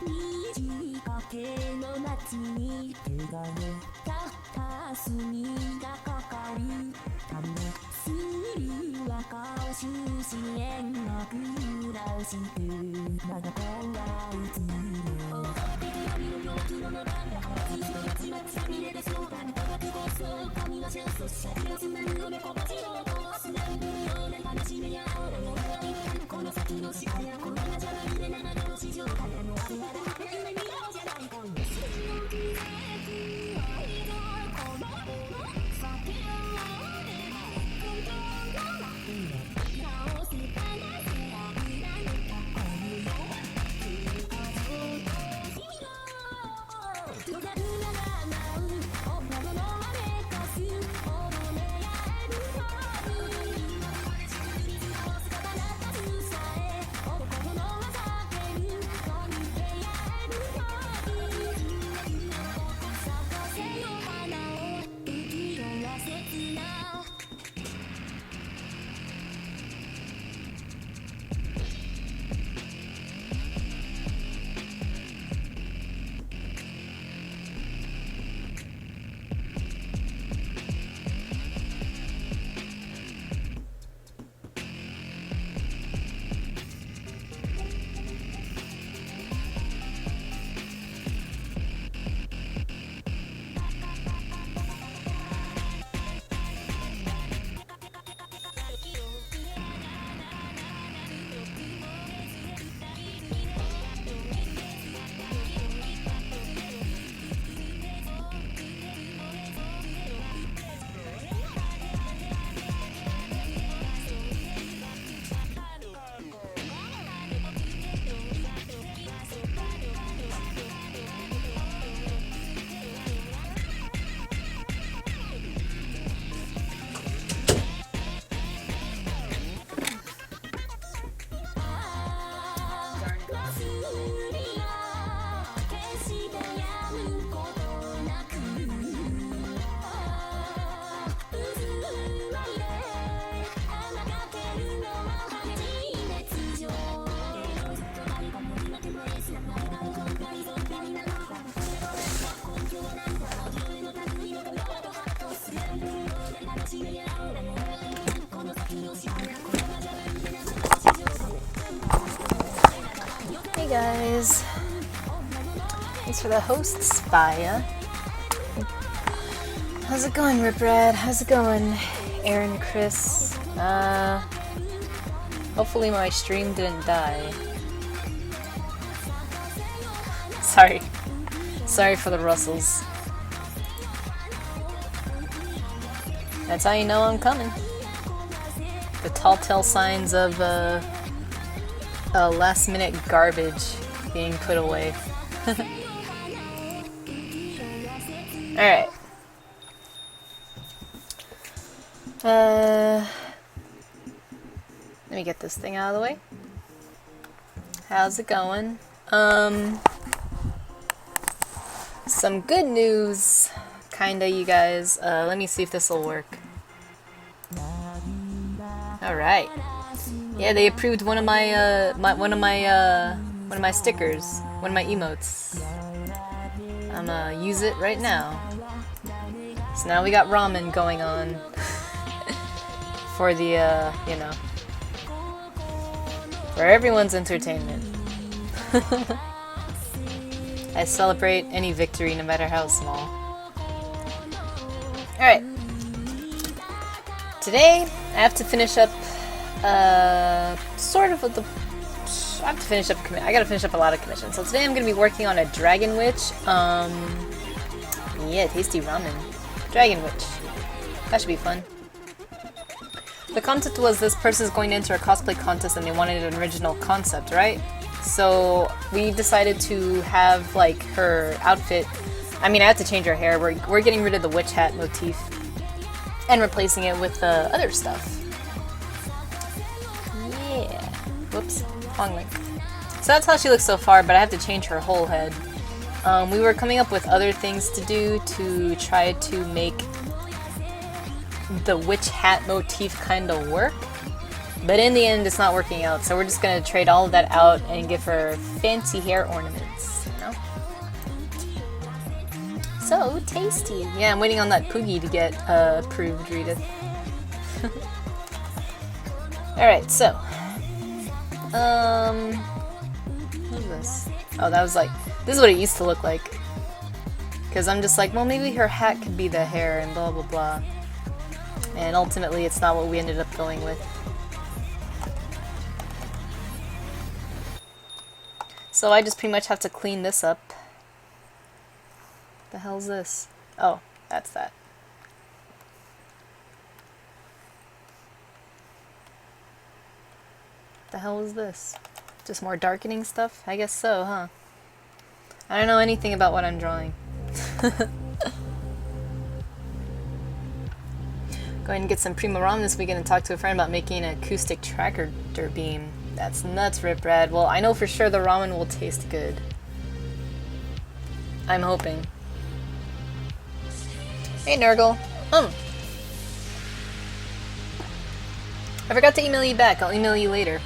虹かけの夏に手がねた霞がかかるためする赤を終止円が暮らしてまだ今が映る覚えてて闇の病気のまま通常のちまちさみれでそうだね科学暴走神は戦争者広すなるのめこばちの通すなんぶるような話めやおろの一旦この先の視界やこんなじゃないでながらの市場からのあるある夢見ろじゃないかんですの季節愛がこの酒を俺が根性がなく直せたなせあぶられたこの空間上と君の戸田うらが舞う女の雨かすほどねやえるの guys. Thanks for the host, Spia. How's it going, Riprad? How's it going, Aaron, Chris? Hopefully my stream didn't die. Sorry for the rustles. That's how you know I'm coming. The telltale signs of last minute garbage being put away. Alright. Let me get this thing out of the way. How's it going? Some good news, kinda, you guys. Let me see if this will work. Alright. Yeah, they approved one of my stickers, one of my emotes. I'm gonna use it right now. So now we got ramen going on for the, you know, for everyone's entertainment. I celebrate any victory, no matter how small. Alright. Today, I have to finish up, sort of with the... I have to finish up I gotta finish up a lot of commissions. So today I'm gonna be working on a Dragon Witch. Yeah, tasty ramen. Dragon Witch. That should be fun. The concept was this person's going to enter a cosplay contest and they wanted an original concept, right? So we decided to have like her outfit. I mean, I have to change her hair. We're getting rid of the witch hat motif and replacing it with other stuff. Yeah. Whoops. Wrong link. So that's how she looks so far, but I have to change her whole head. We were coming up with other things to do to try to make the witch hat motif kind of work. But in the end, it's not working out, so we're just gonna trade all of that out and give her fancy hair ornaments, you know? So tasty! Yeah, I'm waiting on that Poogie to get approved, Redith. Alright, so... what is this? Oh, that was like... This is what it used to look like. Because I'm just like, well, maybe her hat could be the hair and blah blah blah. And ultimately, it's not what we ended up going with. So I just pretty much have to clean this up. The hell's this? Oh, that's that. The hell is this? Just more darkening stuff? I guess so, huh? I don't know anything about what I'm drawing. Go ahead and get some Prima Ramen this weekend and talk to a friend about making an acoustic tracker beam. That's nuts, Riprad. Well, I know for sure the ramen will taste good. I'm hoping. Hey, Nurgle. I forgot to email you back. I'll email you later.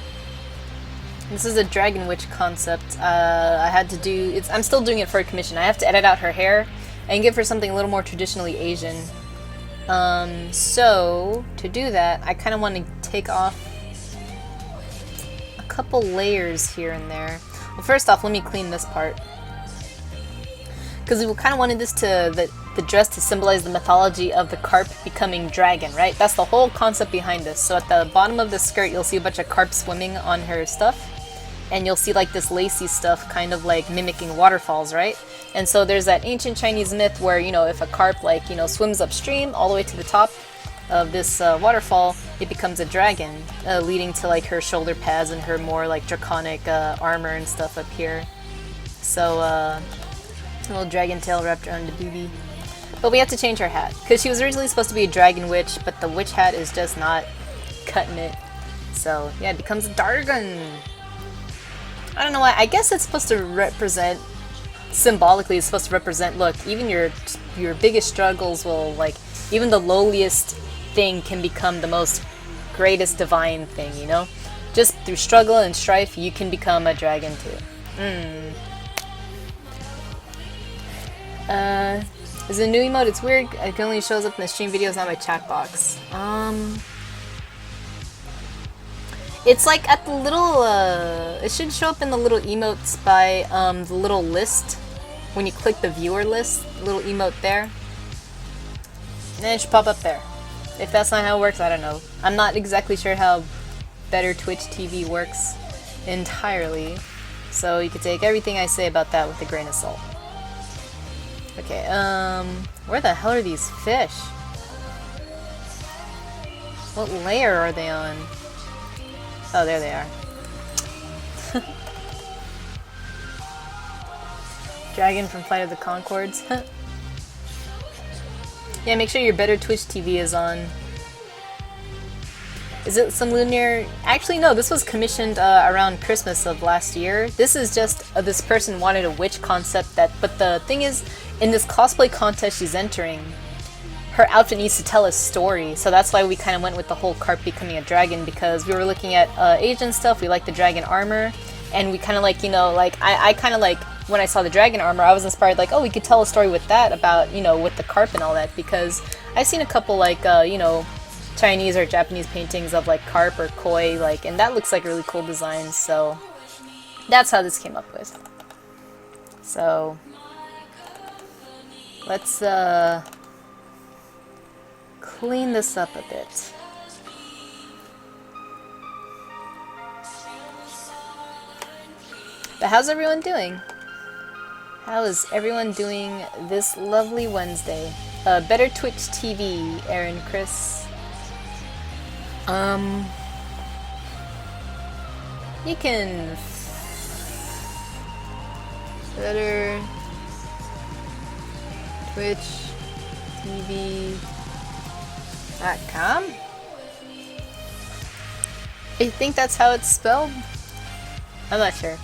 This is a Dragon Witch concept. I had to do... I'm still doing it for a commission. I have to edit out her hair and give her something a little more traditionally Asian. So, to do that, I kind of want to take off a couple layers here and there. Well, first off, let me clean this part. Because we kind of wanted this to... the dress to symbolize the mythology of the carp becoming dragon, right? That's the whole concept behind this. So at the bottom of the skirt, you'll see a bunch of carp swimming on her stuff. And you'll see like this lacy stuff kind of like mimicking waterfalls, right? And so there's that ancient Chinese myth where, you know, if a carp like, you know, swims upstream all the way to the top of this waterfall, it becomes a dragon, leading to like her shoulder pads and her more like draconic armor and stuff up here. So, a little dragon tail wrapped around the booby. But we have to change her hat, because she was originally supposed to be a dragon witch, but the witch hat is just not cutting it. So, yeah, it becomes a dragon. I don't know why. I guess it's supposed to represent, symbolically, it's supposed to represent, look, even your biggest struggles will, like, even the lowliest thing can become the most greatest divine thing, you know? Just through struggle and strife, you can become a dragon too. Is it a new emote? It's weird. It only shows up in the stream videos, not my chat box. It's like at the little, it should show up in the little emotes by the little list. When you click the viewer list, the little emote there. And it should pop up there. If that's not how it works, I don't know. I'm not exactly sure how Better Twitch TV works entirely. So you can take everything I say about that with a grain of salt. Okay, where the hell are these fish? What layer are they on? Oh, there they are. Dragon from Flight of the Conchords. Yeah, make sure your Better Twitch TV is on. Is it some lunar? Actually, no, this was commissioned around Christmas of last year. This is just this person wanted a witch concept but the thing is, in this cosplay contest she's entering, her outfit needs to tell a story, so that's why we kind of went with the whole carp becoming a dragon, because we were looking at Asian stuff, we like the dragon armor, and we kind of like, you know, like, I kind of like, when I saw the dragon armor, I was inspired, like, oh, we could tell a story with that about, you know, with the carp and all that, because I've seen a couple, like, you know, Chinese or Japanese paintings of, like, carp or koi, like, and that looks like really cool designs, so that's how this came up with. So, let's, clean this up a bit. But how's everyone doing? How is everyone doing this lovely Wednesday? Better Twitch TV, Aaron, Chris. You can... Better Twitch TV.com? I think that's how it's spelled? I'm not sure.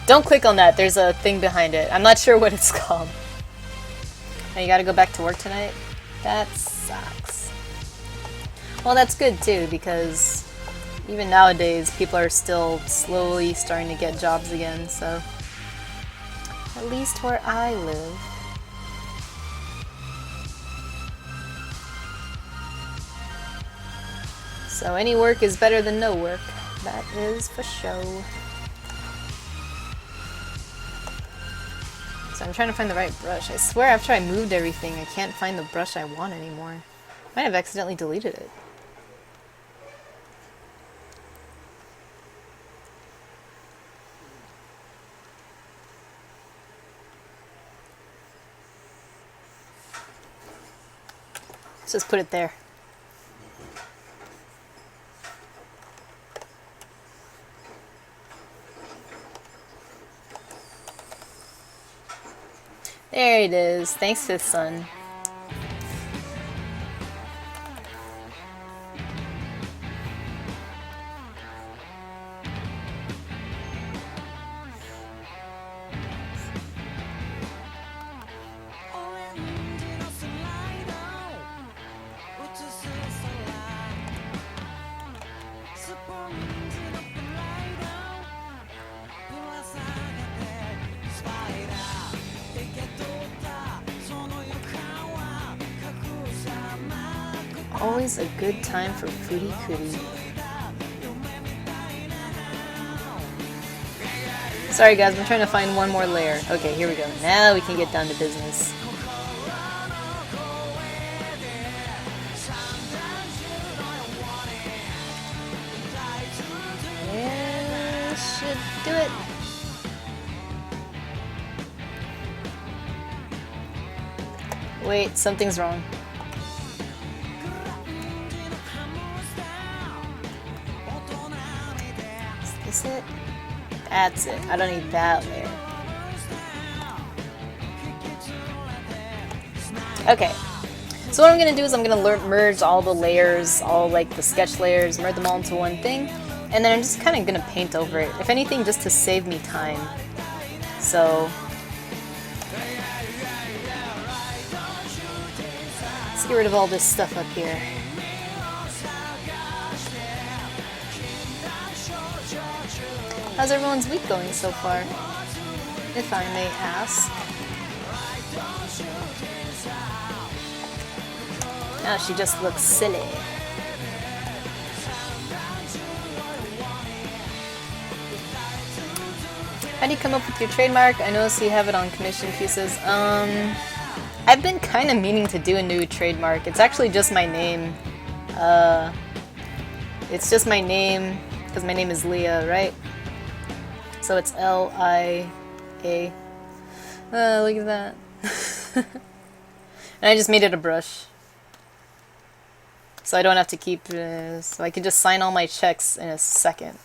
Don't click on that, there's a thing behind it. I'm not sure what it's called. Now you gotta go back to work tonight? That sucks. Well, that's good too, because even nowadays people are still slowly starting to get jobs again, so... At least where I live. So any work is better than no work. That is for sure. So I'm trying to find the right brush. I swear after I moved everything, I can't find the brush I want anymore. Might have accidentally deleted it. Let's just put it there. There it is. Thanks, Fifth Son. Always a good time for foodie cootie. Sorry guys, I'm trying to find one more layer. Okay, here we go. Now we can get down to business. Yeah, should do it. Wait, something's wrong. Is it? That's it. I don't need that layer. Okay. So what I'm gonna do is I'm gonna merge all the layers, all like the sketch layers, merge them all into one thing, and then I'm just kind of gonna paint over it. If anything, just to save me time. So let's get rid of all this stuff up here. How's everyone's week going so far? If I may ask. Oh, she just looks silly. How do you come up with your trademark? I notice you have it on commission pieces. I've been kind of meaning to do a new trademark. It's actually just my name. It's just my name, because my name is Leah, right? So it's L-I-A. Look at that. And I just made it a brush. So I don't have to keep, so I can just sign all my checks in a second.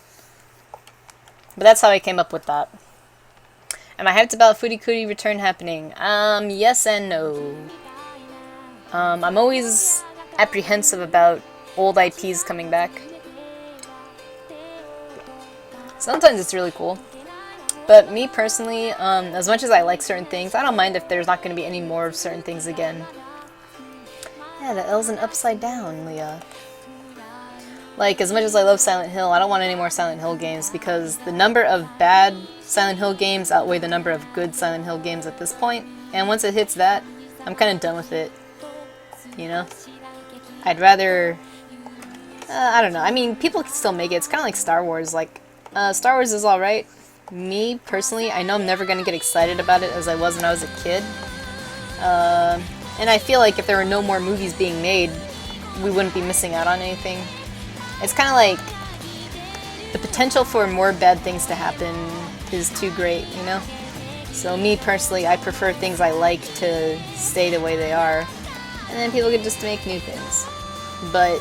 But that's how I came up with that. Am I hyped about Furikuri return happening? Yes and no. I'm always apprehensive about old IPs coming back. Sometimes it's really cool. But me personally, as much as I like certain things, I don't mind if there's not going to be any more of certain things again. Yeah, the L's an upside down, Leah. Like, as much as I love Silent Hill, I don't want any more Silent Hill games because the number of bad Silent Hill games outweigh the number of good Silent Hill games at this point. And once it hits that, I'm kind of done with it. You know? I'd rather... I don't know. I mean, people can still make it. It's kind of like Star Wars. Like, Star Wars is alright. Me, personally, I know I'm never going to get excited about it as I was when I was a kid. And I feel like if there were no more movies being made, we wouldn't be missing out on anything. It's kind of like the potential for more bad things to happen is too great, you know? So me personally, I prefer things I like to stay the way they are. And then people can just make new things. But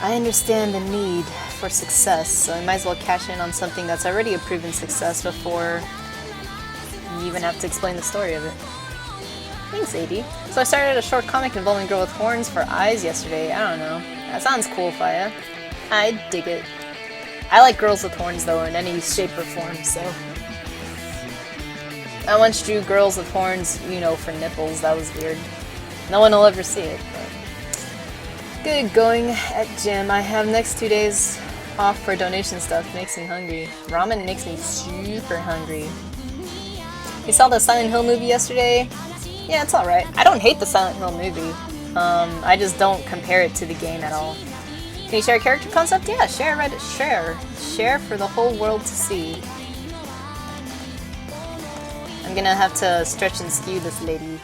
I understand the need for success, so I might as well cash in on something that's already a proven success before you even have to explain the story of it. Thanks, AD. So I started a short comic involving a girl with horns for eyes yesterday. I don't know. That sounds cool, Faya. I dig it. I like girls with horns, though, in any shape or form, so... I once drew girls with horns, you know, for nipples. That was weird. No one will ever see it, but... Good going at gym. I have next 2 days off for donation stuff. Makes me hungry. Ramen makes me super hungry. You saw the Silent Hill movie yesterday? Yeah, it's alright. I don't hate the Silent Hill movie. I just don't compare it to the game at all. Can you share a character concept? Yeah, share Reddit. Share for the whole world to see. I'm gonna have to stretch and skew this lady.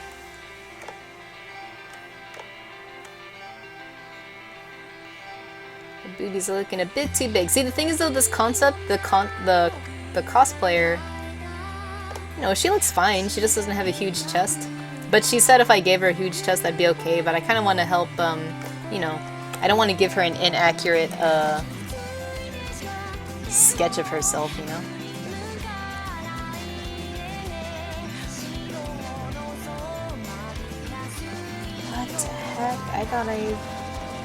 The boobies are looking a bit too big. See, the thing is though, this concept, the cosplayer, you know, she looks fine. She just doesn't have a huge chest. But she said if I gave her a huge chest, that'd be okay. But I kind of want to help, you know, I don't want to give her an inaccurate sketch of herself, you know? What the heck? I thought I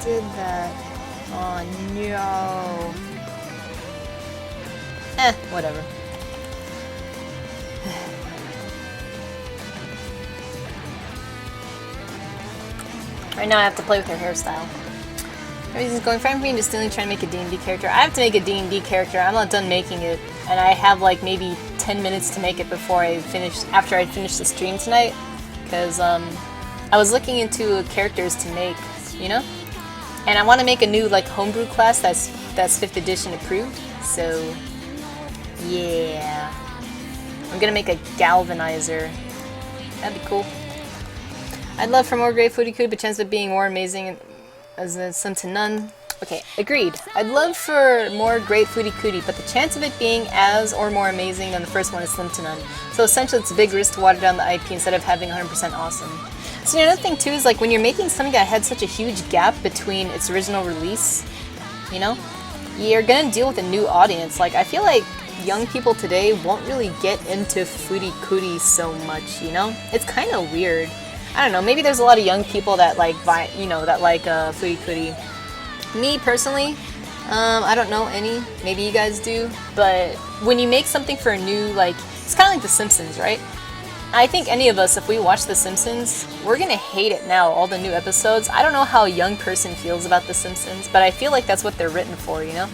did that. Oh no. Whatever. Right now I have to play with her hairstyle. Everything's going fine for me, I'm just still trying to make a D&D character. I have to make a D&D character. I'm not done making it. And I have like maybe 10 minutes to make it before after I finish the stream tonight. Because I was looking into characters to make, you know? And I want to make a new like homebrew class that's 5th edition approved. So, yeah. I'm gonna make a galvanizer. That'd be cool. I'd love for more great Furikuri, but chance of it being more amazing as slim to none. Okay, agreed. I'd love for more great Furikuri, but the chance of it being as or more amazing than the first one is slim to none. So essentially it's a big risk to water down the IP instead of having 100% awesome. So another thing too is like when you're making something that had such a huge gap between its original release, you know, you're gonna deal with a new audience. Like I feel like young people today won't really get into Furikuri so much, you know? It's kind of weird. I don't know, maybe there's a lot of young people that like, Furikuri. Me, personally, I don't know any. Maybe you guys do. But when you make something for a new, like, it's kind of like The Simpsons, right? I think any of us, if we watch The Simpsons, we're gonna hate it now, all the new episodes. I don't know how a young person feels about The Simpsons, but I feel like that's what they're written for, you know?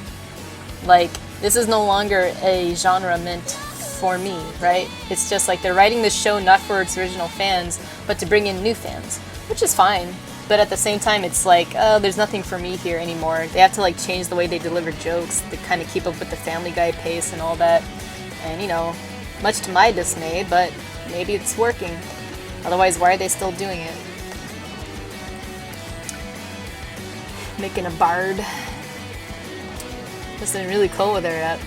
Like, this is no longer a genre meant for me, right? It's just like they're writing this show not for its original fans, but to bring in new fans, which is fine. But at the same time, it's like, there's nothing for me here anymore. They have to like change the way they deliver jokes to kind of keep up with the Family Guy pace and all that. And, you know, much to my dismay, but maybe it's working. Otherwise, why are they still doing it? Making a bard. This is really cool with her at.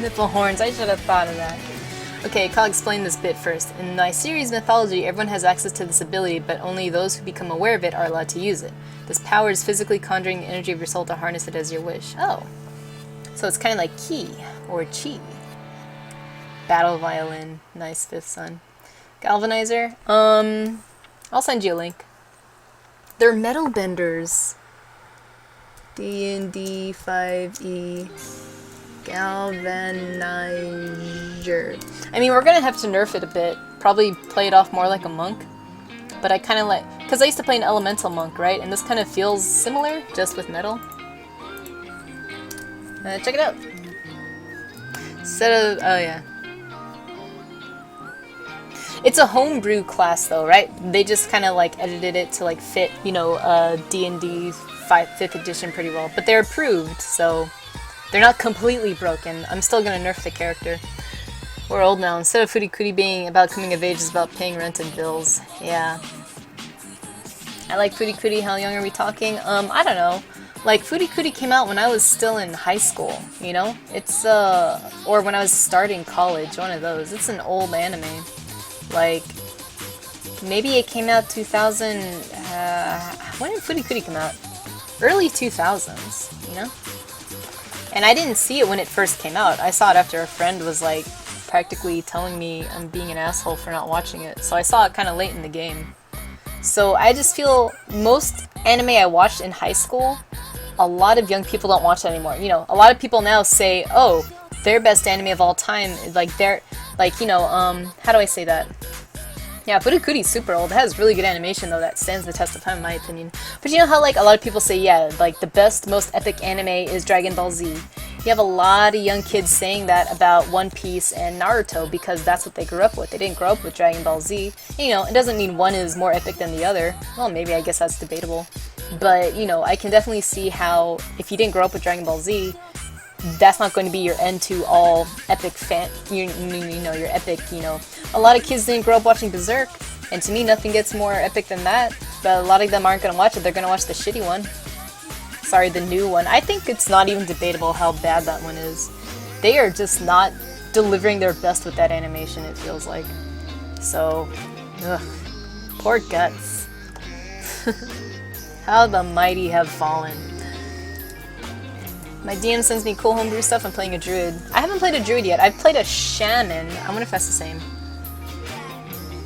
Nipple horns, I should have thought of that. Okay, I'll explain this bit first. In my series mythology, everyone has access to this ability, but only those who become aware of it are allowed to use it. This power is physically conjuring the energy of your soul to harness it as your wish. Oh. So it's kind of like Ki, or Chi. Battle violin. Nice, Fifth Son. Galvanizer. I'll send you a link. They're metal benders. D&D 5e. Galvanizer. I mean, we're gonna have to nerf it a bit. Probably play it off more like a monk. But I kind of like... Because I used to play an elemental monk, right? And this kind of feels similar, just with metal. Check it out. Instead of... Oh, yeah. It's a homebrew class, though, right? They just kind of, like, edited it to, like, fit, you know, D&D 5th edition pretty well. But they're approved, so... They're not completely broken. I'm still gonna nerf the character. We're old now. Instead of Furikuri being about coming of age, it's about paying rent and bills. Yeah. I like Furikuri. How young are we talking? I don't know. Like, Furikuri came out when I was still in high school, you know? It's, or when I was starting college, one of those. It's an old anime. Like, maybe it came out 2000, when did Furikuri come out? Early 2000s, you know? And I didn't see it when it first came out. I saw it after a friend was, like, practically telling me I'm being an asshole for not watching it. So I saw it kind of late in the game. So I just feel most anime I watched in high school, a lot of young people don't watch that anymore. You know, a lot of people now say, oh, their best anime of all time, like, they're, like, you know, how do I say that? Yeah, Furikuri's super old. It has really good animation, though, that stands the test of time, in my opinion. But you know how, like, a lot of people say, yeah, like, the best, most epic anime is Dragon Ball Z. You have a lot of young kids saying that about One Piece and Naruto because that's what they grew up with. They didn't grow up with Dragon Ball Z. You know, it doesn't mean one is more epic than the other. Well, maybe, I guess that's debatable. But, you know, I can definitely see how, if you didn't grow up with Dragon Ball Z, that's not going to be your end to all epic you know, your epic, you know. A lot of kids didn't grow up watching Berserk, and to me nothing gets more epic than that, but a lot of them aren't going to watch it. They're going to watch the shitty one. Sorry, the new one. I think it's not even debatable how bad that one is. They are just not delivering their best with that animation, it feels like. So, ugh. Poor Guts. How the mighty have fallen. My DM sends me cool homebrew stuff. I'm playing a druid. I haven't played a druid yet. I've played a shaman. I wonder if that's the same.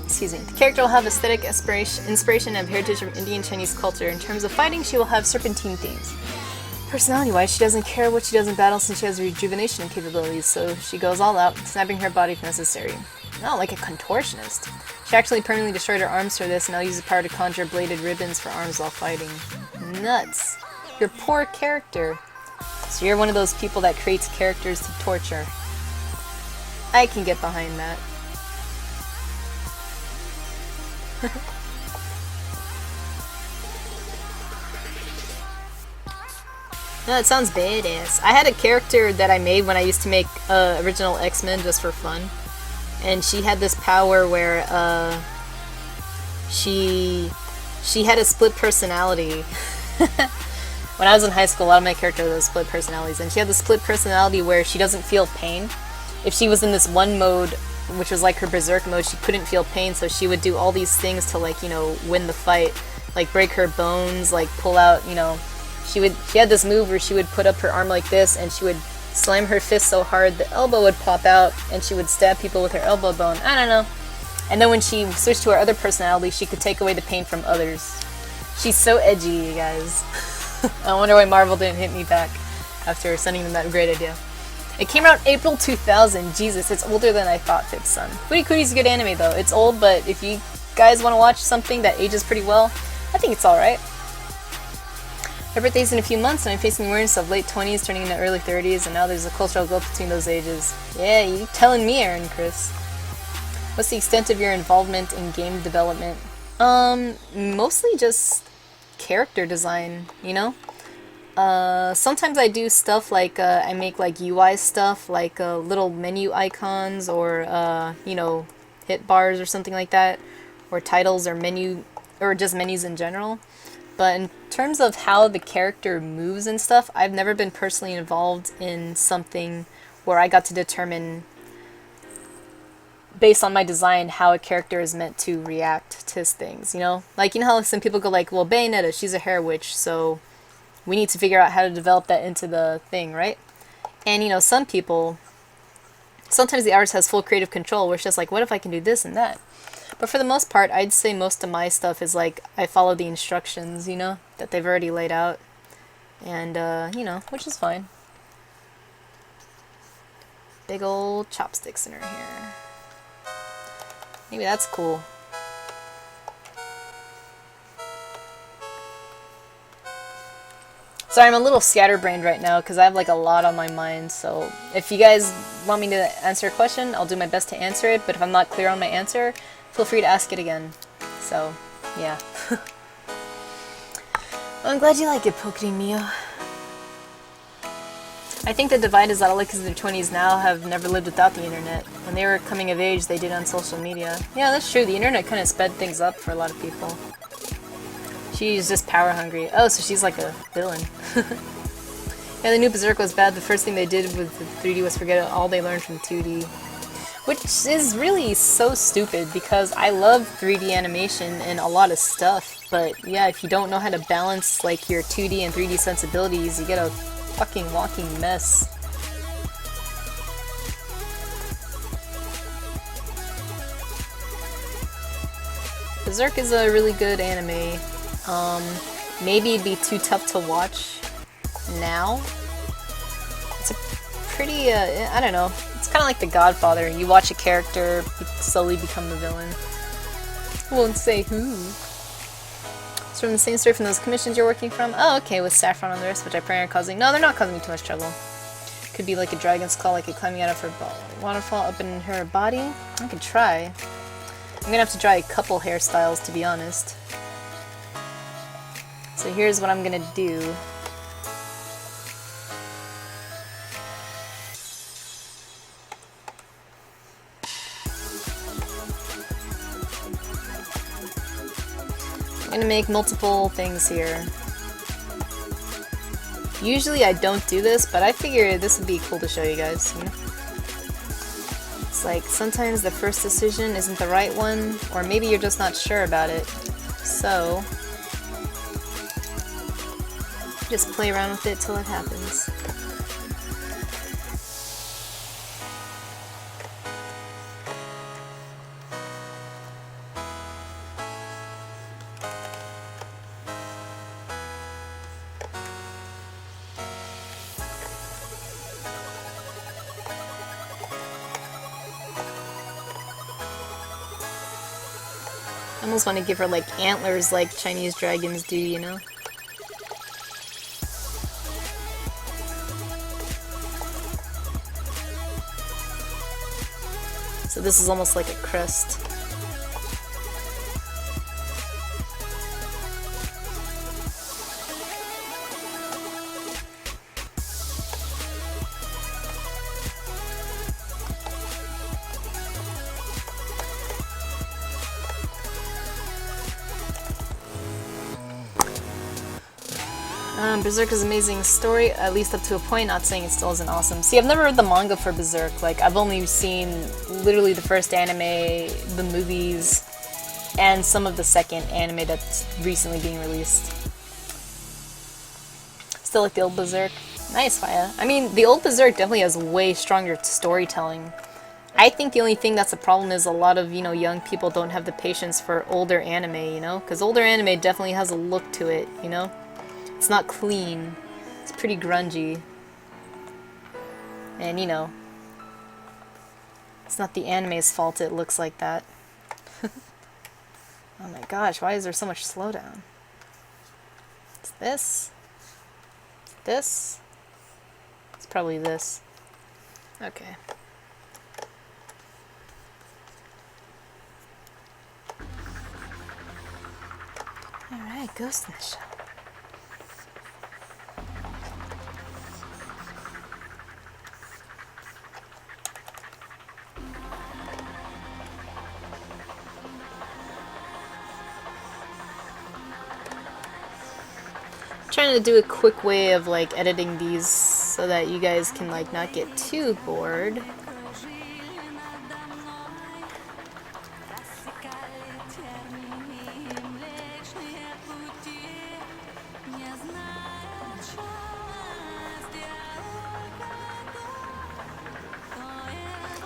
Excuse me. The character will have aesthetic inspiration and heritage from Indian Chinese culture. In terms of fighting, she will have serpentine themes. Personality-wise, she doesn't care what she does in battle since she has rejuvenation capabilities, so she goes all out, snapping her body if necessary. Not like a contortionist. She actually permanently destroyed her arms for this and now uses power to conjure bladed ribbons for arms while fighting. Nuts. Your poor character. So you're one of those people that creates characters to torture. I can get behind that. No, it sounds badass. I had a character that I made when I used to make original X-Men just for fun. And she had this power where she had a split personality. When I was in high school, a lot of my characters had split personalities, and she had the split personality where she doesn't feel pain. If she was in this one mode, which was like her berserk mode, she couldn't feel pain, so she would do all these things to, like, you know, win the fight. Like break her bones, like pull out, you know, she had this move where she would put up her arm like this, and she would slam her fist so hard the elbow would pop out, and she would stab people with her elbow bone. I don't know. And then when she switched to her other personality, she could take away the pain from others. She's so edgy, you guys. I wonder why Marvel didn't hit me back after sending them that great idea. It came out April 2000. Jesus, it's older than I thought, Fifth Son. Furikuri's a good anime, though. It's old, but if you guys want to watch something that ages pretty well, I think it's alright. My birthday's in a few months, and I'm facing the awareness of late 20s turning into early 30s, and now there's a cultural gulf between those ages. Yeah, you telling me, Aaron Chris. What's the extent of your involvement in game development? Mostly just character design, you know? Sometimes I do stuff like I make like UI stuff, like little menu icons or you know, hit bars or something like that, or titles or menu or just menus in general. But in terms of how the character moves and stuff, I've never been personally involved in something where I got to determine based on my design how a character is meant to react to things, you know? Like, you know how some people go like, well, Bayonetta, she's a hair witch, so we need to figure out how to develop that into the thing, right? And, you know, some people, sometimes the artist has full creative control where it's just like, what if I can do this and that? But for the most part, I'd say most of my stuff is like, I follow the instructions, you know, that they've already laid out. And, you know, which is fine. Big old chopsticks in her hair. Maybe that's cool. Sorry, I'm a little scatterbrained right now because I have like a lot on my mind. So if you guys want me to answer a question, I'll do my best to answer it. But if I'm not clear on my answer, feel free to ask it again. So, yeah. Well, I'm glad you like it, Pokemon Mio. I think the divide is that all the kids in their 20s now have never lived without the internet. When they were coming of age, they did on social media. Yeah, that's true. The internet kind of sped things up for a lot of people. She's just power hungry. Oh, so she's like a villain. Yeah, the new Berserk was bad. The first thing they did with the 3D was forget all they learned from 2D. Which is really so stupid because I love 3D animation and a lot of stuff. But yeah, if you don't know how to balance like your 2D and 3D sensibilities, you get a fucking walking mess. Berserk is a really good anime. Maybe it'd be too tough to watch now. It's a pretty, I don't know. It's kind of like The Godfather. You watch a character slowly become the villain. Won't say who. It's from the same story from those commissions you're working from. Oh, okay, with Saffron on the wrist, which I pray are causing. No, they're not causing me too much trouble. Could be like a dragon's claw, like it climbing out of her waterfall up in her body. I could try. I'm gonna have to try a couple hairstyles, to be honest. So here's what I'm gonna do. I'm gonna make multiple things here. Usually I don't do this, but I figure this would be cool to show you guys. You know? It's like sometimes the first decision isn't the right one, or maybe you're just not sure about it. So just play around with it till it happens. I almost want to give her like antlers like Chinese dragons do, you know? So this is almost like a crest. Berserk is an amazing story, at least up to a point, not saying it still isn't awesome. See, I've never read the manga for Berserk. Like, I've only seen literally the first anime, the movies, and some of the second anime that's recently being released. Still like the old Berserk. Nice, Faya. I mean, the old Berserk definitely has way stronger storytelling. I think the only thing that's a problem is a lot of, you know, young people don't have the patience for older anime, you know? Because older anime definitely has a look to it, you know? It's not clean. It's pretty grungy. And, you know, it's not the anime's fault it looks like that. Oh my gosh, why is there so much slowdown? It's this. It's this. It's probably this. Okay. Alright, Ghost in the Shell. trying to do a quick way of like editing these so that you guys can like not get too bored.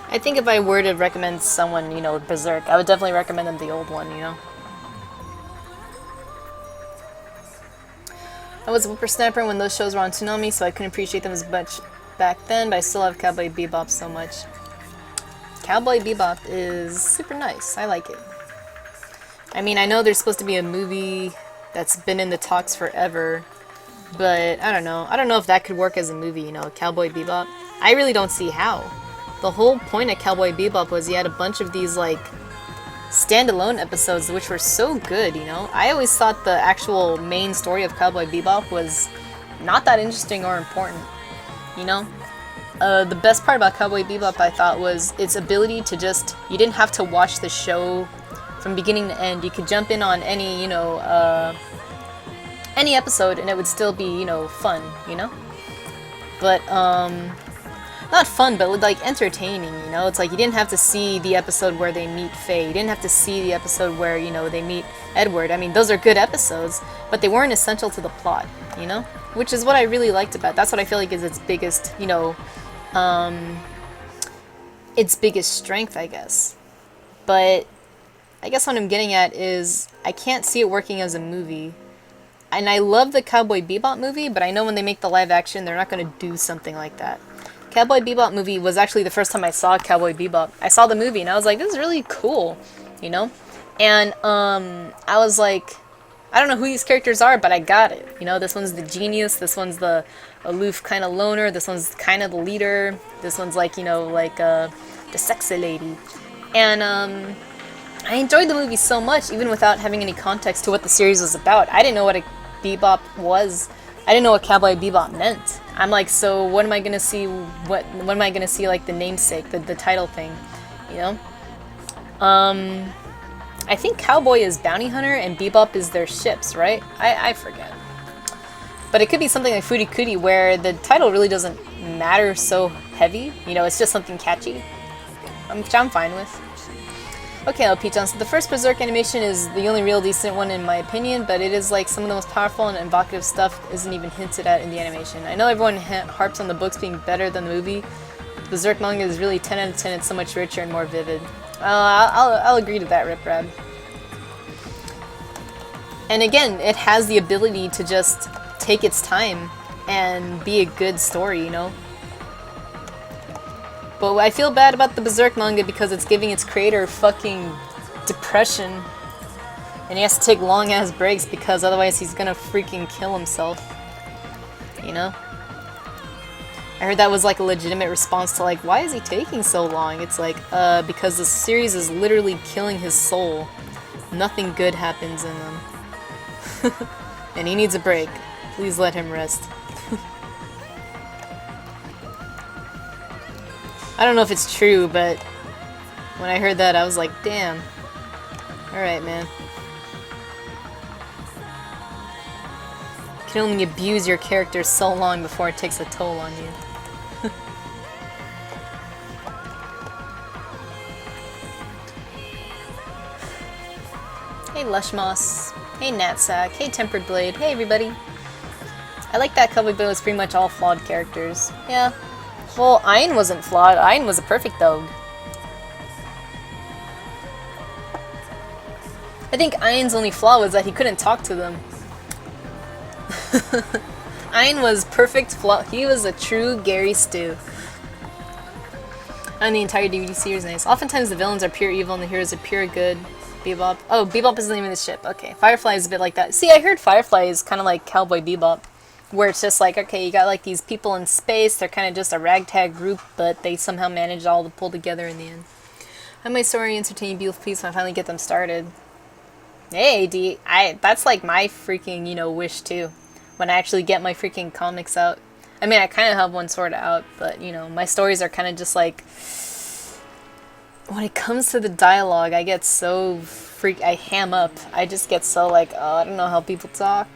I think if I were to recommend someone, you know, Berserk, I would definitely recommend them the old one, you know? I was a whippersnapper when those shows were on Toonami, so I couldn't appreciate them as much back then, but I still love Cowboy Bebop so much. Cowboy Bebop is super nice. I like it. I mean, I know there's supposed to be a movie that's been in the talks forever, but I don't know. I don't know if that could work as a movie, you know, Cowboy Bebop. I really don't see how. The whole point of Cowboy Bebop was you had a bunch of these, like, standalone episodes which were so good, you know? I always thought the actual main story of Cowboy Bebop was not that interesting or important, you know? The best part about Cowboy Bebop, I thought, was its ability to just... You didn't have to watch the show from beginning to end. You could jump in on any, you know, any episode and it would still be, you know, fun, you know? But, not fun, but like entertaining, you know? It's like you didn't have to see the episode where they meet Faye. You didn't have to see the episode where, you know, they meet Edward. I mean, those are good episodes, but they weren't essential to the plot, you know? Which is what I really liked about it. That's what I feel like is its biggest, you know, its biggest strength, I guess. But I guess what I'm getting at is I can't see it working as a movie. And I love the Cowboy Bebop movie, but I know when they make the live action, they're not going to do something like that. Cowboy Bebop movie was actually the first time I saw Cowboy Bebop. I saw the movie and I was like, this is really cool, you know? And I was like, I don't know who these characters are, but I got it. You know, this one's the genius, this one's the aloof kind of loner, this one's kind of the leader, this one's like, you know, like the sexy lady. And I enjoyed the movie so much, even without having any context to what the series was about. I didn't know what a Bebop was. I didn't know what Cowboy Bebop meant. I'm like, so what am I gonna see? What am I gonna see? Like the namesake, the title thing, you know? I think Cowboy is bounty hunter and Bebop is their ships, right? I forget. But it could be something like Furikuri, where the title really doesn't matter so heavy. You know, it's just something catchy, which I'm fine with. Okay, LP Johnson. The first Berserk animation is the only real decent one in my opinion, but it is like some of the most powerful and evocative stuff isn't even hinted at in the animation. I know everyone harps on the books being better than the movie. The Berserk manga is really 10 out of 10. It's so much richer and more vivid. I'll agree to that, Rip Rad. And again, it has the ability to just take its time and be a good story, you know? But I feel bad about the Berserk manga because it's giving its creator fucking depression. And he has to take long ass breaks because otherwise he's gonna freaking kill himself. You know? I heard that was like a legitimate response to like, why is he taking so long? It's like, because the series is literally killing his soul. Nothing good happens in them. And he needs a break. Please let him rest. I don't know if it's true, but when I heard that, I was like, damn. Alright, man. You can only abuse your character so long before it takes a toll on you. Hey, Lushmoss. Hey, Natsack. Hey, Tempered Blade. Hey, everybody. I like that Cowboy Bebop was pretty much all flawed characters. Yeah. Well, Ein wasn't flawed. Ein was a perfect dog. I think Ein's only flaw was that he couldn't talk to them. Ein was perfect flaw. He was a true Gary Stu. And the entire DVD series is nice. Oftentimes the villains are pure evil and the heroes are pure good. Bebop. Oh, Bebop is the name of the ship. Okay. Firefly is a bit like that. See, I heard Firefly is kind of like Cowboy Bebop. Where it's just like, okay, you got like these people in space, they're kind of just a ragtag group, but they somehow managed all to pull together in the end. How my story entertain you, please, when I finally get them started. Hey, D, that's like my freaking, you know, wish too. When I actually get my freaking comics out. I mean, I kind of have one sort of out, but, you know, my stories are kind of just like... When it comes to the dialogue, I get so I ham up. I just get so like, oh, I don't know how people talk.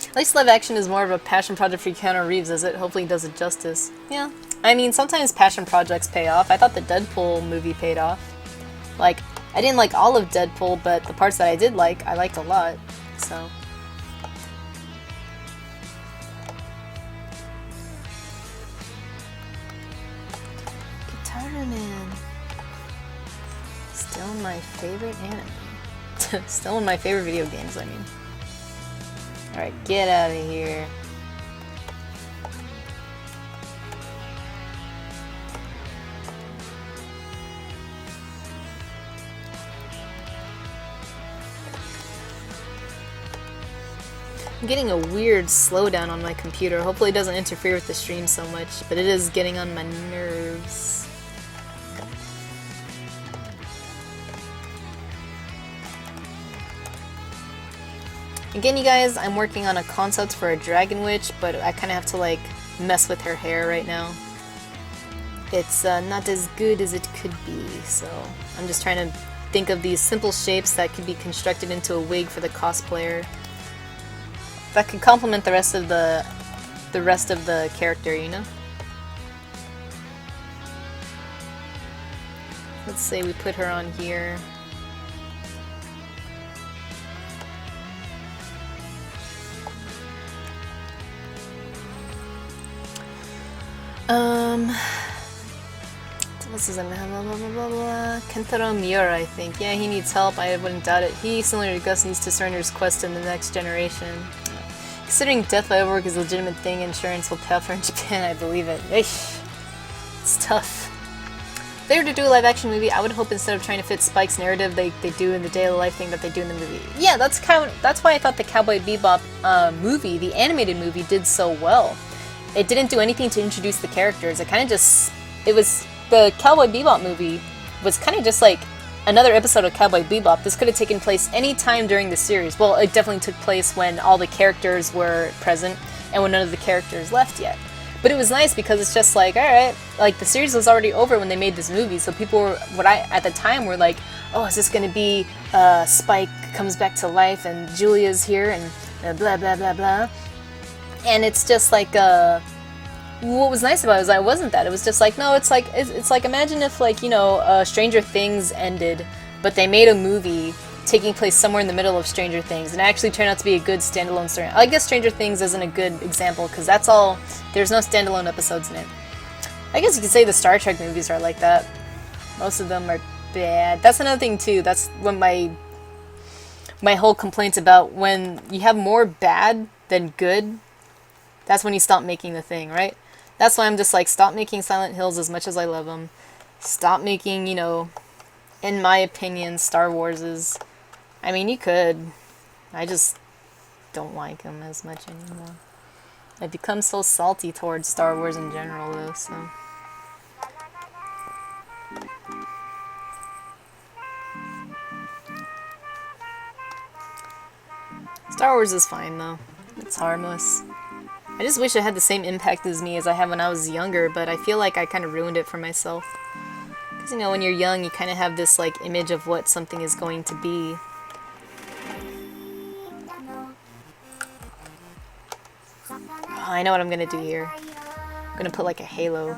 At least live action is more of a passion project for Keanu Reeves, as it hopefully does it justice. Yeah. I mean, sometimes passion projects pay off. I thought the Deadpool movie paid off. Like, I didn't like all of Deadpool, but the parts that I did like, I liked a lot. So. Guitar Man. Still my favorite anime. Still one of my favorite video games, I mean. Alright, get out of here. I'm getting a weird slowdown on my computer. Hopefully it doesn't interfere with the stream so much, but it is getting on my nerves. Again, you guys, I'm working on a concept for a Dragon Witch, but I kind of have to like mess with her hair right now. It's not as good as it could be, so I'm just trying to think of these simple shapes that could be constructed into a wig for the cosplayer that could complement the rest of the character, you know? Let's say we put her on here. What's his name? Kentaro Miura, I think. Yeah, he needs help. I wouldn't doubt it. He, similar to Gus, needs to surrender his quest in the next generation. Considering death by overwork is a legitimate thing, insurance will pay off for in Japan, I believe it. Eesh. It's tough. If they were to do a live-action movie, I would hope instead of trying to fit Spike's narrative, they do in the day-of-the-life thing that they do in the movie. Yeah, that's why I thought the Cowboy Bebop movie, the animated movie, did so well. It didn't do anything to introduce the characters. The Cowboy Bebop movie was kind of just like another episode of Cowboy Bebop. This could have taken place any time during the series. Well, it definitely took place when all the characters were present and when none of the characters left yet. But it was nice because it's just like, alright, like the series was already over when they made this movie, so people were, at the time were like, oh, is this gonna be Spike comes back to life and Julia's here and blah blah blah blah. And it's just like, what was nice about it was it wasn't that. It was just like, no, it's like imagine if like, you know, Stranger Things ended, but they made a movie taking place somewhere in the middle of Stranger Things, and it actually turned out to be a good standalone story. I guess Stranger Things isn't a good example because there's no standalone episodes in it. I guess you could say the Star Trek movies are like that. Most of them are bad. That's another thing too. That's when my whole complaints about when you have more bad than good. That's when you stop making the thing, right? That's why I'm just like, stop making Silent Hills as much as I love them. Stop making, you know, in my opinion, Star Warses. I mean, you could. I just don't like them as much anymore. I've become so salty towards Star Wars in general, though, so. Star Wars is fine, though. It's harmless. I just wish it had the same impact as me as I had when I was younger, but I feel like I kind of ruined it for myself. Because, you know, when you're young, you kind of have this, like, image of what something is going to be. Oh, I know what I'm gonna do here. I'm gonna put, like, a halo.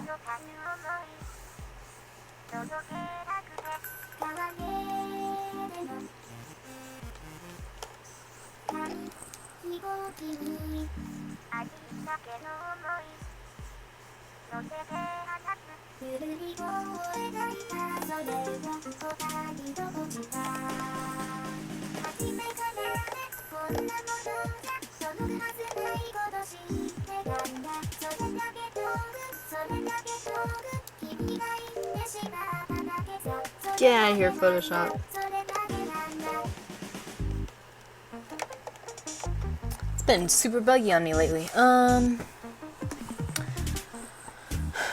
Get out of here, Photoshop. It's been super buggy on me lately.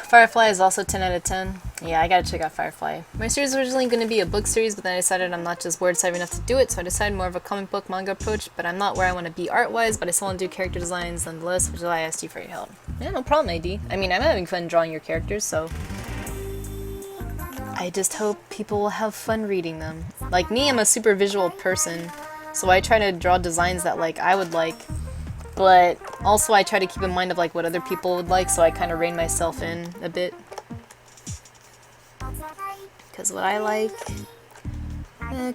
Firefly is also 10 out of 10. Yeah, I gotta check out Firefly. My series was originally going to be a book series, but then I decided I'm not just word savvy enough to do it, so I decided more of a comic book manga approach, but I'm not where I want to be art-wise, but I still want to do character designs nonetheless, which is why I asked you for your help. Yeah, no problem, AD. I mean, I'm having fun drawing your characters, so I just hope people will have fun reading them. Like me, I'm a super visual person, so I try to draw designs that like I would like, but also I try to keep in mind of like what other people would like, so I kind of rein myself in a bit. Because what I like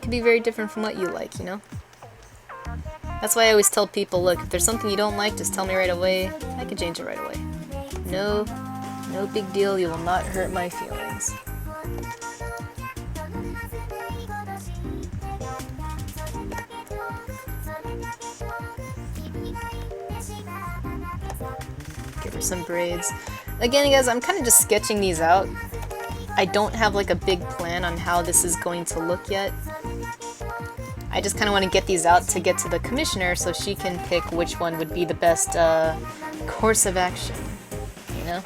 could be very different from what you like, you know? That's why I always tell people, look, if there's something you don't like, just tell me right away. I can change it right away. No big deal, you will not hurt my feelings. Give her some braids. Again, guys, I'm kind of just sketching these out. I don't have like a big plan on how this is going to look yet. I just kind of want to get these out to get to the commissioner so she can pick which one would be the best course of action, you know?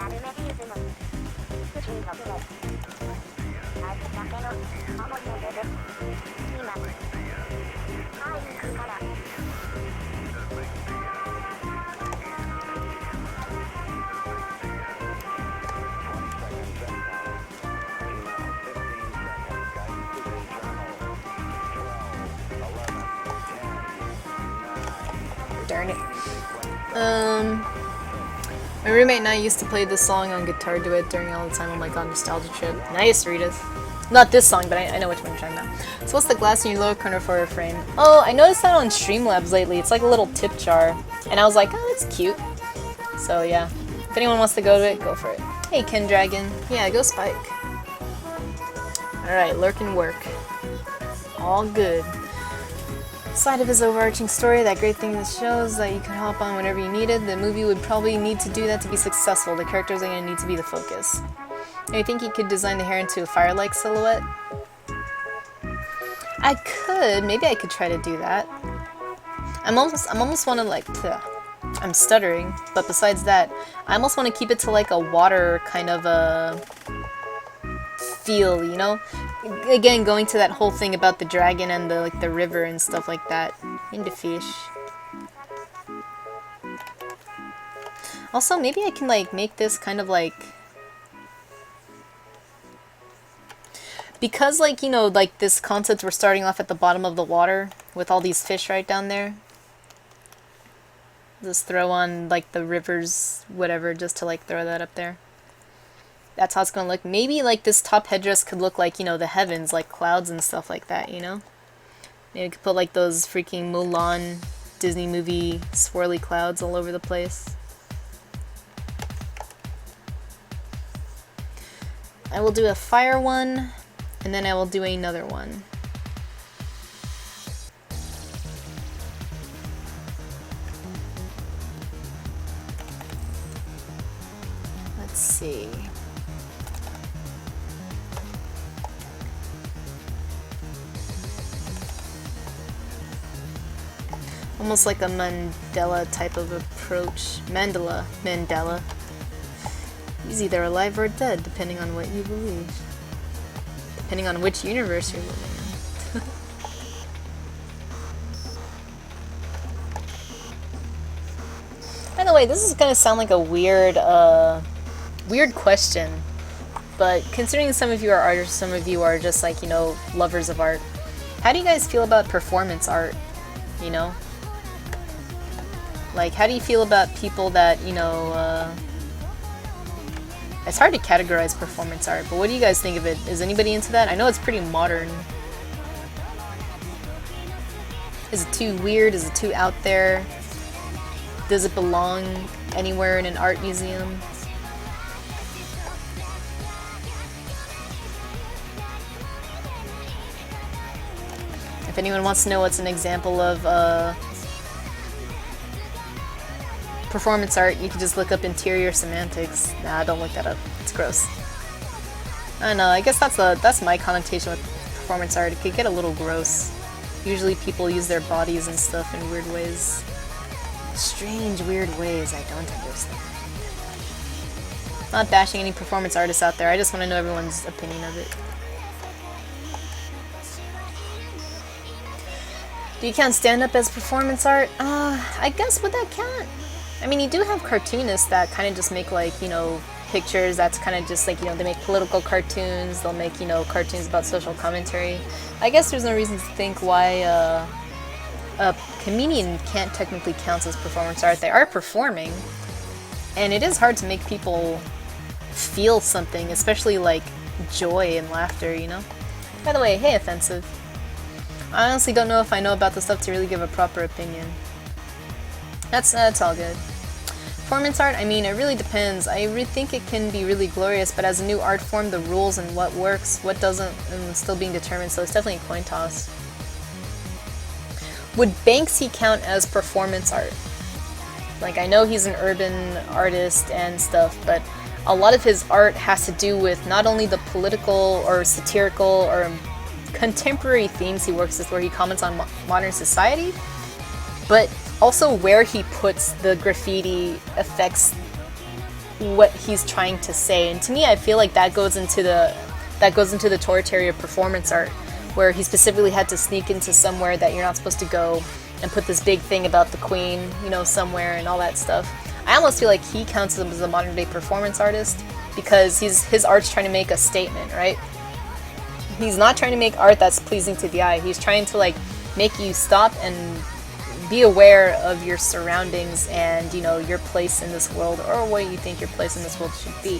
Darn it. My roommate and I used to play this song on Guitar Duet during all the time. Oh my god, nostalgia trip. Nice, Ritas. Not this song, but I know which one you're talking about. So what's the glass in your lower corner for a frame? Oh, I noticed that on Streamlabs lately. It's like a little tip jar. And I was like, oh, that's cute. So yeah, if anyone wants to go to it, go for it. Hey, Ken Dragon. Yeah, go Spike. Alright, lurk and work. All good. Side of his overarching story, that great thing that shows that you can hop on whenever you need it. The movie would probably need to do that to be successful. The characters are going to need to be the focus. And you think you could design the hair into a fire-like silhouette? I could. Maybe I could try to do that. I'm almost want to like I'm stuttering, but besides that, I almost want to keep it to like a water kind of a feel, you know? Again, going to that whole thing about the dragon and the like the river and stuff like that. And the fish. Also, maybe I can like make this kind of like, because like, you know, like this concept, we're starting off at the bottom of the water with all these fish right down there. Just throw on like the rivers, whatever, just to like throw that up there. That's how it's gonna look. Maybe like this top headdress could look like, you know, the heavens, like clouds and stuff like that, you know? Maybe we could put like those freaking Mulan Disney movie swirly clouds all over the place. I will do a fire one, and then I will do another one. Let's see. Almost like a Mandela type of approach. Mandela. He's either alive or dead, depending on what you believe. Depending on which universe you're living in. By the way, this is gonna sound like a weird question, but considering some of you are artists, some of you are just like, you know, lovers of art, how do you guys feel about performance art, you know? Like, how do you feel about people that, you know, it's hard to categorize performance art, but what do you guys think of it? Is anybody into that? I know it's pretty modern. Is it too weird? Is it too out there? Does it belong anywhere in an art museum? If anyone wants to know what's an example of performance art, you can just look up interior semantics. Nah, don't look that up. It's gross. I don't know, I guess that's my connotation with performance art. It could get a little gross. Usually people use their bodies and stuff in weird ways. Strange, weird ways I don't understand. Not bashing any performance artists out there, I just want to know everyone's opinion of it. Do you count stand-up as performance art? I guess would that count? I mean, you do have cartoonists that kind of just make, like, you know, pictures that's kind of just like, you know, they make political cartoons, they'll make, you know, cartoons about social commentary. I guess there's no reason to think why a comedian can't technically count as performance art. They are performing, and it is hard to make people feel something, especially like joy and laughter, you know? By the way, hey Offensive. I honestly don't know if I know about this stuff to really give a proper opinion. That's all good. Performance art, I mean, it really depends. I really think it can be really glorious, but as a new art form, the rules and what works, what doesn't, still being determined, so it's definitely a coin toss. Would Banksy count as performance art? Like, I know he's an urban artist and stuff, but a lot of his art has to do with not only the political or satirical or contemporary themes he works with, where he comments on modern society, but also where he puts the graffiti affects what he's trying to say. And to me, I feel like that goes into the territory of performance art, where he specifically had to sneak into somewhere that you're not supposed to go and put this big thing about the queen, you know, somewhere and all that stuff. I almost feel like he counts as a modern day performance artist because his art's trying to make a statement, right? He's not trying to make art that's pleasing to the eye. He's trying to like make you stop and be aware of your surroundings and, you know, your place in this world, or what you think your place in this world should be.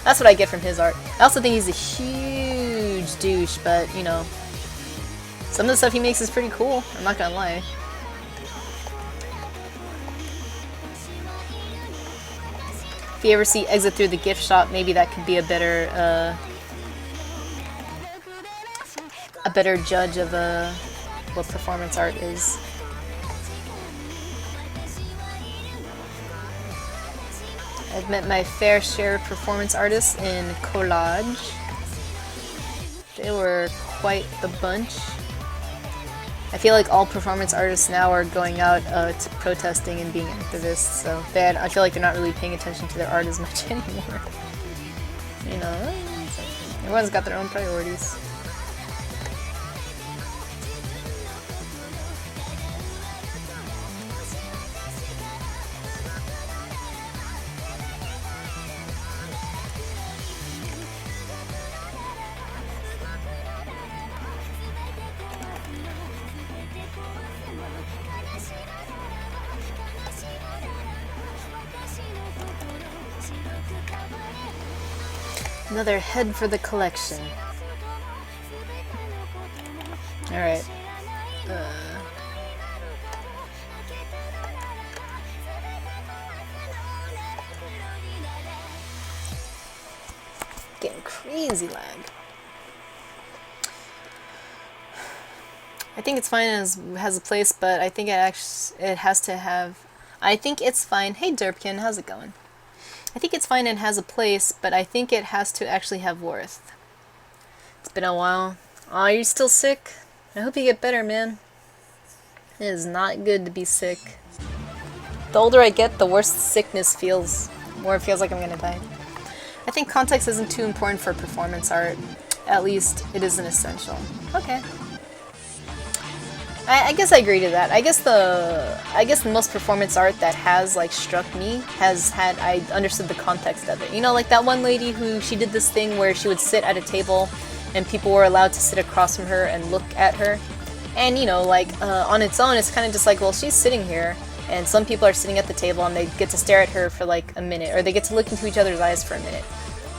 That's what I get from his art. I also think he's a huge douche, but, you know, some of the stuff he makes is pretty cool, I'm not gonna lie. If you ever see Exit Through the Gift Shop, maybe that could be a better judge of what performance art is. I've met my fair share of performance artists in collage. They were quite the bunch. I feel like all performance artists now are going out to protesting and being activists, so I feel like they're not really paying attention to their art as much anymore. You know, everyone's got their own priorities. Another head for the collection. Alright. Getting crazy lag. I think it's fine as has a place, but I think it has to have. I think it's fine. Hey Derpkin, how's it going? I think it's fine and has a place, but I think it has to actually have worth. It's been a while. Aw, you're still sick? I hope you get better, man. It is not good to be sick. The older I get, the worse the sickness feels. More it feels like I'm gonna die. I think context isn't too important for performance art. At least, it isn't essential. Okay. I guess I agree to that. I guess the most performance art that has like struck me I understood the context of it. You know, like that one lady she did this thing where she would sit at a table and people were allowed to sit across from her and look at her. And you know, like on its own, it's kind of just like, well, she's sitting here and some people are sitting at the table and they get to stare at her for like a minute, or they get to look into each other's eyes for a minute.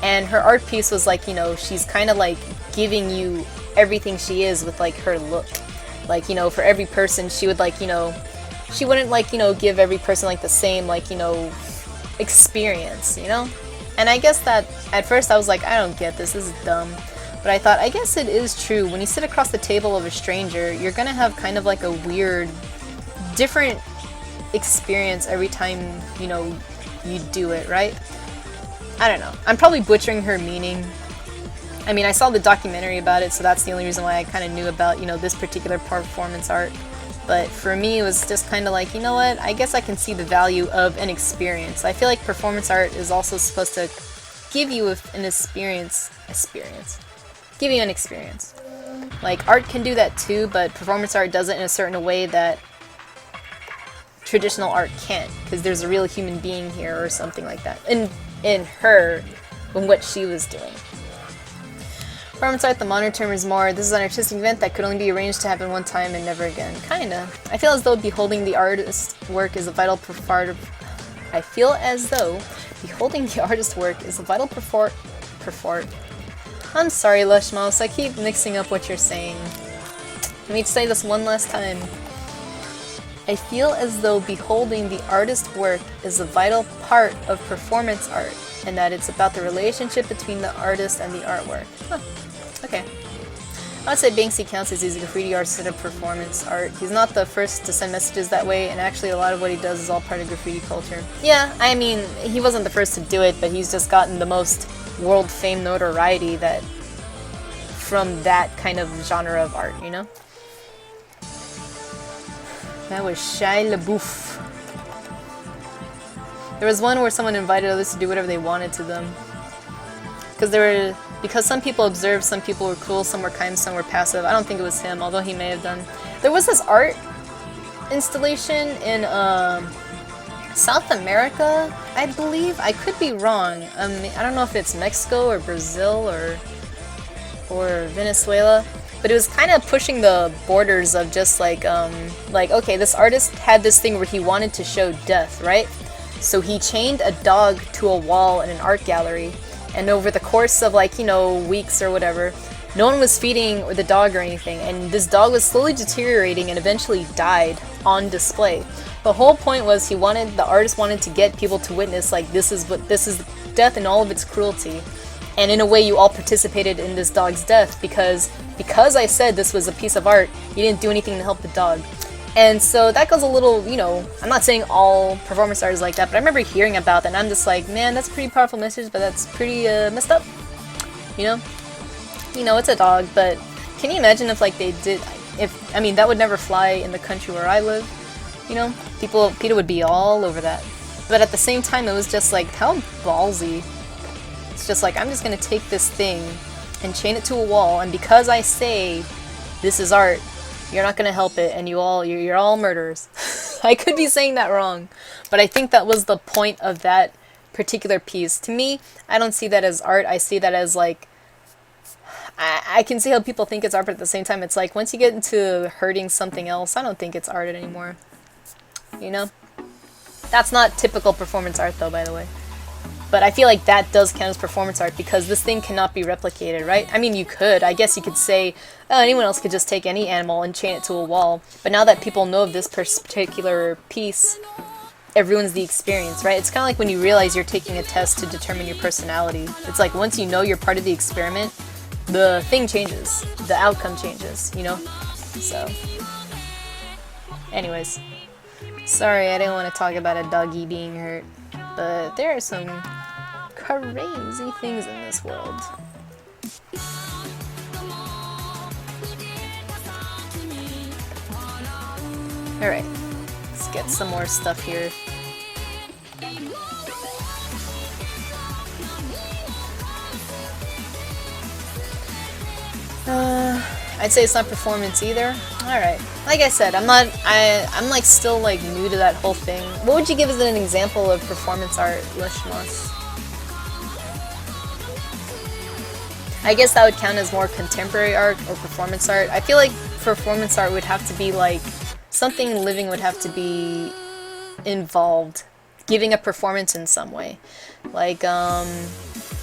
And her art piece was like, you know, she's kind of like giving you everything she is with like her look. Like, you know, for every person, she would like, you know, she wouldn't like, you know, give every person like the same like, you know, experience, you know? And I guess that at first I was like, I don't get this is dumb. But I thought, I guess it is true. When you sit across the table of a stranger, you're gonna have kind of like a weird, different experience every time, you know, you do it, right? I don't know. I'm probably butchering her meaning. I mean, I saw the documentary about it, so that's the only reason why I kind of knew about, you know, this particular performance art. But for me, it was just kind of like, you know what, I guess I can see the value of an experience. I feel like performance art is also supposed to give you an experience. Give you an experience. Like, art can do that too, but performance art does it in a certain way that traditional art can't, because there's a real human being here or something like that. In what she was doing. Performance art, the modern term is more, this is an artistic event that could only be arranged to happen one time and never again. Kinda. I feel as though beholding the artist's work is a vital part of... I feel as though beholding the artist's work is a vital I'm sorry, Lush Mouse, I keep mixing up what you're saying. Let me say this one last time. I feel as though beholding the artist's work is a vital part of performance art, and that it's about the relationship between the artist and the artwork. Huh. Okay. I would say Banksy counts as he's a graffiti artist instead of performance art. He's not the first to send messages that way, and actually a lot of what he does is all part of graffiti culture. Yeah, I mean, he wasn't the first to do it, but he's just gotten the most world-famed notoriety that from that kind of genre of art, you know? That was Shia LaBeouf. There was one where someone invited others to do whatever they wanted to them. Because some people observed, some people were cool, some were kind, some were passive. I don't think it was him, although he may have done. There was this art installation in South America, I believe. I could be wrong. I don't know if it's Mexico or Brazil or Venezuela, but it was kind of pushing the borders of just like okay, this artist had this thing where he wanted to show death, right? So he chained a dog to a wall in an art gallery. And over the course of weeks or whatever, no one was feeding the dog or anything, and this dog was slowly deteriorating and eventually died on display. The whole point was the artist wanted to get people to witness this is death and all of its cruelty. And in a way you all participated in this dog's death because I said this was a piece of art, you didn't do anything to help the dog. And so that goes a little, I'm not saying all performance art is like that, but I remember hearing about that and I'm just like, man, that's a pretty powerful message, but that's pretty messed up, it's a dog, but can you imagine if that would never fly in the country where I live, PETA would be all over that. But at the same time, it was just like, how ballsy. It's just like, I'm just gonna take this thing and chain it to a wall, and because I say this is art, you're not gonna help it, and you're all murderers. I could be saying that wrong, but I think that was the point of that particular piece. To me, I don't see that as art. I see that as like, I can see how people think it's art, but at the same time, it's like once you get into hurting something else, I don't think it's art anymore. That's not typical performance art, though, by the way. But I feel like that does count as performance art because this thing cannot be replicated, right? I mean, I guess you could say, anyone else could just take any animal and chain it to a wall. But now that people know of this particular piece, it ruins the experience, right? It's kind of like when you realize you're taking a test to determine your personality. It's like once you know you're part of the experiment, the thing changes. The outcome changes, So, anyways. Sorry, I didn't want to talk about a doggy being hurt. But there are some crazy things in this world. Alright, let's get some more stuff here. I'd say it's not performance either. Alright. Like I said, I'm like still like new to that whole thing. What would you give as an example of performance art, Lushmoss? I guess that would count as more contemporary art or performance art. I feel like performance art would have to be like something living would have to be involved, giving a performance in some way. Like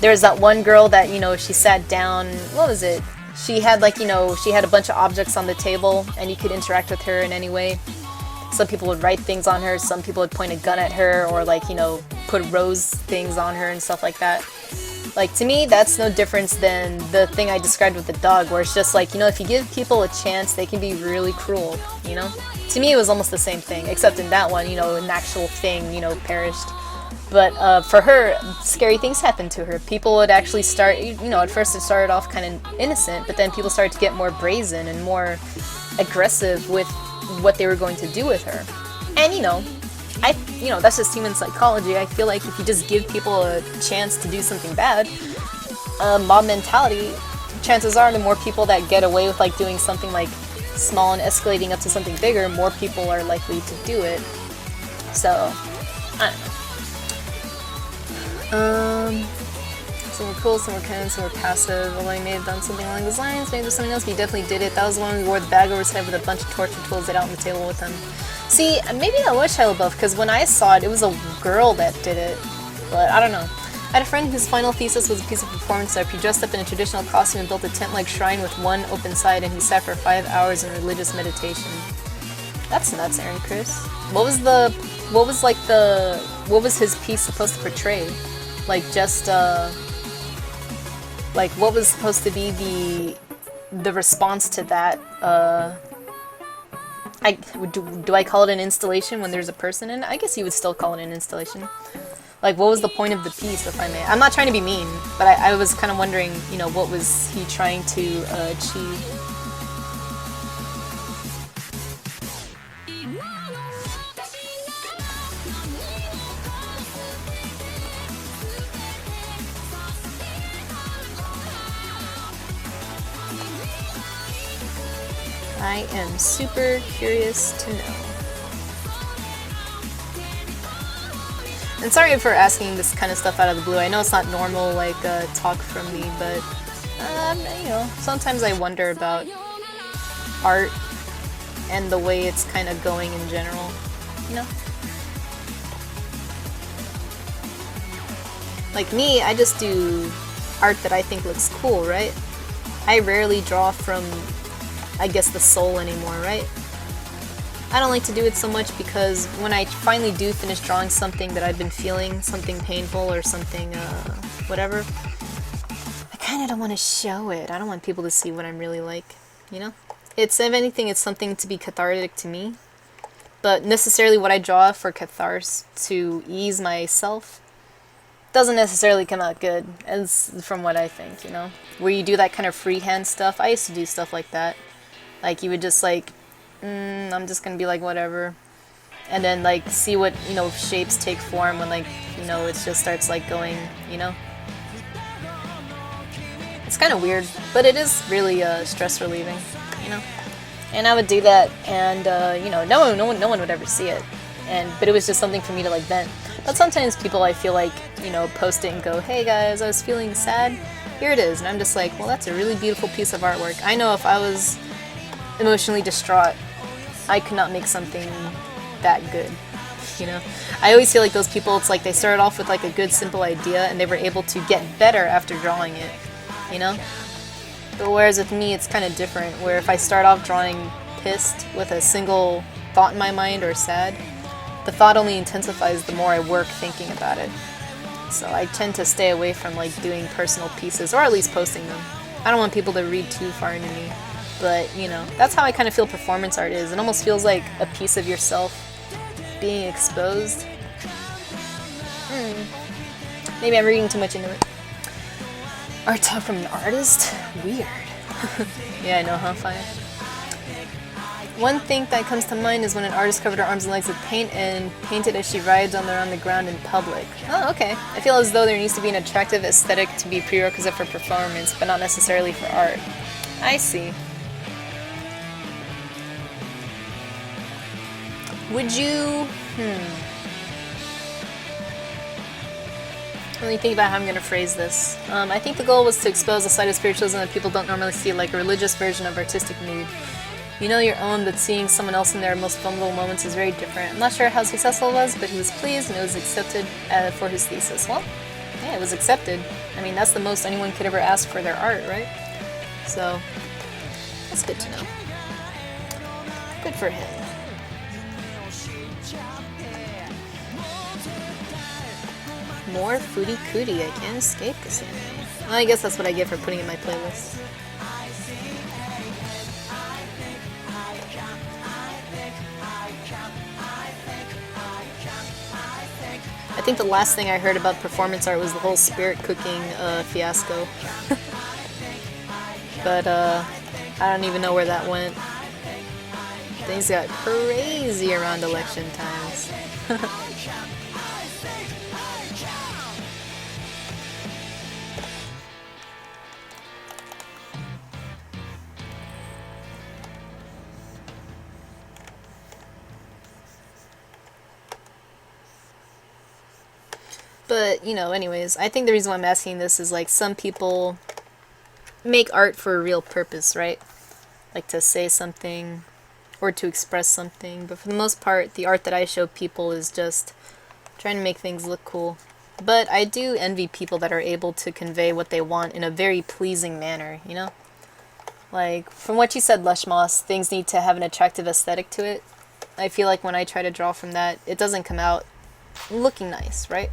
there's that one girl that she sat down. What was it? She had she had a bunch of objects on the table and you could interact with her in any way. Some people would write things on her, some people would point a gun at her or put rose things on her and stuff like that. Like to me, that's no difference than the thing I described with the dog where it's just like, if you give people a chance, they can be really cruel, To me, it was almost the same thing, except in that one, an actual thing, perished. But for her, scary things happened to her. People would actually start, at first it started off kind of innocent, but then people started to get more brazen and more aggressive with what they were going to do with her. And, that's just human psychology. I feel like if you just give people a chance to do something bad, mob mentality, chances are the more people that get away with doing something small and escalating up to something bigger, more people are likely to do it. So, I don't know. Some were cool, some were kind, some were passive. Although he may have done something along those lines, maybe there's something else, but he definitely did it. That was the one we wore the bag over his head with a bunch of torture tools laid out on the table with him. See, maybe that was Shia LaBeouf, because when I saw it, it was a girl that did it. But I don't know. I had a friend whose final thesis was a piece of performance art. He dressed up in a traditional costume and built a tent-like shrine with one open side, and he sat for 5 hours in religious meditation. That's nuts, Aaron Chris. What was his piece supposed to portray? Like, just, like, what was supposed to be the response to that, do I call it an installation when there's a person in it? I guess you would still call it an installation. Like, what was the point of the piece, if I may? I'm not trying to be mean, but I was kind of wondering, you know, what was he trying to achieve? I am super curious to know. And sorry for asking this kind of stuff out of the blue. I know it's not normal, like, talk from me, but, you know, sometimes I wonder about art and the way it's kind of going in general, you know? Like me, I just do art that I think looks cool, right? I rarely draw from, I guess, the soul anymore, right? I don't like to do it so much because when I finally do finish drawing something that I've been feeling, something painful or something, whatever, I kind of don't want to show it. I don't want people to see what I'm really like, you know? It's, if anything, it's something to be cathartic to me. But necessarily what I draw for catharsis to ease myself doesn't necessarily come out good, as from what I think, you know? Where you do that kind of freehand stuff. I used to do stuff like that. Like, you would just, like, I'm just gonna be like, whatever. And then, like, see what, you know, shapes take form when, like, you know, it just starts, like, going, you know? It's kind of weird, but it is really, stress relieving, you know? And I would do that, and, you know, no one would ever see it. But it was just something for me to, like, vent. But sometimes people, I feel like, you know, post it and go, hey guys, I was feeling sad. Here it is. And I'm just like, well, that's a really beautiful piece of artwork. I know if I was emotionally distraught, I could not make something that good, you know? I always feel like those people, it's like they started off with like a good simple idea and they were able to get better after drawing it, you know? But whereas with me, it's kind of different, where if I start off drawing pissed with a single thought in my mind or sad, the thought only intensifies the more I work thinking about it. So I tend to stay away from like doing personal pieces, or at least posting them. I don't want people to read too far into me. But, you know, that's how I kind of feel performance art is. It almost feels like a piece of yourself being exposed. Maybe I'm reading too much into it. Art talk from an artist? Weird. Yeah, I know, huh? Fine. One thing that comes to mind is when an artist covered her arms and legs with paint and painted as she rides on the ground in public. Oh, okay. I feel as though there needs to be an attractive aesthetic to be prerequisite for performance, but not necessarily for art. I see. Would you, Let me think about how I'm going to phrase this. I think the goal was to expose a side of spiritualism that people don't normally see, like a religious version of artistic mood. You know your own, but seeing someone else in their most vulnerable moments is very different. I'm not sure how successful it was, but he was pleased and it was accepted for his thesis. Well, yeah, it was accepted. I mean, that's the most anyone could ever ask for their art, right? So, that's good to know. Good for him. More Foodie Cootie. I can't escape this anime. Well, I guess that's what I get for putting in my playlist. I think the last thing I heard about performance art was the whole spirit cooking fiasco. But I don't even know where that went. Things got crazy around election times. But, you know, anyways, I think the reason why I'm asking this is, like, some people make art for a real purpose, right? Like, to say something or to express something. But for the most part, the art that I show people is just trying to make things look cool. But I do envy people that are able to convey what they want in a very pleasing manner, you know? Like, from what you said, Lush Moss, things need to have an attractive aesthetic to it. I feel like when I try to draw from that, it doesn't come out looking nice, right?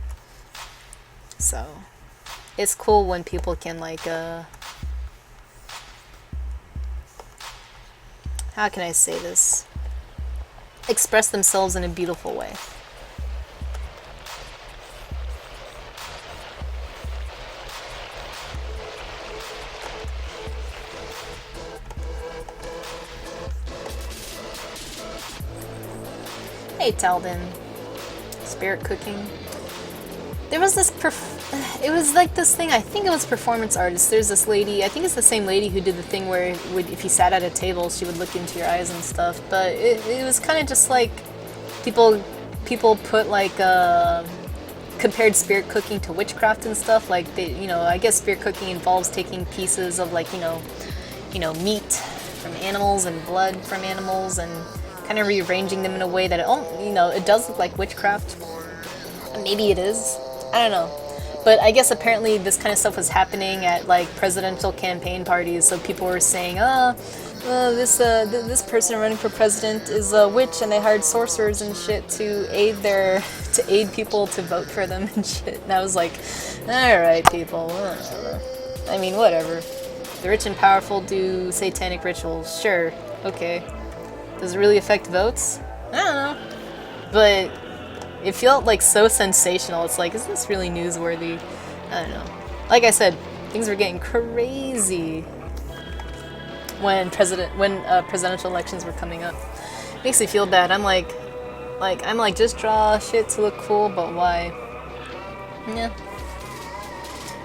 So, it's cool when people can, like, how can I say this? Express themselves in a beautiful way. Hey, Talden. Spirit cooking. There was this it was like this thing, I think it was performance artists. There's this lady, I think it's the same lady who did the thing where if you sat at a table, she would look into your eyes and stuff. But it was kind of just like people put like compared spirit cooking to witchcraft and stuff. Like they, you know, I guess spirit cooking involves taking pieces of like, you know, meat from animals and blood from animals and kind of rearranging them in a way that it does look like witchcraft. Maybe it is. I don't know. But I guess apparently this kind of stuff was happening at like presidential campaign parties, so people were saying, this person running for president is a witch, and they hired sorcerers and shit to aid people to vote for them and shit. And I was like, all right, people, whatever. I mean, whatever. The rich and powerful do satanic rituals. Sure, okay. Does it really affect votes? I don't know. But it felt like so sensational. It's like, is this really newsworthy? I don't know. Like I said, things were getting crazy when presidential elections were coming up. Makes me feel bad. I'm like, just draw shit to look cool, but why? Yeah.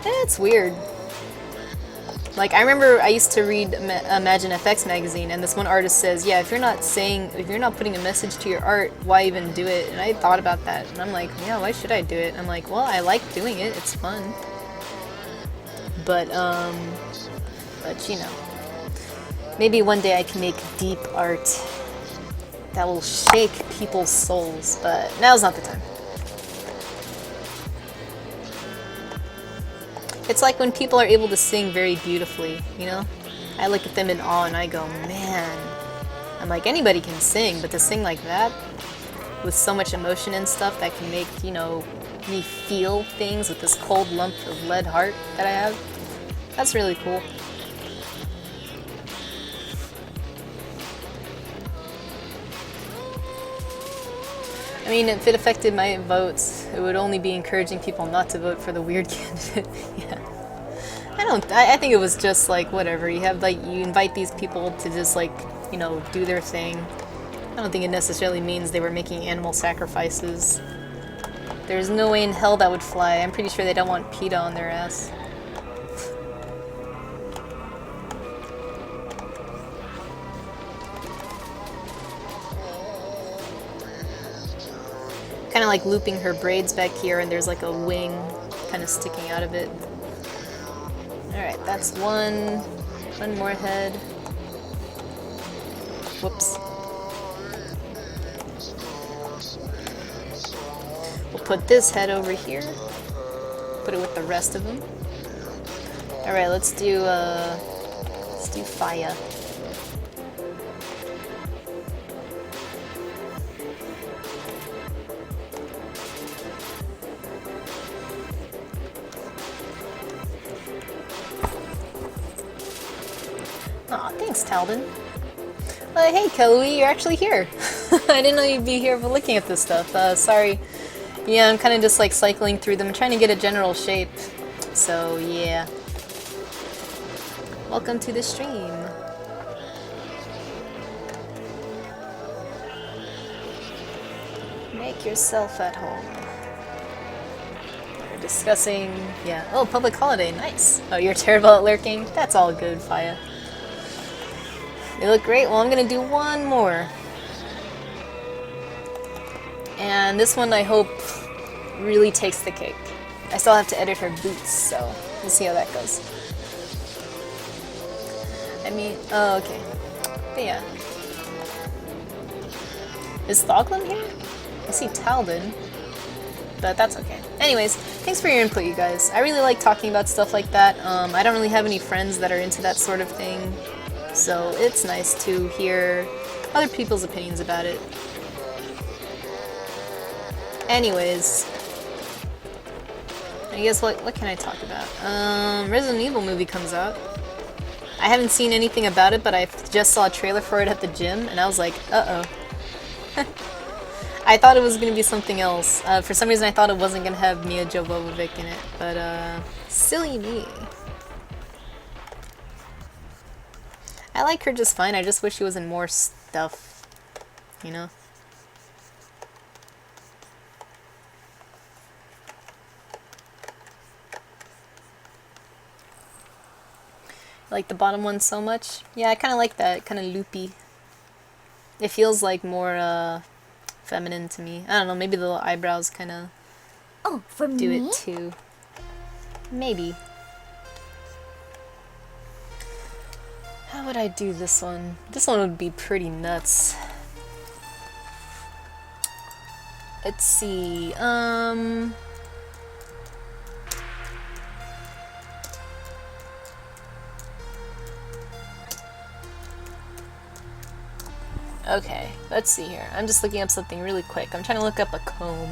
It's weird. Like, I remember I used to read Imagine FX magazine, and this one artist says, yeah, if you're not putting a message to your art, why even do it? And I thought about that, and I'm like, yeah, why should I do it? I'm like, well, I like doing it, it's fun. But you know, maybe one day I can make deep art that will shake people's souls, but now's not the time. It's like when people are able to sing very beautifully, you know? I look at them in awe and I go, man. I'm like, anybody can sing, but to sing like that, with so much emotion and stuff that can make, you know, me feel things with this cold lump of lead heart that I have, that's really cool. I mean, if it affected my votes, it would only be encouraging people not to vote for the weird candidate. Yeah. I think it was just like, whatever. You invite these people to just like, you know, do their thing. I don't think it necessarily means they were making animal sacrifices. There's no way in hell that would fly. I'm pretty sure they don't want PETA on their ass. Kind of like looping her braids back here, and there's like a wing kind of sticking out of it. Alright, that's one more head. Whoops. We'll put this head over here. Put it with the rest of them. Alright, let's do Faya. Aw, thanks, Talden. Hey, Kelly, you're actually here. I didn't know you'd be here for looking at this stuff. Sorry. Yeah, I'm kind of just like cycling through them, trying to get a general shape. So, yeah. Welcome to the stream. Make yourself at home. We're discussing... Yeah. Oh, public holiday. Nice. Oh, you're terrible at lurking? That's all good, Faya. They look great. Well, I'm going to do one more. And this one, I hope, really takes the cake. I still have to edit her boots, so we'll see how that goes. I mean, oh, okay. But yeah. Is Thoglam here? I see Talden, but that's okay. Anyways, thanks for your input, you guys. I really like talking about stuff like that. I don't really have any friends that are into that sort of thing, so it's nice to hear other people's opinions about it. Anyways, I guess what can I talk about? Resident Evil movie comes out. I haven't seen anything about it, but I just saw a trailer for it at the gym, and I was like, uh-oh. I thought it was going to be something else. For some reason I thought it wasn't going to have Mia Jovovich in it, but silly me. I like her just fine, I just wish she was in more stuff, you know? I like the bottom one so much. Yeah, I kind of like that, kind of loopy. It feels like more feminine to me. I don't know, maybe the little eyebrows kind of do it too. Maybe. How would I do this one? This one would be pretty nuts. Let's see, okay, let's see here. I'm just looking up something really quick. I'm trying to look up a comb.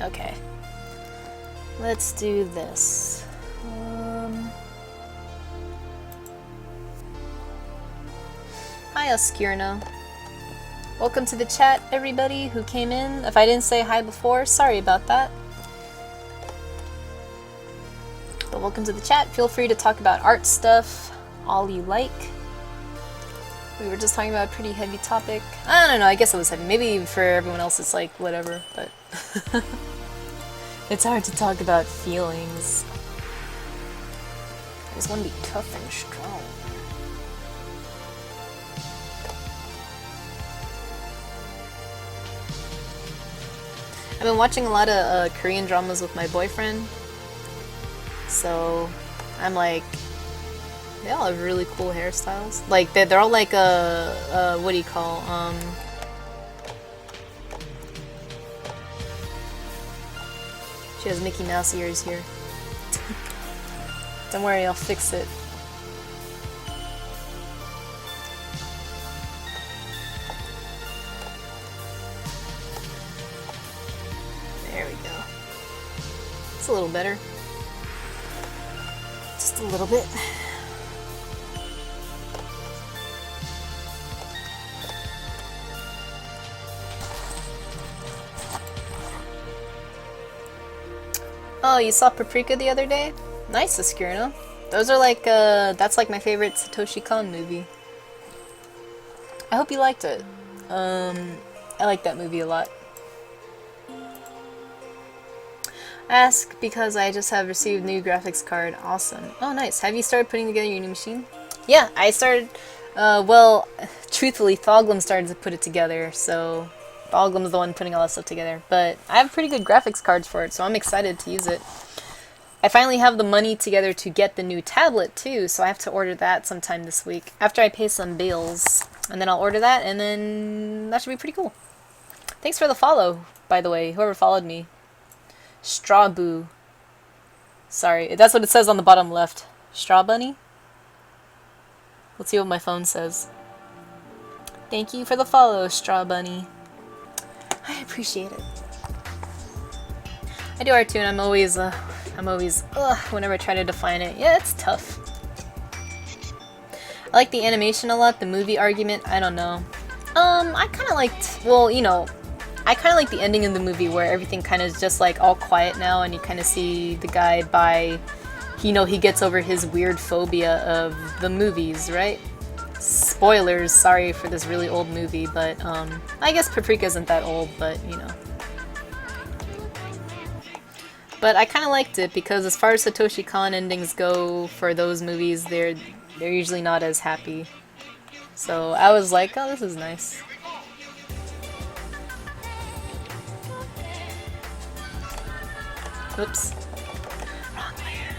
Okay. Let's do this. Hi, Oscurno. Welcome to the chat, everybody who came in. If I didn't say hi before, sorry about that. But welcome to the chat. Feel free to talk about art stuff, all you like. We were just talking about a pretty heavy topic. I don't know, I guess it was heavy. Maybe for everyone else it's like, whatever, but... it's hard to talk about feelings. I just want to be tough and strong. I've been watching a lot of Korean dramas with my boyfriend, so I'm like, they all have really cool hairstyles. Like they're all like what do you call she has Mickey Mouse ears here. Don't worry, I'll fix it. There we go. It's a little better. Just a little bit. Oh, you saw Paprika the other day? Nice, Oscurno. Those are like, that's like my favorite Satoshi Kon movie. I hope you liked it. I like that movie a lot. Ask because I just have received new graphics card. Awesome. Oh, nice. Have you started putting together your new machine? Yeah, I started, well, truthfully, Thoglam started to put it together, so Thoglam's the one putting all that stuff together. But I have pretty good graphics cards for it, so I'm excited to use it. I finally have the money together to get the new tablet, too, so I have to order that sometime this week. After I pay some bills, and then I'll order that, and then that should be pretty cool. Thanks for the follow, by the way, whoever followed me. Strawboo. Sorry, that's what it says on the bottom left. Straw Bunny? Let's see what my phone says. Thank you for the follow, Straw Bunny. I appreciate it. I do art too, and I'm always, whenever I try to define it, yeah, it's tough. I like the animation a lot, the movie argument, I don't know. I kind of liked, well, you know, I kind of like the ending of the movie where everything kind of is just like all quiet now, and you kind of see the guy by, you know, he gets over his weird phobia of the movies, right? Spoilers, sorry for this really old movie, but I guess Paprika isn't that old, but you know. But I kind of liked it because as far as Satoshi Kon endings go for those movies, they're usually not as happy. So I was like, oh, this is nice. Oops. Wrong layer.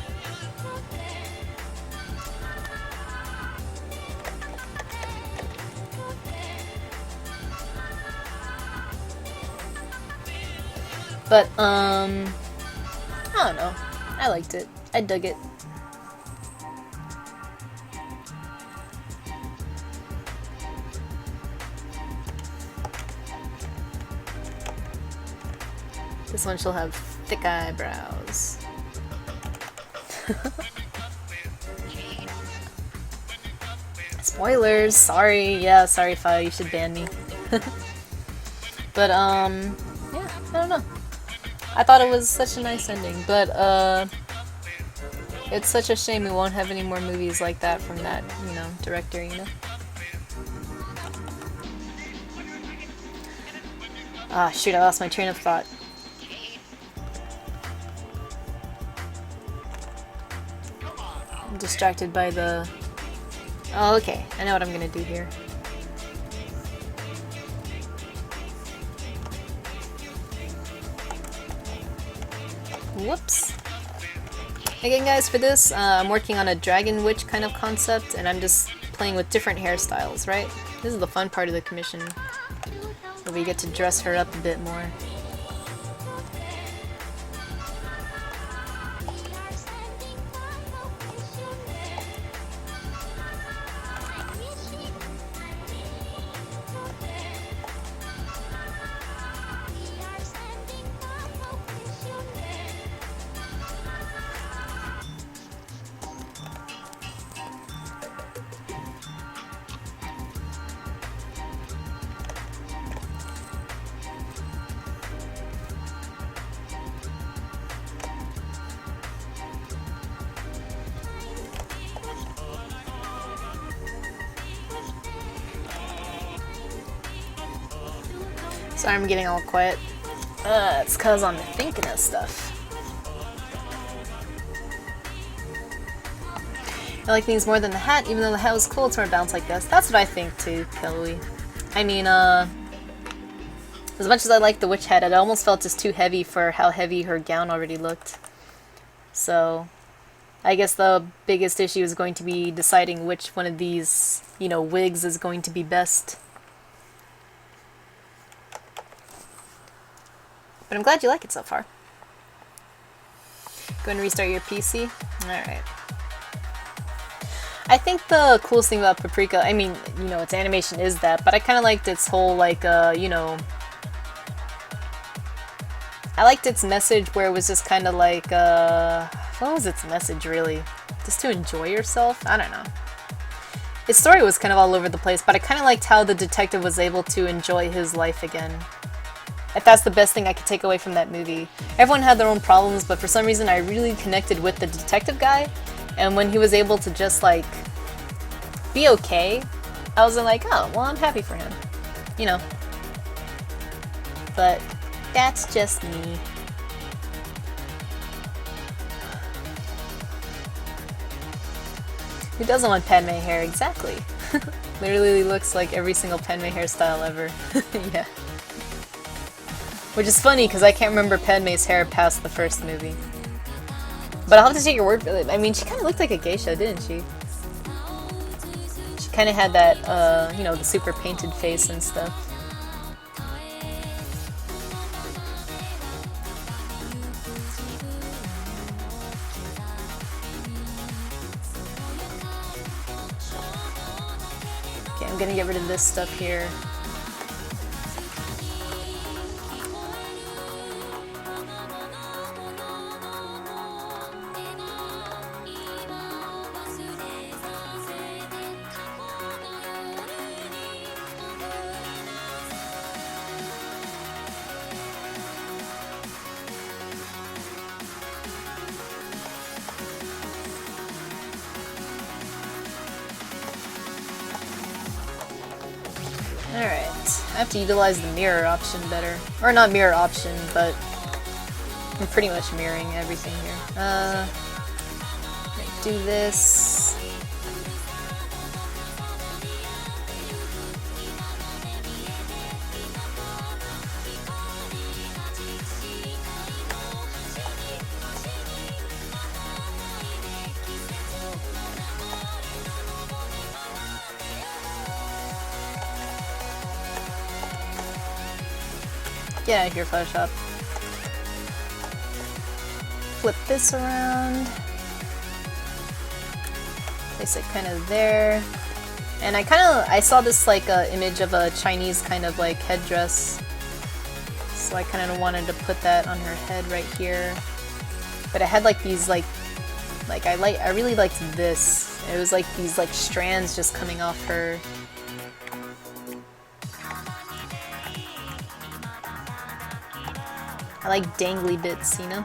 But, I don't know. I liked it. I dug it. This one shall have thick eyebrows. Spoilers! Sorry. Yeah, sorry, Fi. You should ban me. But, yeah, I don't know. I thought it was such a nice ending, but, it's such a shame we won't have any more movies like that from that, you know, director, you know? Ah, shoot, I lost my train of thought. I'm distracted by the... Oh, okay. I know what I'm gonna do here. Whoops. Again, guys, for this, I'm working on a Dragon Witch kind of concept, and I'm just playing with different hairstyles, right? This is the fun part of the commission, where we get to dress her up a bit more. Sorry I'm getting all quiet. It's cause I'm thinking of stuff. I like these more than the hat, even though the hat was cool, it's more balanced like this. That's what I think too, Kelly. I mean, as much as I like the witch hat, it almost felt just too heavy for how heavy her gown already looked. So, I guess the biggest issue is going to be deciding which one of these, you know, wigs is going to be best. But I'm glad you like it so far. Go and restart your PC? Alright. I think the coolest thing about Paprika, I mean, you know, its animation is that, but I kind of liked its whole, like, you know... I liked its message where it was just kind of like, what was its message, really? Just to enjoy yourself? I don't know. Its story was kind of all over the place, but I kind of liked how the detective was able to enjoy his life again. If that's the best thing I could take away from that movie. Everyone had their own problems, but for some reason I really connected with the detective guy, and when he was able to just, like, be okay, I was like, oh, well, I'm happy for him. You know. But that's just me. Who doesn't want Padme hair? Exactly. Literally looks like every single Padme hairstyle ever. Yeah. Which is funny, because I can't remember Padme's hair past the first movie. But I'll have to take your word for it. I mean, she kind of looked like a geisha, didn't she? She kind of had that, you know, the super painted face and stuff. Okay, I'm gonna get rid of this stuff here. Alright, I have to utilize the mirror option better. Or not mirror option, but I'm pretty much mirroring everything here. Do this. Get out of here, Photoshop. Flip this around. Place it kind of there. And I saw this like image of a Chinese kind of like headdress. So I kind of wanted to put that on her head right here. But it had like these I really liked this. It was like these like strands just coming off her. I like dangly bits, you know?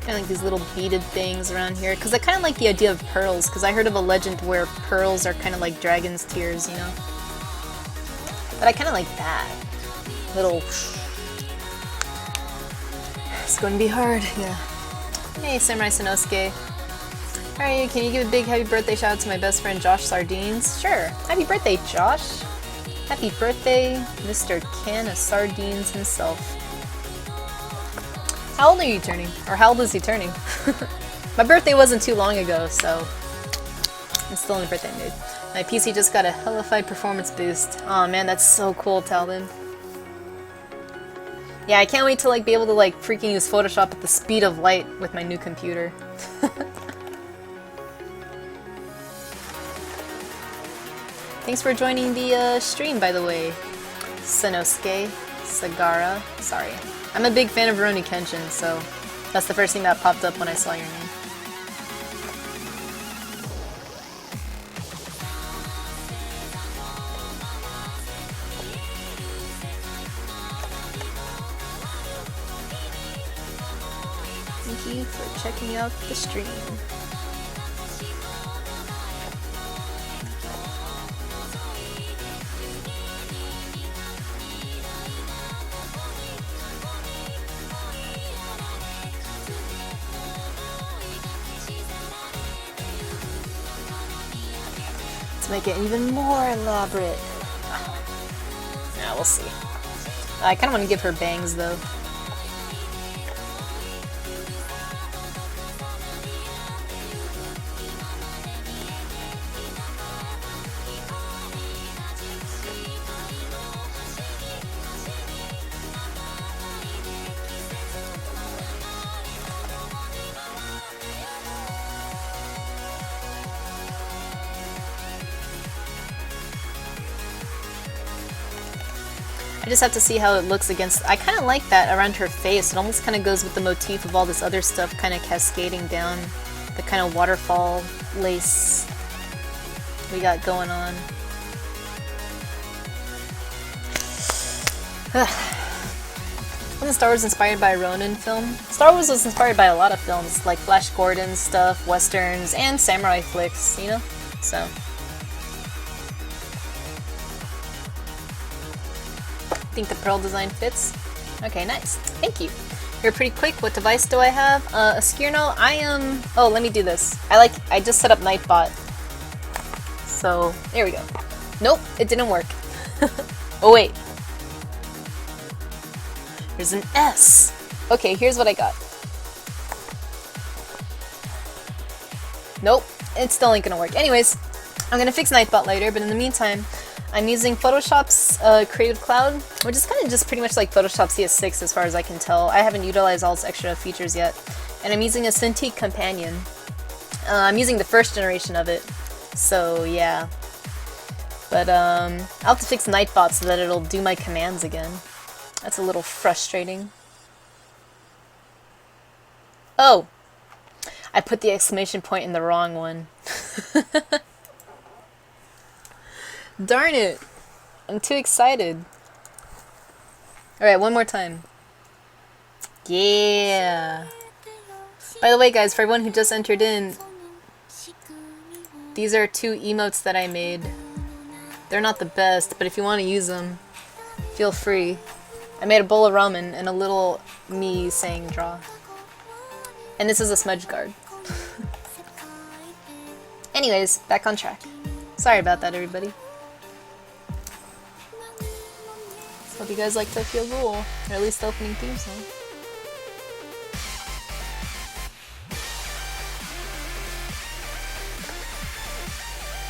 Kind of like these little beaded things around here, because I kind of like the idea of pearls, because I heard of a legend where pearls are kind of like dragon's tears, you know? But I kind of like that. Little... It's going to be hard, yeah. Hey, Samurai Sanosuke. How are you? Can you give a big happy birthday shout out to my best friend Josh Sardines? Sure. Happy birthday, Josh. Happy birthday, Mr. Can of Sardines himself. How old are you turning? Or how old is he turning? My birthday wasn't too long ago, so I'm still in the birthday mood. My PC just got a hellified performance boost. Aw, man, that's so cool, Talbin. Yeah, I can't wait to like be able to like freaking use Photoshop at the speed of light with my new computer. Thanks for joining the stream, by the way. Sanosuke, Sagara, sorry. I'm a big fan of Rurouni Kenshin, so that's the first thing that popped up when I saw your name. Thank you for checking out the stream. Let's make it even more elaborate. Yeah, we'll see. I kind of want to give her bangs though. I just have to see how it looks against... I kind of like that around her face. It almost kind of goes with the motif of all this other stuff kind of cascading down. The kind of waterfall lace we got going on. Wasn't Star Wars inspired by a Ronin film? Star Wars was inspired by a lot of films, like Flash Gordon stuff, westerns, and samurai flicks, you know? So... think the pearl design fits. Okay, nice. Thank you. You're pretty quick. What device do I have? A Skirno. I am... Oh, let me do this. I just set up Nightbot. So, there we go. Nope, it didn't work. Oh, wait. There's an S. Okay, here's what I got. Nope, it still ain't gonna work. Anyways, I'm gonna fix Nightbot later, but in the meantime, I'm using Photoshop's Creative Cloud, which is kind of just pretty much like Photoshop CS6 as far as I can tell. I haven't utilized all its extra features yet. And I'm using a Cintiq Companion. I'm using the first generation of it, so yeah. But I'll have to fix Nightbot so that it'll do my commands again. That's a little frustrating. Oh! I put the exclamation point in the wrong one. Darn it! I'm too excited. Alright, one more time. Yeah! By the way, guys, for everyone who just entered in, these are 2 emotes that I made. They're not the best, but if you want to use them, feel free. I made a bowl of ramen and a little me saying draw. And this is a smudge guard. Anyways, back on track. Sorry about that, everybody. Hope you guys like Tokyo Ghoul, or at least the opening theme song.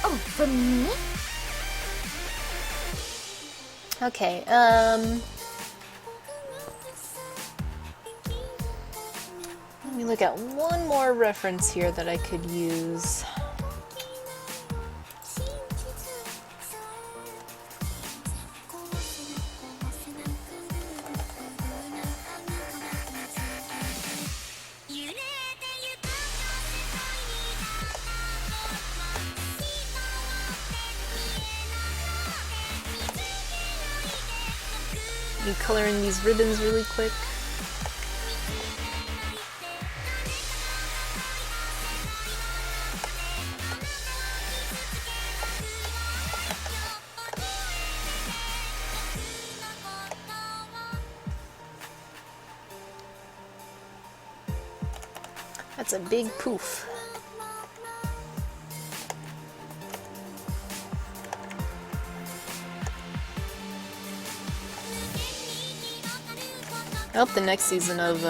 Oh, from me? Okay, let me look at one more reference here that I could use. Me coloring these ribbons really quick. That's a big poof. I hope the next season of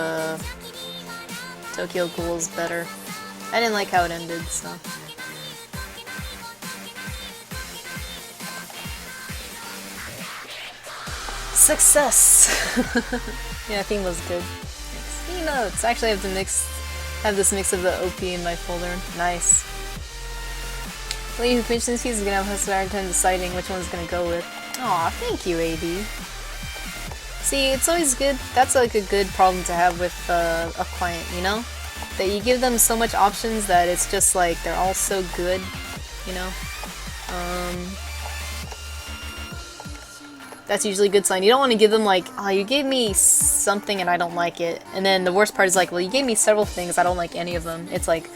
Tokyo Ghoul is better. I didn't like how it ended, so. Success! Yeah, theme was good. Thanks. Notes. Actually, I have this mix of the OP in my folder. Nice. The lady who pinched these pieces is gonna have a hard time deciding which one's gonna go with. Aw, thank you, AD. See, it's always good. That's like a good problem to have with a client, you know? That you give them so much options that it's just like they're all so good, you know? That's usually a good sign. You don't want to give them like, oh, you gave me something and I don't like it. And then the worst part is like, well, you gave me several things, I don't like any of them. It's like,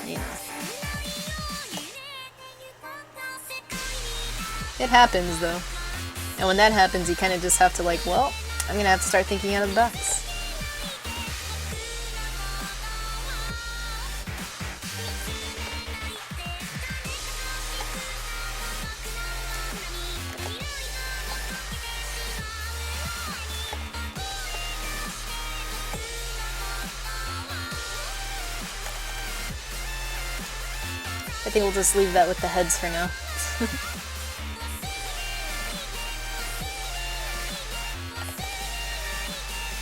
you know. It happens though. And when that happens, you kind of just have to like, well, I'm gonna have to start thinking out of the box. I think we'll just leave that with the heads for now.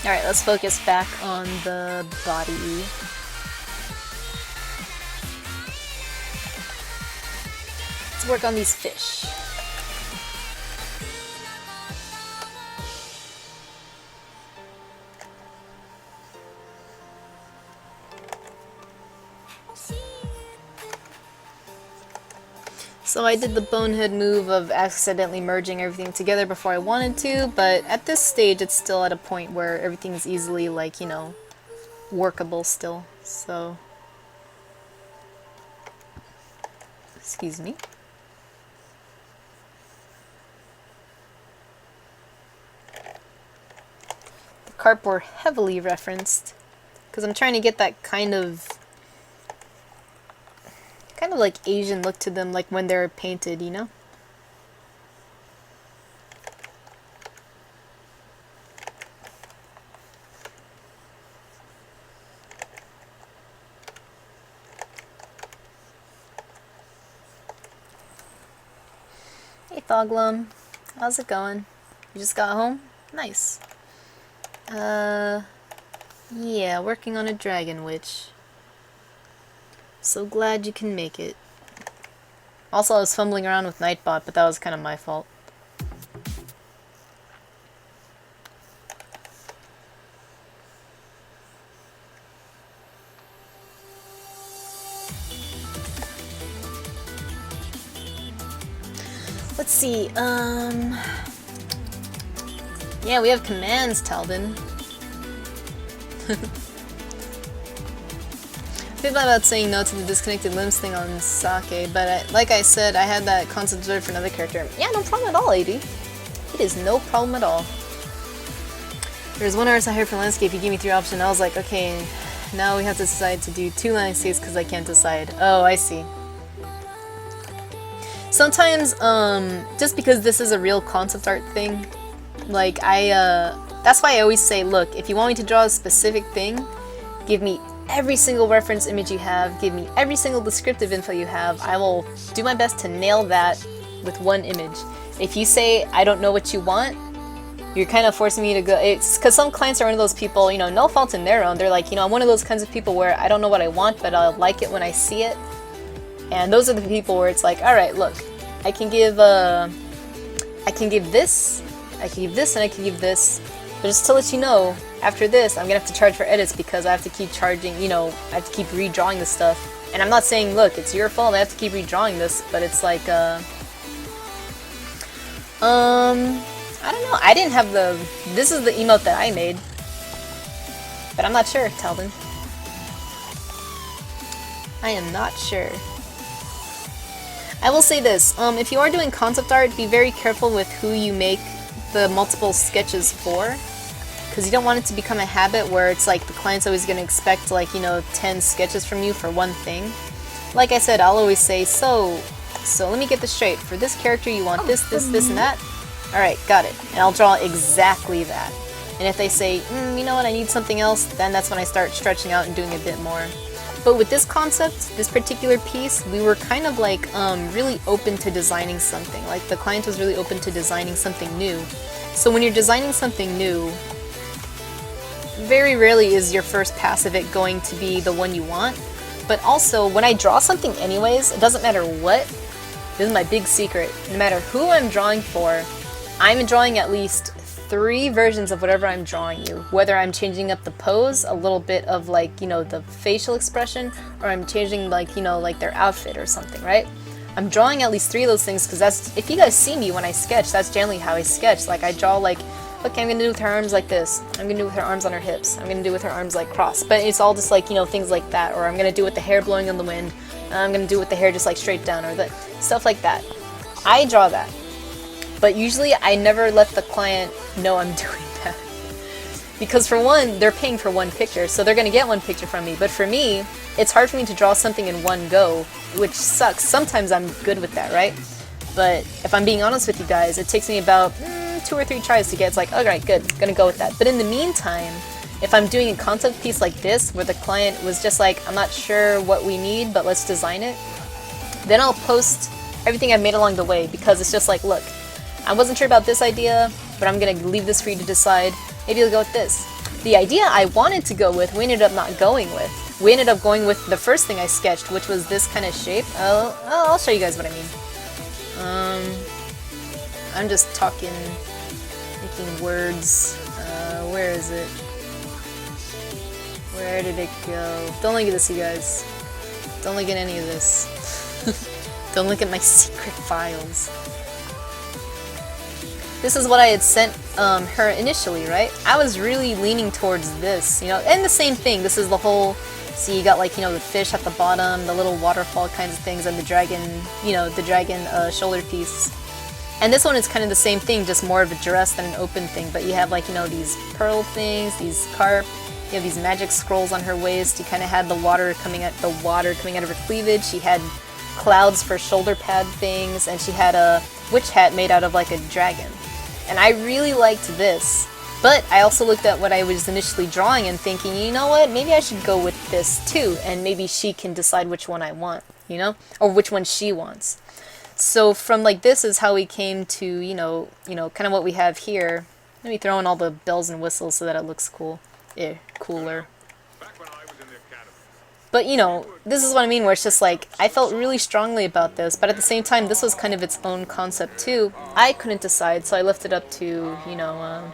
Alright, let's focus back on the body. Let's work on these fish. So I did the bonehead move of accidentally merging everything together before I wanted to, but at this stage it's still at a point where everything's easily, like, you know, workable still, so... Excuse me. The carp were heavily referenced, because I'm trying to get that kind of like Asian look to them, like when they're painted, you know? Hey Foglum, how's it going? You just got home? Nice. Yeah, working on a Dragon Witch. So glad you can make it. Also, I was fumbling around with Nightbot, but that was kind of my fault. Let's see, yeah, we have commands, Talden. I feel bad about saying no to the disconnected limbs thing on Sake, but like I said, I had that concept reserved for another character. Yeah, no problem at all, AD. It is no problem at all. There's one artist I hired for landscape, he gave me 3 options, I was like, okay, now we have to decide to do 2 landscapes because I can't decide. Oh, I see. Sometimes, just because this is a real concept art thing, like that's why I always say, look, if you want me to draw a specific thing, give me every single reference image you have, give me every single descriptive info you have. I will do my best to nail that with one image. If you say, I don't know what you want, you're kind of forcing me to go. It's because some clients are one of those people, you know, no fault in their own. They're like, you know, I'm one of those kinds of people where I don't know what I want, but I'll like it when I see it. And those are the people where it's like, all right, look, I can give this, I can give this, and I can give this. But just to let you know, after this, I'm gonna have to charge for edits because I have to keep charging, you know, I have to keep redrawing this stuff. And I'm not saying, look, it's your fault, I have to keep redrawing this, but it's like, I don't know, I didn't have this is the emote that I made. But I'm not sure, Talden. I am not sure. I will say this, if you are doing concept art, be very careful with who you make the multiple sketches for, because you don't want it to become a habit where it's like the client's always going to expect, like, you know, 10 sketches from you for one thing. Like I said, I'll always say, so let me get this straight. For this character, you want this, and that? Alright, got it. And I'll draw exactly that. And if they say, you know what, I need something else, then that's when I start stretching out and doing a bit more. But with this concept, this particular piece, we were kind of like really open to designing something. Like the client was really open to designing something new. So when you're designing something new, very rarely is your first pass of it going to be the one you want. But also, when I draw something anyways, it doesn't matter what, this is my big secret, no matter who I'm drawing for, I'm drawing at least 3 versions of whatever I'm drawing you. Whether I'm changing up the pose, a little bit of like, you know, the facial expression, or I'm changing like, you know, like their outfit or something, right? I'm drawing at least 3 of those things because that's, if you guys see me when I sketch, that's generally how I sketch. Like I draw like, okay, I'm gonna do with her arms like this. I'm gonna do with her arms on her hips. I'm gonna do with her arms like crossed. But it's all just like, you know, things like that. Or I'm gonna do with the hair blowing in the wind. I'm gonna do with the hair just like straight down, or the stuff like that. I draw that. But usually I never let the client know I'm doing that. Because for one, they're paying for one picture, so they're gonna get one picture from me. But for me, it's hard for me to draw something in one go, which sucks. Sometimes I'm good with that, right? But if I'm being honest with you guys, it takes me about 2 or 3 tries to get, it's like, alright, good, gonna go with that. But in the meantime, if I'm doing a concept piece like this, where the client was just like, I'm not sure what we need, but let's design it, then I'll post everything I've made along the way, because it's just like, look, I wasn't sure about this idea, but I'm gonna leave this for you to decide. Maybe you'll go with this. The idea I wanted to go with, we ended up not going with. We ended up going with the first thing I sketched, which was this kind of shape. I'll show you guys what I mean. I'm just talking, making words. Where is it? Where did it go? Don't look at this, you guys. Don't look at any of this. Don't look at my secret files. This is what I had sent her initially, right? I was really leaning towards this, you know, and the same thing. This is the whole, see, you got like, you know, the fish at the bottom, the little waterfall kinds of things, and the dragon, you know, the dragon shoulder piece. And this one is kind of the same thing, just more of a dress than an open thing, but you have like, you know, these pearl things, these carp, you have these magic scrolls on her waist, you kind of had the water coming out of her cleavage, she had clouds for shoulder pad things, and she had a witch hat made out of like a dragon. And I really liked this, but I also looked at what I was initially drawing and thinking, you know what, maybe I should go with this too, and maybe she can decide which one I want, you know, or which one she wants. So from like, this is how we came to, you know, kind of what we have here. Let me throw in all the bells and whistles so that it looks cool, cooler. But, you know, this is what I mean, where it's just like, I felt really strongly about this, but at the same time, this was kind of its own concept too. I couldn't decide, so I left it up to, you know,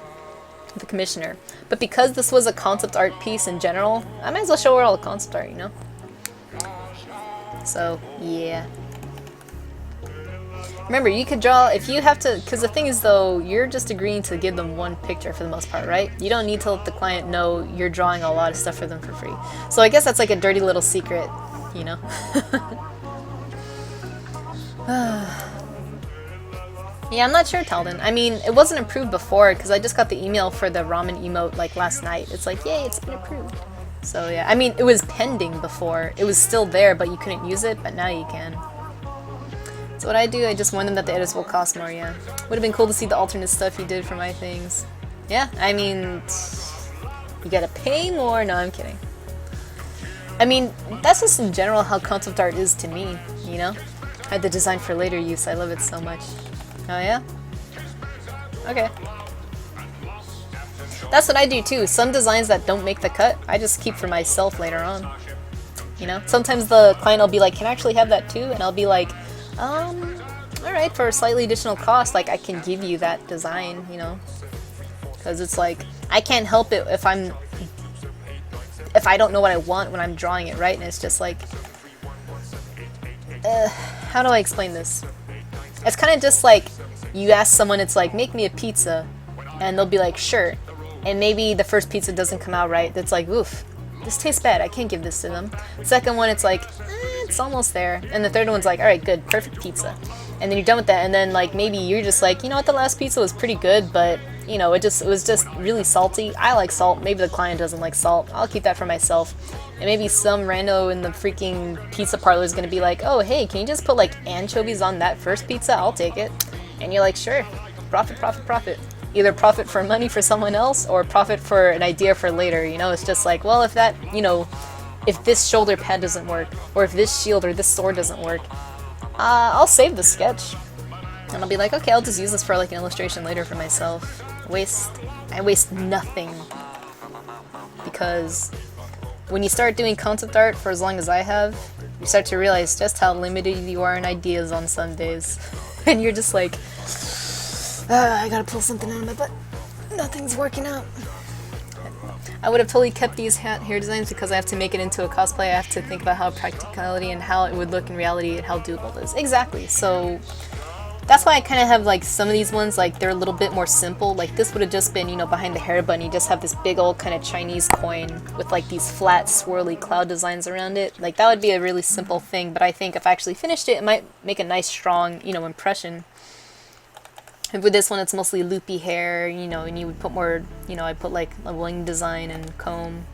the commissioner. But because this was a concept art piece in general, I might as well show her all the concept art, you know? So, yeah. Remember, you could draw, if you have to, because the thing is though, you're just agreeing to give them one picture for the most part, right? You don't need to let the client know you're drawing a lot of stuff for them for free. So I guess that's like a dirty little secret, you know? Yeah, I'm not sure, Talden. I mean, it wasn't approved before, because I just got the email for the ramen emote like last night. It's like, yay, it's been approved. So yeah, I mean, it was pending before. It was still there, but you couldn't use it, but now you can. So what I do, I just warn them that the edits will cost more, yeah. Would have been cool to see the alternate stuff you did for my things. Yeah, I mean, you gotta pay more. No, I'm kidding. I mean, that's just in general how concept art is to me, you know? I had the design for later use, I love it so much. Oh yeah? Okay. That's what I do too. Some designs that don't make the cut, I just keep for myself later on. You know? Sometimes the client will be like, can I actually have that too? And I'll be like, alright, for a slightly additional cost, like I can give you that design, you know? Because it's like, I can't help it if I don't know what I want when I'm drawing it, right? And it's just like, how do I explain this? It's kind of just like, you ask someone, it's like, make me a pizza, and they'll be like, sure. And maybe the first pizza doesn't come out right. That's like, oof, this tastes bad, I can't give this to them. Second one, it's like, it's almost there. And the third one's like, alright, good, perfect pizza. And then you're done with that, and then like maybe you're just like, you know what, the last pizza was pretty good, but you know, it was just really salty. I like salt, maybe the client doesn't like salt. I'll keep that for myself. And maybe some rando in the freaking pizza parlor is gonna be like, oh hey, can you just put like anchovies on that first pizza? I'll take it. And you're like, sure, profit, profit, profit. Either profit for money for someone else or profit for an idea for later, you know? It's just like, well, if that, you know, if this shoulder pad doesn't work, or if this shield or this sword doesn't work, I'll save the sketch. And I'll be like, okay, I'll just use this for like an illustration later for myself. I waste nothing. Because when you start doing concept art for as long as I have, you start to realize just how limited you are in ideas on some days. And you're just like, I gotta pull something out of my butt. Nothing's working out. I would have totally kept these hair designs because I have to make it into a cosplay. I have to think about how practicality and how it would look in reality and how doable it is. Exactly. So that's why I kind of have like some of these ones, like they're a little bit more simple. Like this would have just been, you know, behind the hair button, you just have this big old kind of Chinese coin with like these flat swirly cloud designs around it. Like that would be a really simple thing, but I think if I actually finished it, it might make a nice strong, you know, impression. And with this one, it's mostly loopy hair, you know, and you would put more, you know, I put like a wing design and comb.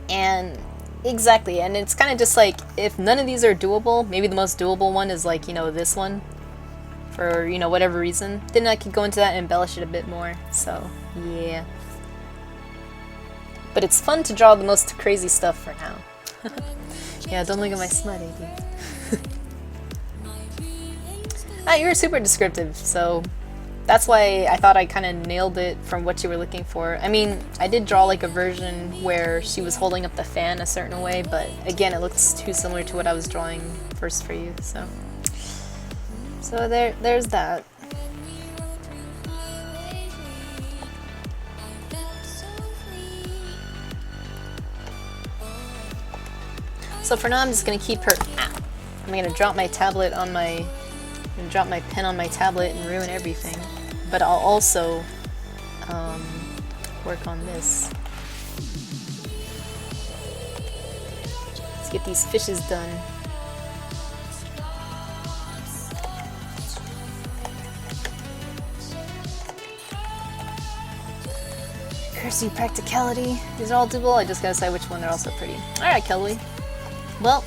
And exactly, and it's kind of just like, if none of these are doable, maybe the most doable one is like, you know, this one. For, you know, whatever reason. Then I could go into that and embellish it a bit more. So, yeah. But it's fun to draw the most crazy stuff for now. Yeah, don't look at my smut, AD. You were super descriptive, so that's why I thought I kind of nailed it from what you were looking for. I mean, I did draw like a version where she was holding up the fan a certain way, but again, it looks too similar to what I was drawing first for you, so there's that. So for now, I'm just gonna keep her. I'm gonna drop my tablet on my. Drop my pen on my tablet and ruin everything. But I'll also work on this. Let's get these fishes done. Cursey practicality. These are all doable. I just gotta decide which one. They're also pretty. Alright, Kelly. Well,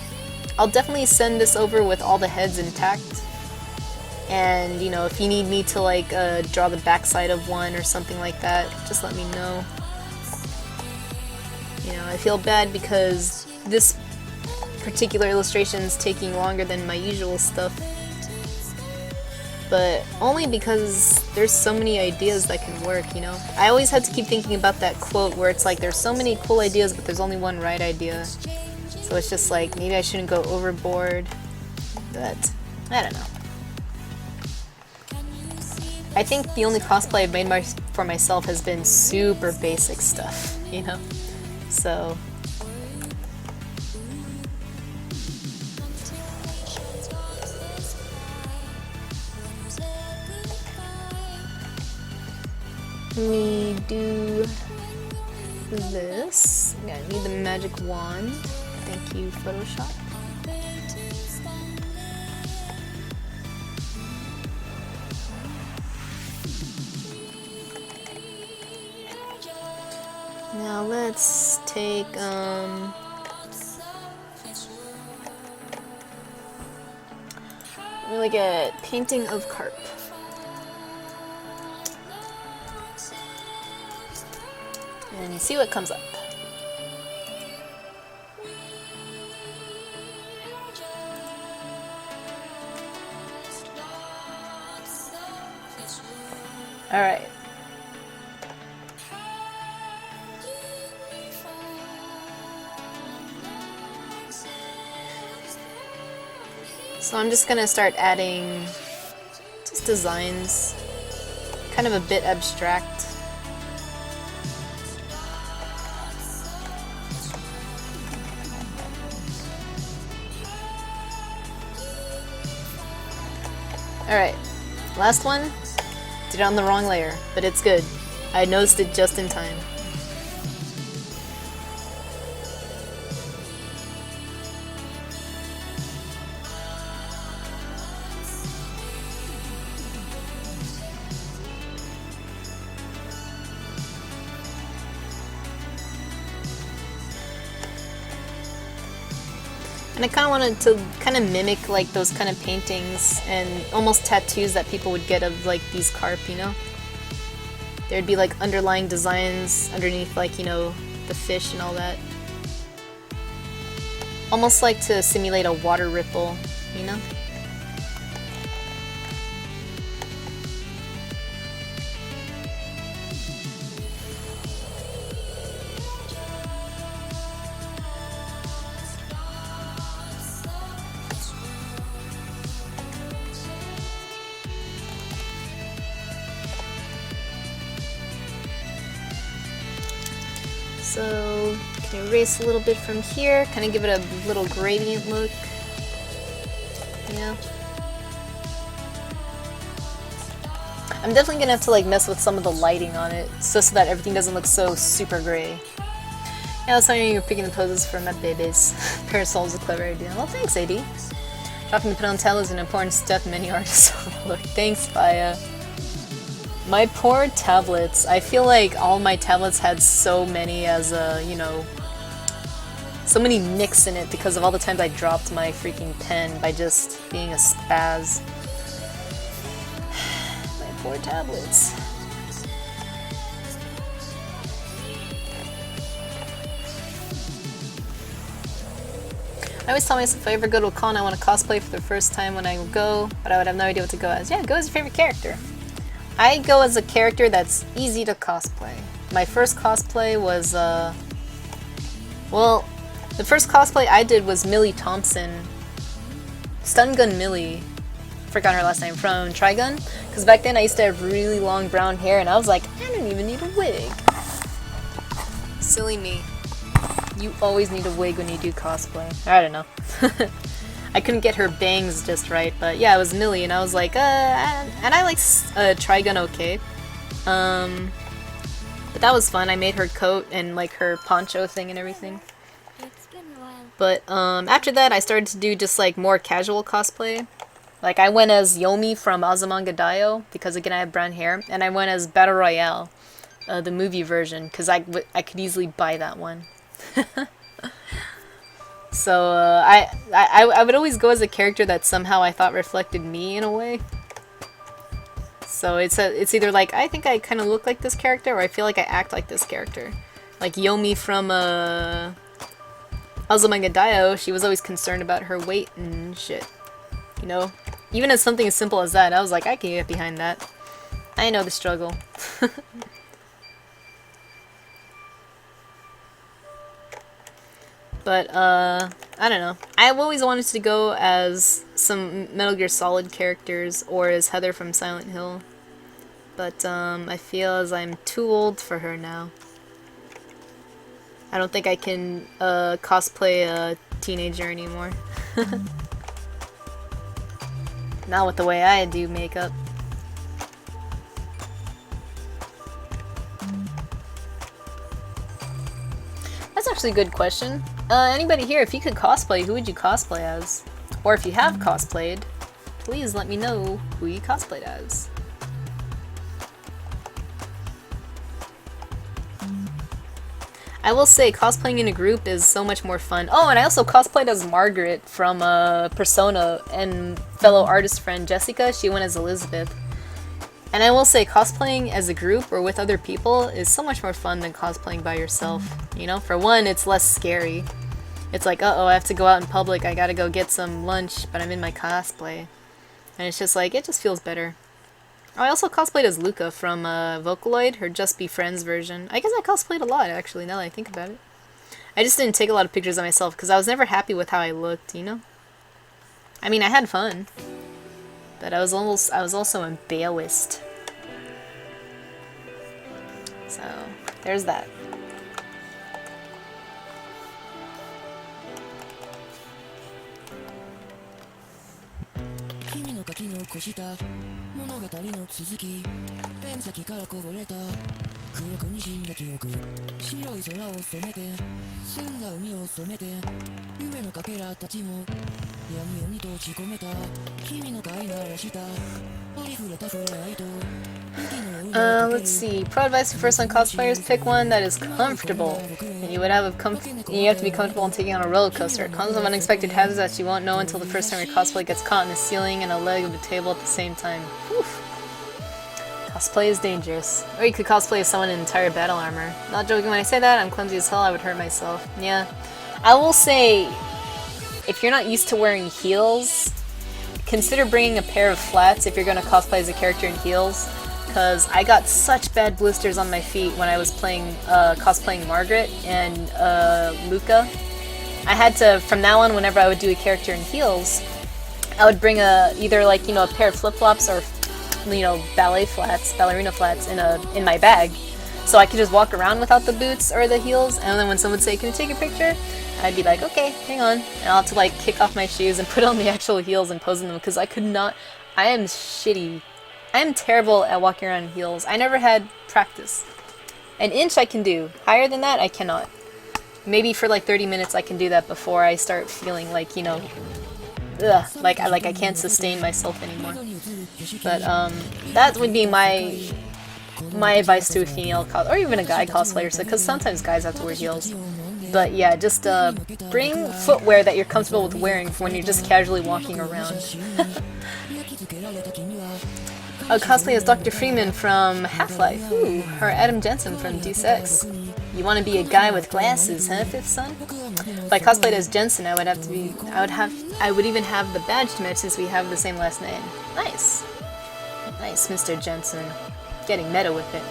I'll definitely send this over with all the heads intact. And, you know, if you need me to, like, draw the backside of one or something like that, just let me know. You know, I feel bad because this particular illustration is taking longer than my usual stuff. But only because there's so many ideas that can work, you know? I always had to keep thinking about that quote where it's like, there's so many cool ideas, but there's only one right idea. So it's just like, maybe I shouldn't go overboard. But, I don't know. I think the only cosplay I've made for myself has been super basic stuff, you know? So... let me do this. I'm gonna need the magic wand. Thank you, Photoshop. Now let's take, really good. Painting of carp. And see what comes up. Alright. So I'm just gonna start adding just designs, kind of a bit abstract. Alright, last one. Did it on the wrong layer, but it's good. I noticed it just in time. And I kind of wanted to kind of mimic like those kind of paintings and almost tattoos that people would get of like these carp, you know? There'd be like underlying designs underneath like, you know, the fish and all that. Almost like to simulate a water ripple, you know? So, can erase a little bit from here, kind of give it a little gradient look, you know? I'm definitely gonna have to like mess with some of the lighting on it, so that everything doesn't look so super gray. Yeah, I was telling you you're picking the poses for my babies. Parasol's a clever idea. Well, thanks, AD. Dropping the put on tail is an important step many artists overlook. Thanks, Faya. My poor tablets. I feel like all my tablets had so many as you know, so many nicks in it because of all the times I dropped my freaking pen by just being a spaz. My poor tablets. I always tell myself if I ever go to a con I want to cosplay for the first time when I go, but I would have no idea what to go as. Yeah, go as your favorite character. I go as a character that's easy to cosplay. My first cosplay was, well, the first cosplay I did was Millie Thompson. Stun Gun Millie. Forgot her last name, from Trigun. Because back then I used to have really long brown hair and I was like, I don't even need a wig. Silly me. You always need a wig when you do cosplay. I don't know. I couldn't get her bangs just right, but yeah, it was Millie, and I was like, and I like Trigun okay. But that was fun. I made her coat and like her poncho thing and everything. But after that, I started to do just like more casual cosplay. Like I went as Yomi from Azumanga Daioh, because again I have brown hair, and I went as Battle Royale, the movie version, because I could easily buy that one. So I would always go as a character that somehow I thought reflected me in a way. So it's either like I think I kind of look like this character, or I feel like I act like this character. Like Yomi from Azumanga Daioh, she was always concerned about her weight and shit. You know, even as something as simple as that, I was like, I can get behind that. I know the struggle. But, I don't know. I've always wanted to go as some Metal Gear Solid characters, or as Heather from Silent Hill. But, I feel as I'm too old for her now. I don't think I can, cosplay a teenager anymore. Not with the way I do makeup. That's actually a good question. Anybody here, if you could cosplay, who would you cosplay as? Or if you have cosplayed, please let me know who you cosplayed as. I will say cosplaying in a group is so much more fun. Oh, and I also cosplayed as Margaret from Persona, and fellow artist friend Jessica, she went as Elizabeth. And I will say cosplaying as a group or with other people is so much more fun than cosplaying by yourself. You know, for one, it's less scary. It's like, uh-oh, I have to go out in public, I gotta go get some lunch, but I'm in my cosplay. And it's just like, it just feels better. Oh, I also cosplayed as Luca from Vocaloid, her Just Be Friends version. I guess I cosplayed a lot, actually, now that I think about it. I just didn't take a lot of pictures of myself, because I was never happy with how I looked, you know? I mean, I had fun. But I was also embarrassed. So, there's that. 君の書き残した物語の続きペン先からこぼれた黒く滲んだ記憶白い空を染めて澄んだ海を染めて夢のかけらたちも闇夜に閉じ込めた君の飼いならしたありふれた触れ合いと Let's see. Pro advice for first-time cosplayers: pick one that is comfortable, and you have to be comfortable in taking on a roller coaster. Cons of unexpected hazards that you won't know until the first time your cosplay gets caught in the ceiling and a leg of the table at the same time. Oof. Cosplay is dangerous. Or you could cosplay as someone in entire battle armor. Not joking when I say that. I'm clumsy as hell. I would hurt myself. Yeah, I will say, if you're not used to wearing heels, consider bringing a pair of flats if you're going to cosplay as a character in heels. Because I got such bad blisters on my feet when I was cosplaying Margaret and Luca. I had to, from now on, whenever I would do a character in heels, I would bring either like, you know, a pair of flip-flops or, you know, ballerina flats in my bag, so I could just walk around without the boots or the heels. And then when someone would say, "Can you take a picture?" I'd be like, "Okay, hang on," and I'll have to like kick off my shoes and put on the actual heels and pose in them because I could not. I am shitty. I am terrible at walking around in heels. I never had practice. An inch I can do. Higher than that, I cannot. Maybe for like 30 minutes I can do that before I start feeling like, you know, ugh, like I can't sustain myself anymore. But that would be my advice to a female or even a guy cosplayer, because sometimes guys have to wear heels. But yeah, just bring footwear that you're comfortable with wearing for when you're just casually walking around. Cosplay as Dr. Freeman from Half-Life. Ooh, or Adam Jensen from Deus Ex. You want to be a guy with glasses, huh, Fifth Son? If I cosplayed as Jensen, I would even have the badge to match since we have the same last name. Nice. Nice, Mr. Jensen. Getting meta with it.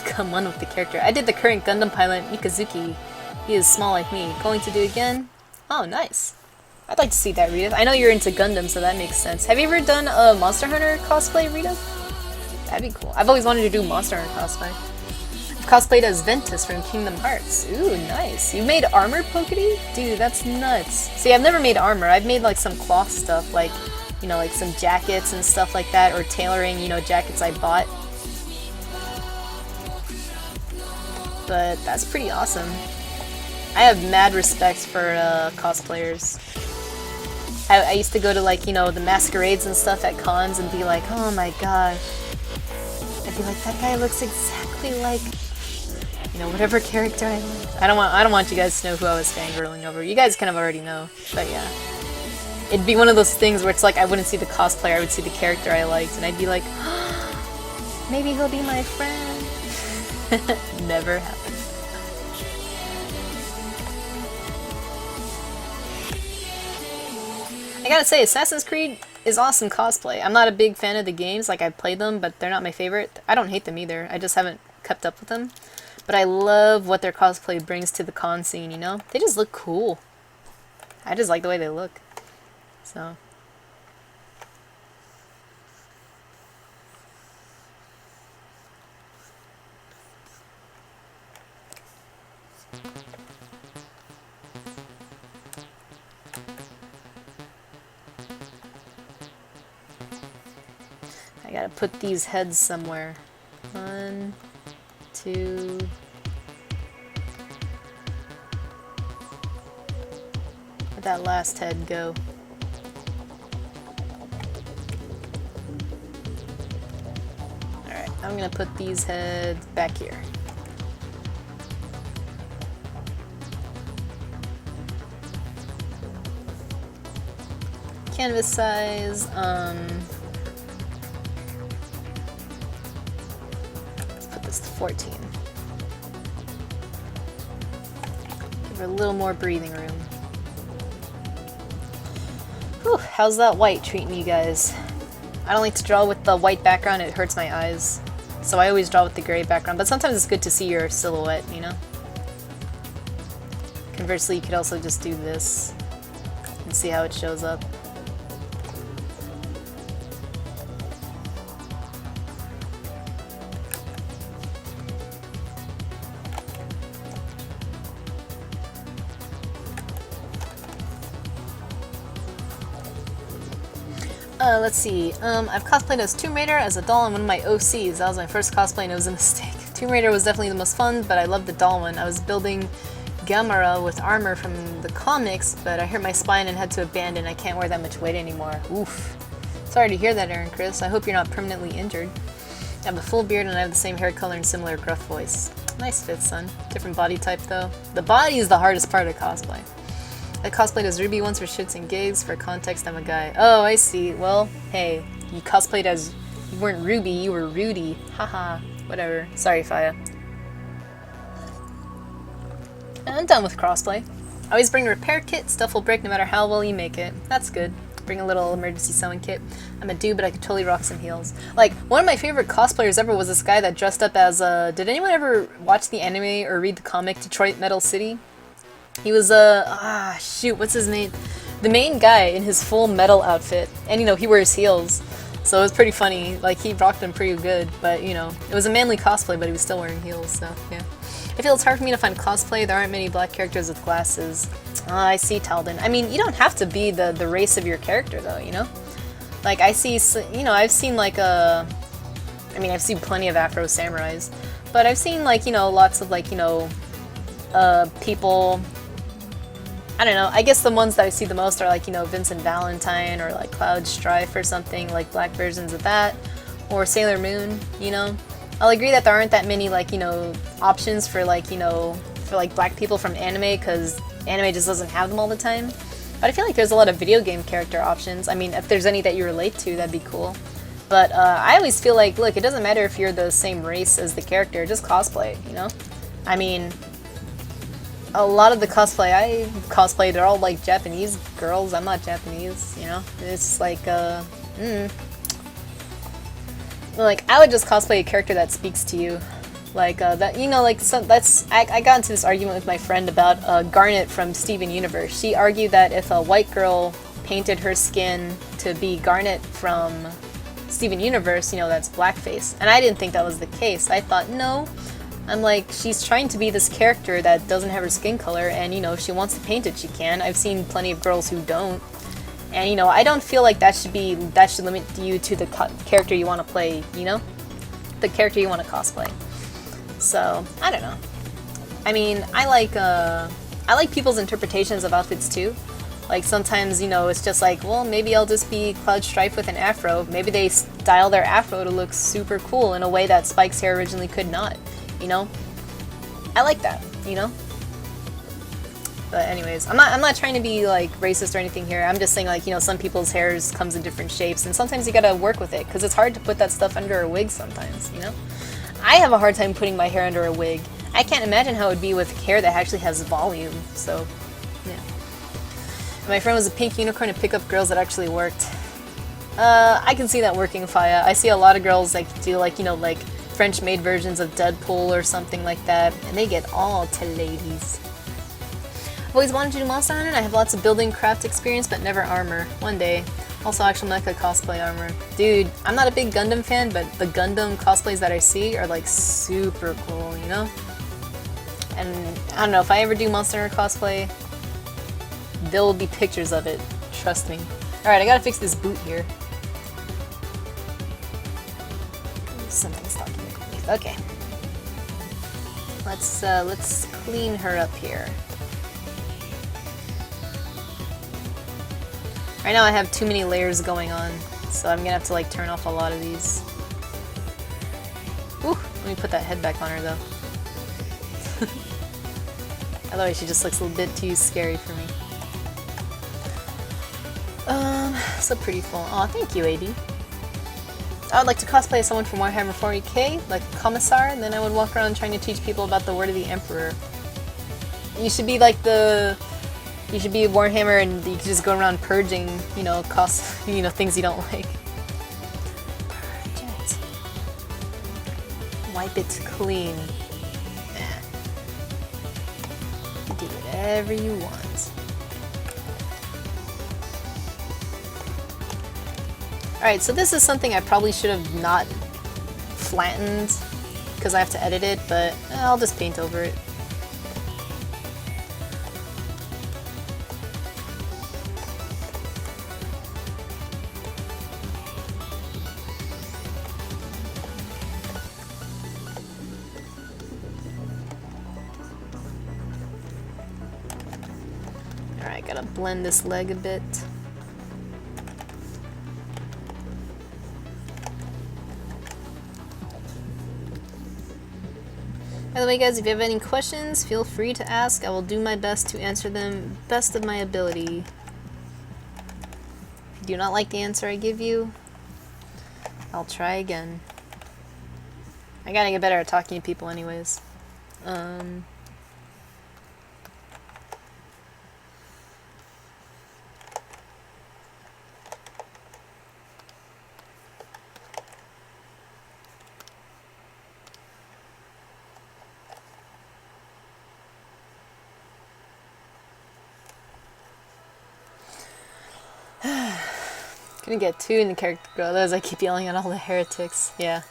Become one with the character. I did the current Gundam pilot, Mikazuki. He is small like me. Going to do again? Oh, nice. I'd like to see that, Rita. I know you're into Gundam, so that makes sense. Have you ever done a Monster Hunter cosplay, Rita? That'd be cool. I've always wanted to do Monster Hunter cosplay. I've cosplayed as Ventus from Kingdom Hearts. Ooh, nice. You made armor, Pokety? Dude, that's nuts. See, I've never made armor. I've made like some cloth stuff, like, you know, like some jackets and stuff like that, or tailoring, you know, jackets I bought. But that's pretty awesome. I have mad respect for cosplayers. I used to go to, like, you know, the masquerades and stuff at cons and be like, oh my gosh. I'd be like, that guy looks exactly like, you know, whatever character I like. I don't want you guys to know who I was fangirling over. You guys kind of already know, but yeah. It'd be one of those things where it's like I wouldn't see the cosplayer, I would see the character I liked, and I'd be like, oh, maybe he'll be my friend. Never happened. I gotta say, Assassin's Creed is awesome cosplay. I'm not a big fan of the games, like I've played them, but they're not my favorite. I don't hate them either, I just haven't kept up with them. But I love what their cosplay brings to the con scene, you know? They just look cool. I just like the way they look. So... I gotta put these heads somewhere. 1, 2... Where'd that last head go? Alright, I'm gonna put these heads back here. canvas size. Let's put this to 14. Give her a little more breathing room. Whew, how's that white treating you guys? I don't like to draw with the white background, it hurts my eyes. So I always draw with the gray background, but sometimes it's good to see your silhouette, you know? Conversely, you could also just do this and see how it shows up. Let's see. I've cosplayed as Tomb Raider as a doll in one of my OCs. That was my first cosplay and it was a mistake. Tomb Raider was definitely the most fun, but I loved the doll one. I was building Gamera with armor from the comics, but I hurt my spine and had to abandon. I can't wear that much weight anymore. Oof. Sorry to hear that, Aaron Chris. I hope you're not permanently injured. I have a full beard and I have the same hair color and similar gruff voice. Nice fit, son. Different body type, though. The body is the hardest part of cosplay. I cosplayed as Ruby once for shits and gigs. For context, I'm a guy. Oh, I see. Well, hey, you cosplayed as... You weren't Ruby, you were Rudy. Haha. Whatever. Sorry, Faya. I'm done with crossplay. Always bring a repair kit. Stuff will break no matter how well you make it. That's good. Bring a little emergency sewing kit. I'm a dude, but I could totally rock some heels. Like, one of my favorite cosplayers ever was this guy that dressed up as, did anyone ever watch the anime or read the comic Detroit Metal City? He was, shoot, what's his name? The main guy in his full metal outfit. And, you know, he wears heels. So it was pretty funny. Like, he rocked them pretty good. But, you know, it was a manly cosplay, but he was still wearing heels, so, yeah. I feel it's hard for me to find cosplay. There aren't many black characters with glasses. I see, Talden. I mean, you don't have to be the race of your character, though, you know? Like, I see, you know, I've seen, like, I mean, I've seen plenty of Afro samurais. But I've seen, like, you know, lots of, like, you know, people... I don't know, I guess the ones that I see the most are like, you know, Vincent Valentine or like Cloud Strife or something, like black versions of that. Or Sailor Moon, you know. I'll agree that there aren't that many like, you know, options for like, you know, for like black people from anime because anime just doesn't have them all the time. But I feel like there's a lot of video game character options. I mean, if there's any that you relate to, that'd be cool. But I always feel like, look, it doesn't matter if you're the same race as the character, just cosplay, you know? I mean... A lot of the cosplay I cosplay, they're all like Japanese girls. I'm not Japanese, you know? It's like, like, I would just cosplay a character that speaks to you. Like, that, you know, like, so that's, I got into this argument with my friend about Garnet from Steven Universe. She argued that if a white girl painted her skin to be Garnet from Steven Universe, you know, that's blackface. And I didn't think that was the case. I thought, no. I'm like, she's trying to be this character that doesn't have her skin color, and, you know, if she wants to paint it, she can. I've seen plenty of girls who don't. And, you know, I don't feel like that should limit you to the character you want to play, you know? The character you want to cosplay. So, I don't know. I mean, I like people's interpretations of outfits, too. Like, sometimes, you know, it's just like, well, maybe I'll just be Cloud Strife with an afro. Maybe they style their afro to look super cool in a way that Spike's hair originally could not. You know, I like that, you know. But anyways, I'm not trying to be like racist or anything here. I'm just saying, like, you know, some people's hairs comes in different shapes, and sometimes you gotta work with it because it's hard to put that stuff under a wig sometimes, you know. I have a hard time putting my hair under a wig. I can't imagine how it would be with hair that actually has volume. So, yeah. My friend was a pink unicorn to pick up girls that actually worked. I can see that working, Faya. I see a lot of girls like do like, you know, like French-made versions of Deadpool or something like that, and they get all to ladies. I've always wanted to do Monster Hunter, and I have lots of building craft experience, but never armor. One day. Also actual mecha cosplay armor. Dude, I'm not a big Gundam fan, but the Gundam cosplays that I see are like super cool, you know? And I don't know, if I ever do Monster Hunter cosplay, there will be pictures of it. Trust me. Alright, I gotta fix this boot here. Something's talking to me. Okay. Let's clean her up here. Right now I have too many layers going on, so I'm gonna have to like turn off a lot of these. Ooh, let me put that head back on her though. Otherwise she just looks a little bit too scary for me. also pretty full. Oh, thank you, AD. I would like to cosplay as someone from Warhammer 40k, like a commissar, and then I would walk around trying to teach people about the word of the Emperor. You should be like you should be Warhammer and you could just go around purging, you know, things you don't like. Purge it. Wipe it clean. Nah. Do whatever you want. Alright, so this is something I probably should have not flattened because I have to edit it, but I'll just paint over it. Alright, gotta blend this leg a bit. By the way, guys, if you have any questions, feel free to ask. I will do my best to answer them best of my ability. If you do not like the answer I give you, I'll try again. I gotta get better at talking to people anyways. Gonna get too in the character growth, otherwise I keep yelling at all the heretics. Yeah.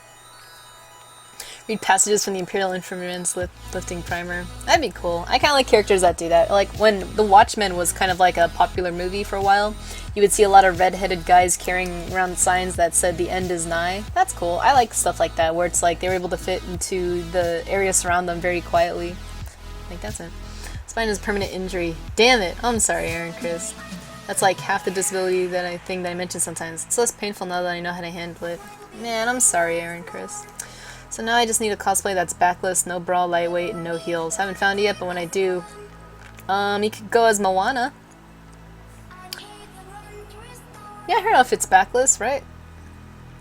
Read passages from the Imperial Infantryman's lifting primer. That'd be cool. I kind of like characters that do that. Like when The Watchmen was kind of like a popular movie for a while, you would see a lot of red-headed guys carrying around signs that said the end is nigh. That's cool. I like stuff like that, where it's like they were able to fit into the area surround them very quietly. I think that's it. Spine is permanent injury. Damn it. I'm sorry, Aaron Chris. That's like half the disability that I mention sometimes. It's less painful now that I know how to handle it. Man, I'm sorry, Aaron Chris. So now I just need a cosplay that's backless, no bra, lightweight, and no heels. Haven't found it yet, but when I do, you could go as Moana. Yeah, her outfit's backless, right?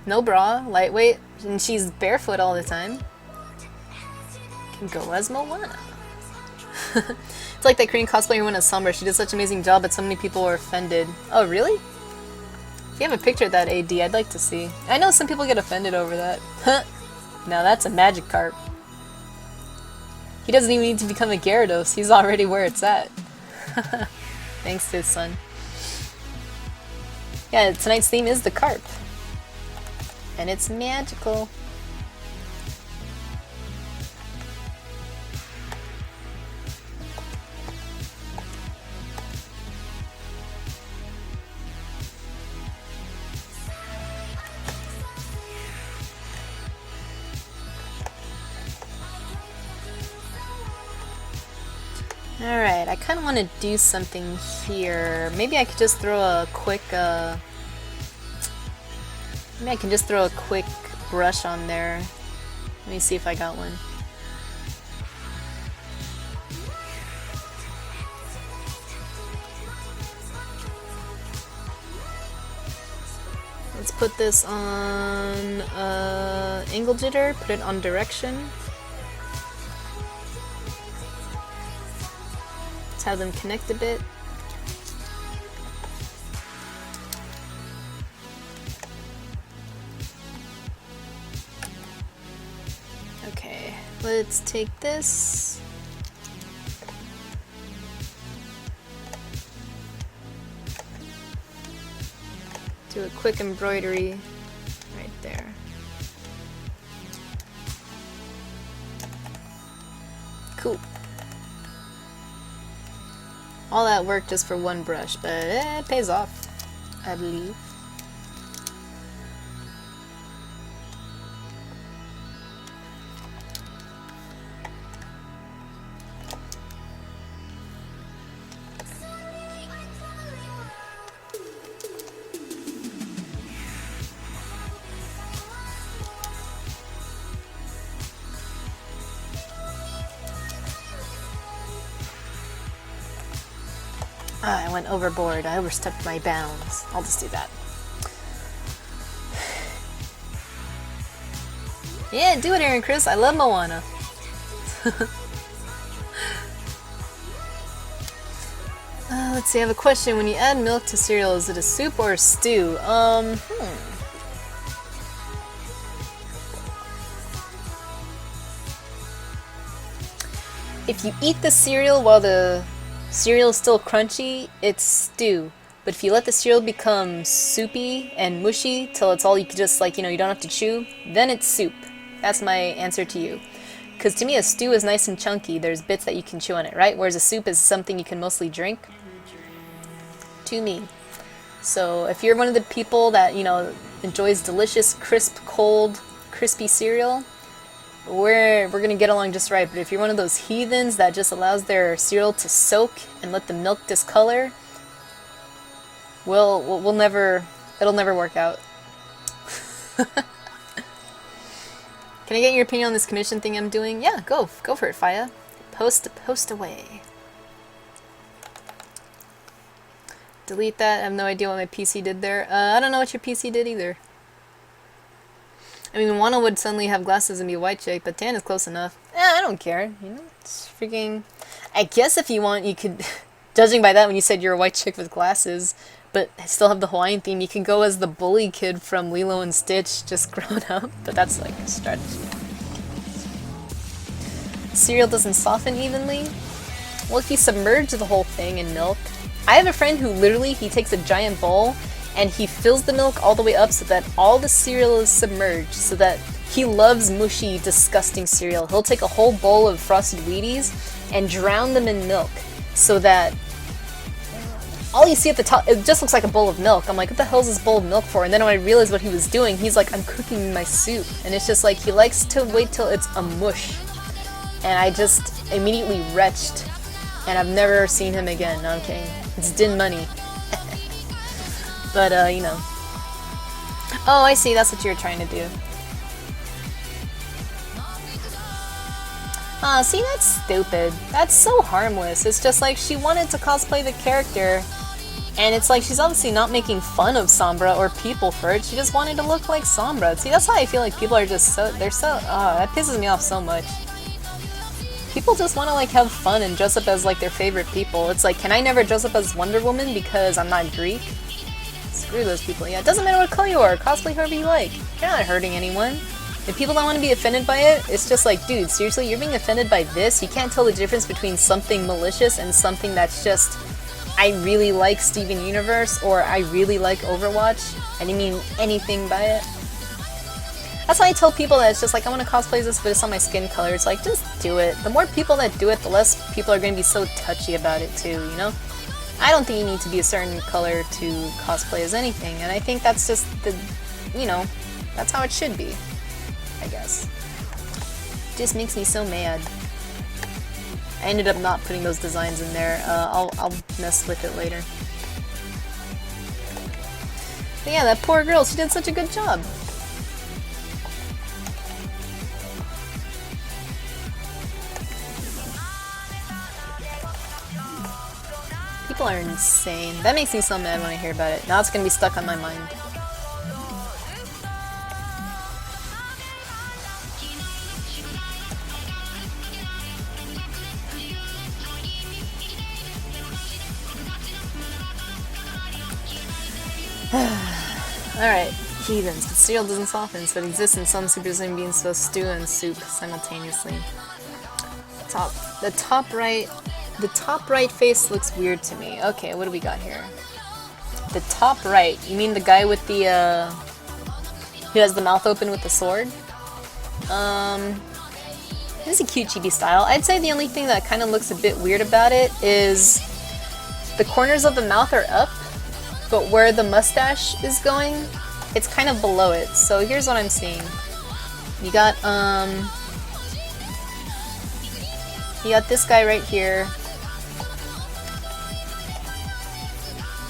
No bra, lightweight, and she's barefoot all the time. You can go as Moana. It's like that Korean cosplayer who went as Sombra. She did such an amazing job, but so many people were offended. Oh, really? If you have a picture of that AD, I'd like to see. I know some people get offended over that. Now that's a Magikarp. He doesn't even need to become a Gyarados. He's already where it's at. Thanks to his son. Yeah, tonight's theme is the carp. And it's magical. Alright, I kind of want to do something here. Maybe I could just throw a quick, maybe I can just throw a quick brush on there. Let me see if I got one. Let's put this on angle jitter, put it on direction. Have them connect a bit. Okay, let's take this. Do a quick embroidery right there. Cool. All that work just for one brush, but it pays off, I believe. I went overboard. I overstepped my bounds. I'll just do that. Yeah, do it, Aaron Chris. I love Moana. Let's see, I have a question. When you add milk to cereal, is it a soup or a stew? If you eat the cereal while the cereal is still crunchy, it's stew. But if you let the cereal become soupy and mushy till it's all you can just, like, you know, you don't have to chew, then it's soup. That's my answer to you. Because to me, a stew is nice and chunky. There's bits that you can chew on it, right? Whereas a soup is something you can mostly drink. To me. So if you're one of the people that, you know, enjoys delicious, crisp, cold, crispy cereal, we're gonna get along just right. But if you're one of those heathens that just allows their cereal to soak and let the milk discolor, we'll never, it'll never work out. Can I get your opinion on this commission thing I'm doing? Yeah, go for it, Faya. Post away. Delete that. I have no idea what my PC did there. I don't know what your PC did either. I mean, Moana would suddenly have glasses and be a white chick, but tan is close enough. I don't care. You know, it's freaking... I guess if you want, you could... Judging by that, when you said you're a white chick with glasses, but still have the Hawaiian theme, you can go as the bully kid from Lilo and Stitch, just grown up. But that's like a strategy. Cereal doesn't soften evenly? Well, if you submerge the whole thing in milk... I have a friend who literally, he takes a giant bowl and he fills the milk all the way up so that all the cereal is submerged, so that he loves mushy, disgusting cereal. He'll take a whole bowl of Frosted Wheaties and drown them in milk so that all you see at the top, it just looks like a bowl of milk. I'm like, what the hell is this bowl of milk for? And then when I realized what he was doing, he's like, I'm cooking my soup. And it's just like, he likes to wait till it's a mush. And I just immediately retched. And I've never seen him again. No, I'm kidding. It's Din Money. But, you know. Oh, I see. That's what you're trying to do. Aw, see, that's stupid. That's so harmless. It's just like she wanted to cosplay the character, and it's like she's obviously not making fun of Sombra or people for it. She just wanted to look like Sombra. See, that's how I feel like people are just so... They're so... that pisses me off so much. People just want to, like, have fun and dress up as, like, their favorite people. It's like, can I never dress up as Wonder Woman because I'm not Greek? Screw those people. Yeah, it doesn't matter what color you are. Cosplay whoever you like. You're not hurting anyone. If people don't want to be offended by it, it's just like, dude, seriously, you're being offended by this? You can't tell the difference between something malicious and something that's just, I really like Steven Universe, or I really like Overwatch. I didn't mean anything by it. That's why I tell people that it's just like, I want to cosplay this, but it's on my skin color. It's like, just do it. The more people that do it, the less people are going to be so touchy about it too, you know? I don't think you need to be a certain color to cosplay as anything, and I think that's just the, you know, that's how it should be, I guess. It just makes me so mad. I ended up not putting those designs in there. I'll mess with it later. But yeah, that poor girl, she did such a good job. People are insane. That makes me so mad when I hear about it. Now it's gonna be stuck on my mind. Alright, heathens. But cereal doesn't soften, so it exists in some Super Saiyan beings, so stew and soup simultaneously. The top right face looks weird to me. Okay, what do we got here? The top right. You mean the guy with the, who has the mouth open with the sword? This is a cute chibi style. I'd say the only thing that kind of looks a bit weird about it is the corners of the mouth are up, but where the mustache is going, it's kind of below it. So here's what I'm seeing. You got this guy right here.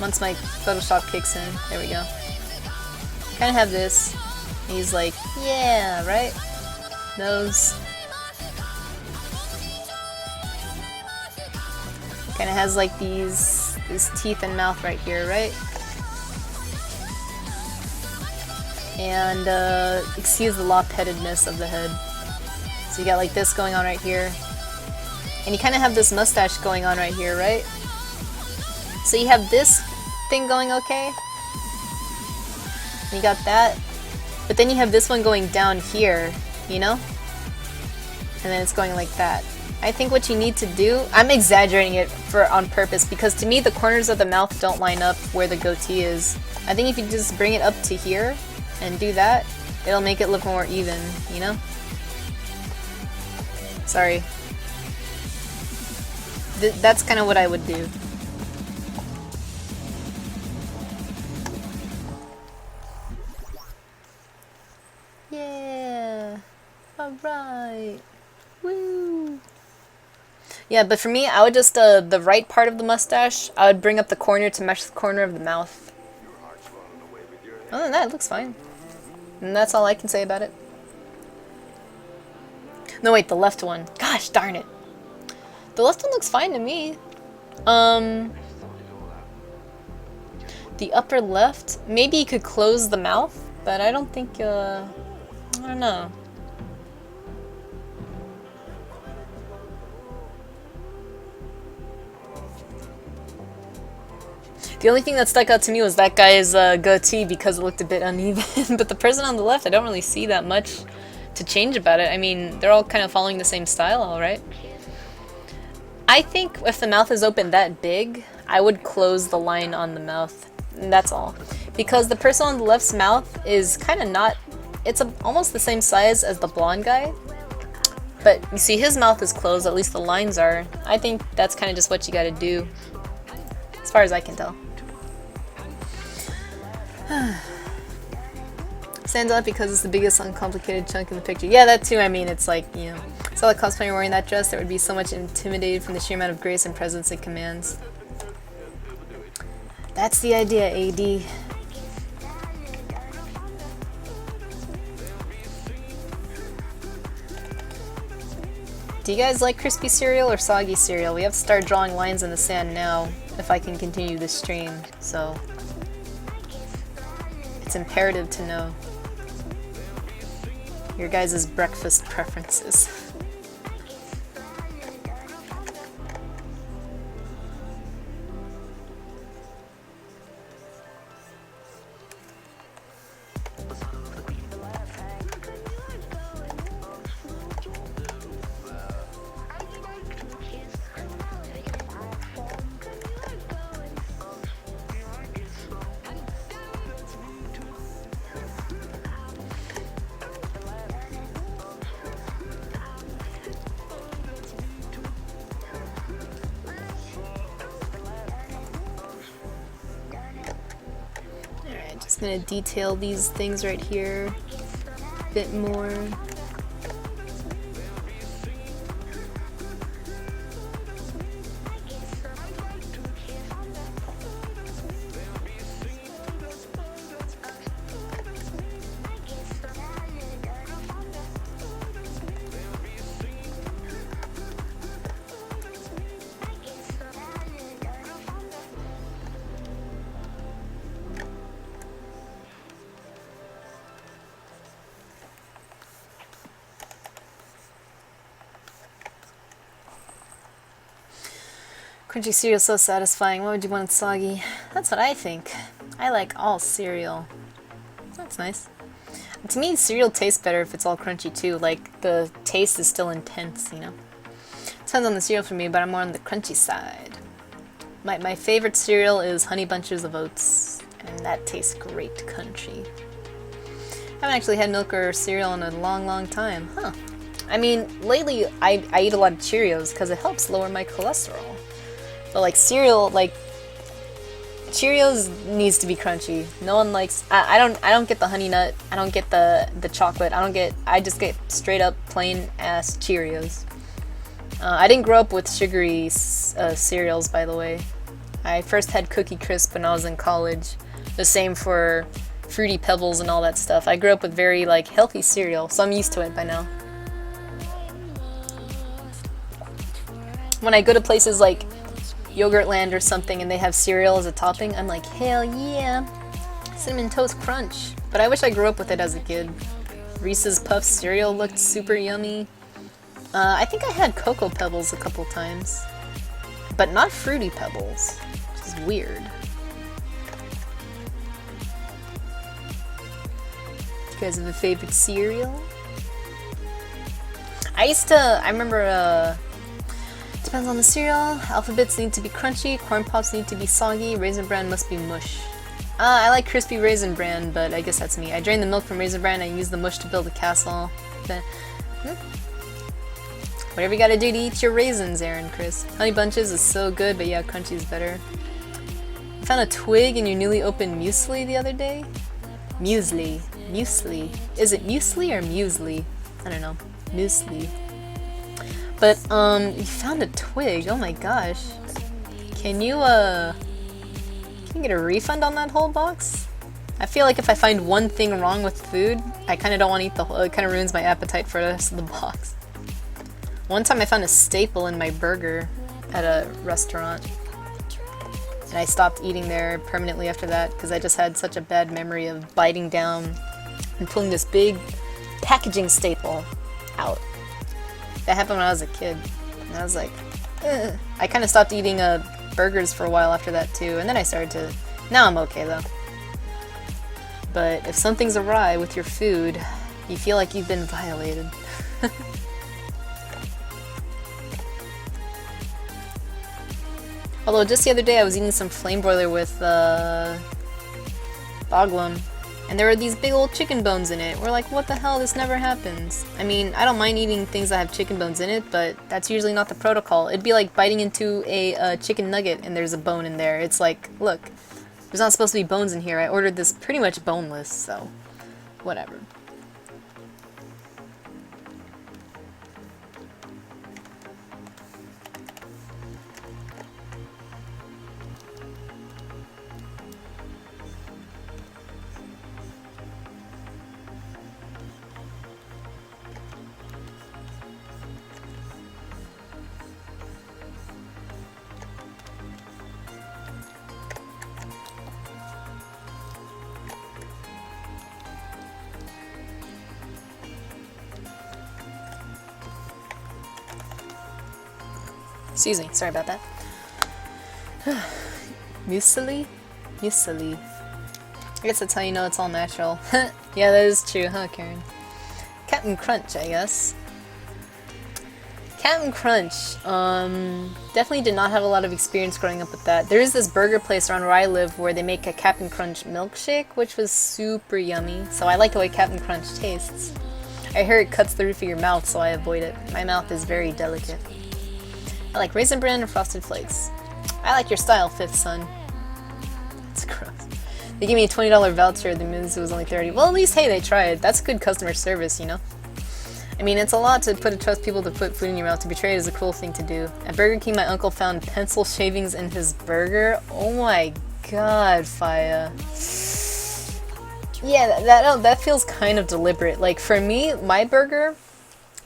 Once my Photoshop kicks in, there we go. Kind of have this. He's like, yeah, right? Nose. Kind of has like these teeth and mouth right here, right? And excuse the lop-headedness of the head. So you got like this going on right here. And you kind of have this mustache going on right here, right? So you have this thing going okay. And you got that. But then you have this one going down here, you know? And then it's going like that. I think what you need to do, I'm exaggerating it on purpose because to me the corners of the mouth don't line up where the goatee is. I think if you just bring it up to here and do that, it'll make it look more even, you know? Sorry. That's kind of what I would do. Yeah! Alright! Woo! Yeah, but for me, I would just, the right part of the mustache, I would bring up the corner to match the corner of the mouth. Other than that, it looks fine. And that's all I can say about it. No, wait, the left one. Gosh darn it. The left one looks fine to me. The upper left, maybe you could close the mouth, but I don't think, I don't know. The only thing that stuck out to me was that guy's goatee because it looked a bit uneven, but the person on the left, I don't really see that much to change about it. I mean, they're all kind of following the same style, alright? I think if the mouth is open that big, I would close the line on the mouth. And that's all. Because the person on the left's mouth is kind of not... It's almost the same size as the blonde guy. But you see, his mouth is closed, at least the lines are. I think that's kind of just what you gotta do. As far as I can tell. Stands out because it's the biggest uncomplicated chunk in the picture. Yeah, that too. I mean, it's like, you know, saw the cosplayer wearing that dress, that would be so much intimidated from the sheer amount of grace and presence it commands. That's the idea, AD. Do you guys like crispy cereal or soggy cereal? We have to start drawing lines in the sand now if I can continue this stream, so it's imperative to know your guys' breakfast preferences. Just gonna detail these things right here a bit more. Crunchy cereal so satisfying. Why would you want it soggy? That's what I think. I like all cereal. That's nice. To me, cereal tastes better if it's all crunchy too. Like, the taste is still intense, you know? Depends on the cereal for me, but I'm more on the crunchy side. My favorite cereal is Honey Bunches of Oats, and that tastes great crunchy. I haven't actually had milk or cereal in a long time. Huh. I mean, lately I eat a lot of Cheerios because it helps lower my cholesterol. But like cereal, like Cheerios needs to be crunchy. No one likes. I don't get the honey nut. I don't get the chocolate. I just get straight up plain ass Cheerios. I didn't grow up with sugary cereals, by the way. I first had Cookie Crisp when I was in college. The same for Fruity Pebbles and all that stuff. I grew up with very like healthy cereal, so I'm used to it by now. When I go to places like Yogurtland or something and they have cereal as a topping, I'm like, hell yeah, Cinnamon Toast Crunch. But I wish I grew up with it as a kid. Reese's Puffs cereal looked super yummy. I think I had Cocoa Pebbles a couple times. But not Fruity Pebbles, which is weird. You guys have a favorite cereal? I remember, depends on the cereal. Alphabets need to be crunchy, Corn Pops need to be soggy, Raisin Bran must be mush. I like crispy Raisin Bran, but I guess that's me. I drain the milk from Raisin Bran, I use the mush to build a castle. Whatever you gotta do to eat your raisins, Aaron, Chris. Honey Bunches is so good, but yeah, crunchy is better. I found a twig in your newly opened muesli the other day. Muesli. Muesli. Is it muesli or muesli? I don't know. Muesli. But, you found a twig. Oh my gosh. Can you get a refund on that whole box? I feel like if I find one thing wrong with food, I kind of don't want to eat the whole, it kind of ruins my appetite for the rest of the box. One time I found a staple in my burger at a restaurant. And I stopped eating there permanently after that because I just had such a bad memory of biting down and pulling this big packaging staple out. That happened when I was a kid. And I was like, ugh. I kind of stopped eating burgers for a while after that too. And then I started to... Now I'm okay though. But if something's awry with your food, you feel like you've been violated. Although just the other day I was eating some flame broiler with Boglum, and there were these big old chicken bones in it. We're like, what the hell, this never happens. I mean, I don't mind eating things that have chicken bones in it, but that's usually not the protocol. It'd be like biting into a chicken nugget and there's a bone in there. It's like, look, there's not supposed to be bones in here. I ordered this pretty much boneless, so whatever. Excuse me, sorry about that. Muesli? Muesli. I guess that's how you know it's all natural. Yeah, that is true, huh, Karen? Captain Crunch, I guess. Captain Crunch, definitely did not have a lot of experience growing up with that. There is this burger place around where I live where they make a Captain Crunch milkshake, which was super yummy. So I like the way Captain Crunch tastes. I hear it cuts the roof of your mouth, so I avoid it. My mouth is very delicate. I like Raisin Bran and Frosted Flakes. I like your style, Fifth Son. It's gross. They gave me a $20 voucher, the means it was only 30. Well, at least, hey, they tried. That's good customer service, you know? I mean, it's a lot to trust people to put food in your mouth. To betray it is a cruel thing to do. At Burger King, my uncle found pencil shavings in his burger. Oh my god, Faya. Yeah, that feels kind of deliberate. Like, for me, my burger,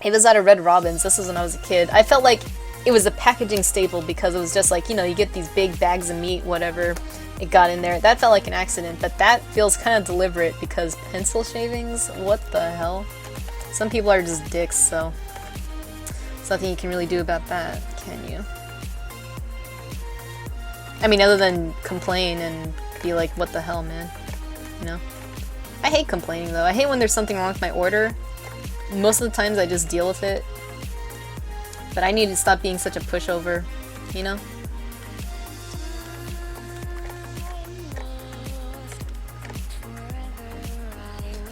it was at a Red Robin's. This was when I was a kid. I felt like it was a packaging staple because it was just like, you know, you get these big bags of meat, whatever it got in there. That felt like an accident, but that feels kind of deliberate because pencil shavings? What the hell? Some people are just dicks, so there's nothing you can really do about that, can you? I mean, other than complain and be like, what the hell, man? You know? I hate complaining, though. I hate when there's something wrong with my order. Most of the times I just deal with it. But I need to stop being such a pushover, you know?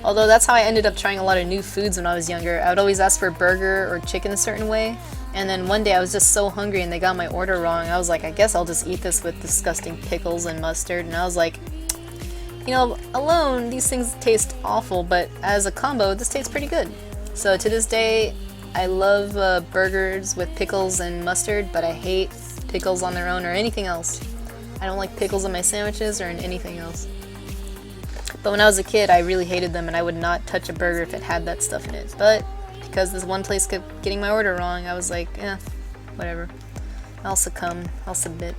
Although that's how I ended up trying a lot of new foods when I was younger. I would always ask for a burger or chicken a certain way. And then one day I was just so hungry and they got my order wrong. I was like, I guess I'll just eat this with disgusting pickles and mustard. And I was like, you know, alone these things taste awful, but as a combo, this tastes pretty good. So to this day, I love burgers with pickles and mustard, but I hate pickles on their own or anything else. I don't like pickles on my sandwiches or in anything else. But when I was a kid, I really hated them and I would not touch a burger if it had that stuff in it. But because this one place kept getting my order wrong, I was like, eh, whatever. I'll succumb. I'll submit.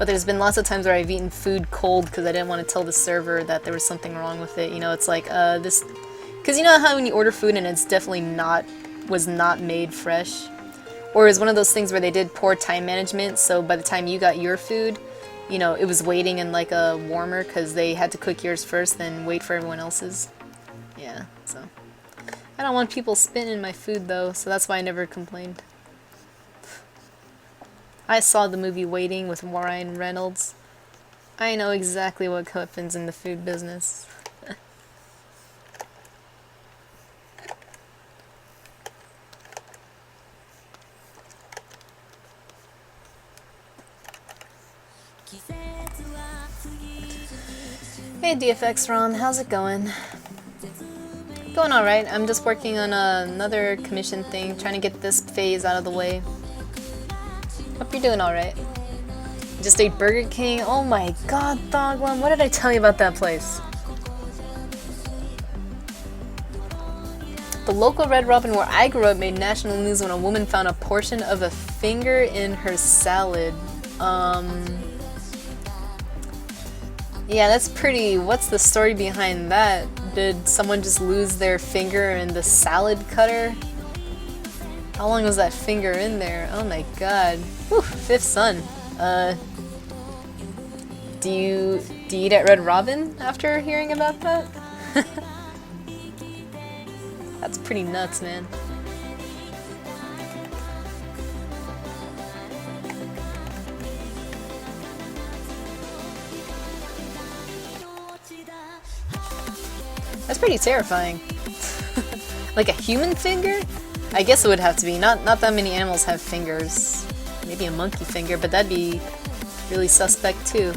But there's been lots of times where I've eaten food cold because I didn't want to tell the server that there was something wrong with it. You know, it's like, this... Because you know how when you order food and it's definitely was not made fresh? Or is one of those things where they did poor time management, so by the time you got your food, you know, it was waiting in like a warmer because they had to cook yours first, then wait for everyone else's. Yeah, so. I don't want people spitting my food though, so that's why I never complained. I saw the movie Waiting with Ryan Reynolds. I know exactly what happens in the food business. Hey DFX Ron, how's it going? Going alright. I'm just working on another commission thing, trying to get this phase out of the way. Hope you're doing alright. Just ate Burger King. Oh my god, Thoglam, what did I tell you about that place? The local Red Robin where I grew up made national news when a woman found a portion of a finger in her salad. Yeah, that's pretty... What's the story behind that? Did someone just lose their finger in the salad cutter? How long was that finger in there? Oh my god. Whew, fifth son. Do you eat at Red Robin after hearing about that? That's pretty nuts, man. That's pretty terrifying. Like a human finger? I guess it would have to be. Not that many animals have fingers. Maybe a monkey finger, but that'd be really suspect too.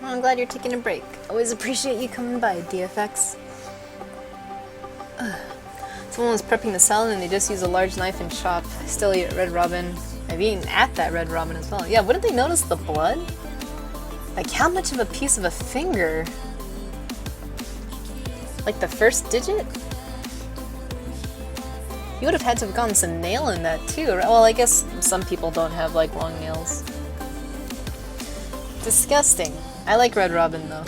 Well, I'm glad you're taking a break. Always appreciate you coming by, DFX. Someone was prepping the salad and they just used a large knife and chopped. I still eat at Red Robin. I've eaten at that Red Robin as well. Yeah, wouldn't they notice the blood? Like, how much of a piece of a finger? Like the first digit? You would have had to have gotten some nail in that too, right? Well, I guess some people don't have like long nails. Disgusting. I like Red Robin though.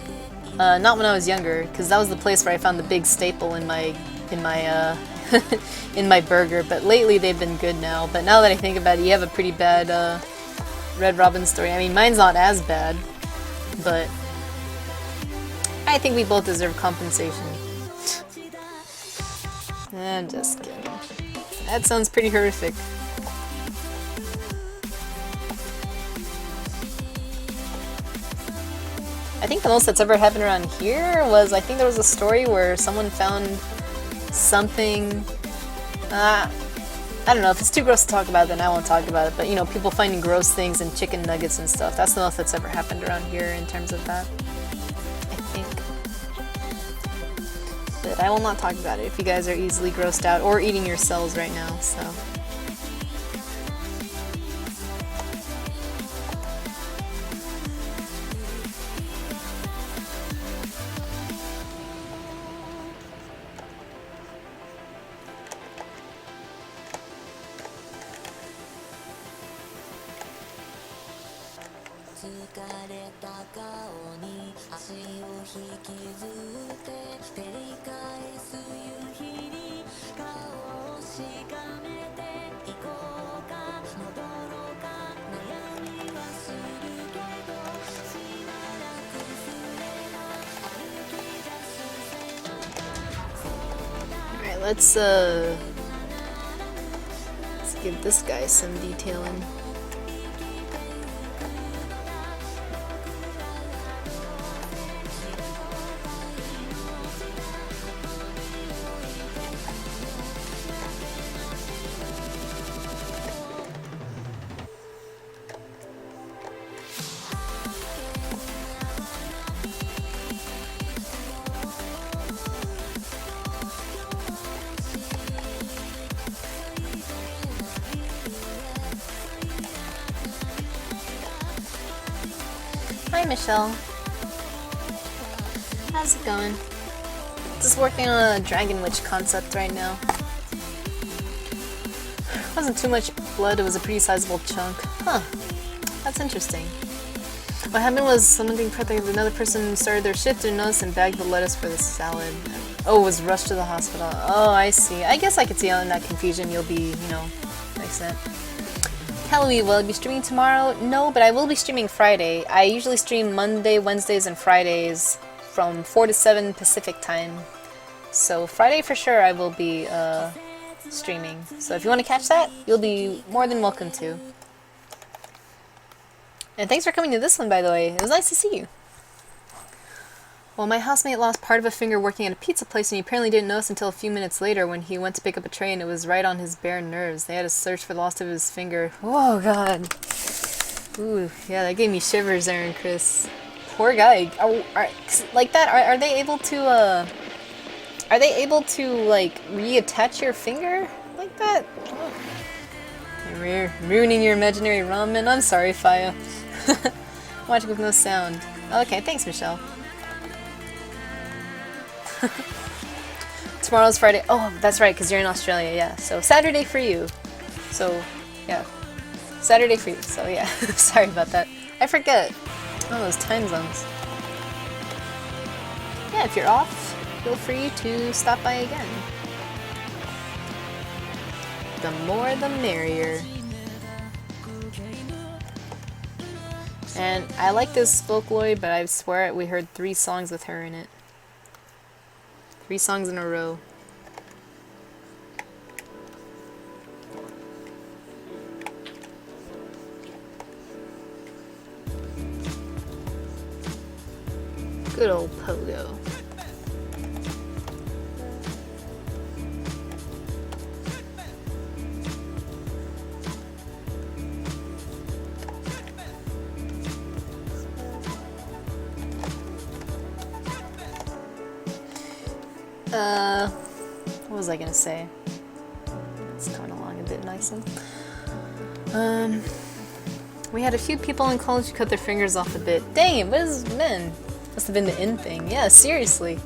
Not when I was younger, because that was the place where I found the big staple in my in my burger. But lately they've been good now. But now that I think about it, you have a pretty bad Red Robin story. I mean, mine's not as bad, but I think we both deserve compensation. I'm just kidding. That sounds pretty horrific. I think the most that's ever happened around here was, I think there was a story where someone found something, I don't know, if it's too gross to talk about then I won't talk about it, but you know, people finding gross things in chicken nuggets and stuff. That's the most that's ever happened around here in terms of that, I think. But I will not talk about it if you guys are easily grossed out or eating your cells right now, so. Alright, let's give this guy some detailing. Michelle. How's it going? Just working on a Dragon Witch concept right now. Wasn't too much blood, it was a pretty sizable chunk. Huh. That's interesting. What happened was someone being pregnant with another person started their shift and noticed and bagged the lettuce for the salad. Oh, was rushed to the hospital. Oh, I see. I guess I could see how in that confusion you'll be, you know, makes sense. Halloween, will I be streaming tomorrow? No, but I will be streaming Friday. I usually stream Monday, Wednesdays, and Fridays from 4 to 7 Pacific time. So Friday for sure I will be streaming. So if you want to catch that, you'll be more than welcome to. And thanks for coming to this one, by the way. It was nice to see you. Well, my housemate lost part of a finger working at a pizza place, and he apparently didn't notice until a few minutes later when he went to pick up a tray and it was right on his bare nerves. They had to search for the loss of his finger. Oh, God. Ooh, yeah, that gave me shivers, Aaron Chris. Poor guy. Like that, are they able to, like, reattach your finger like that? Oh. You're ruining your imaginary ramen. I'm sorry, Faya. Watching with no sound. Okay, thanks, Michelle. Tomorrow's Friday. Oh, that's right, because you're in Australia, yeah. So Saturday for you. So, yeah. Saturday for you. So, yeah. Sorry about that. I forget. Oh, those time zones. Yeah, if you're off, feel free to stop by again. The more the merrier. And I like this Vocaloid, but I swear we heard 3 songs with her in it. 3 songs in a row. Good old Pogo. What was I gonna say? It's coming along a bit nicely. We had a few people in college who cut their fingers off a bit. Dang it, what is men? Must have been the in thing. Yeah, seriously.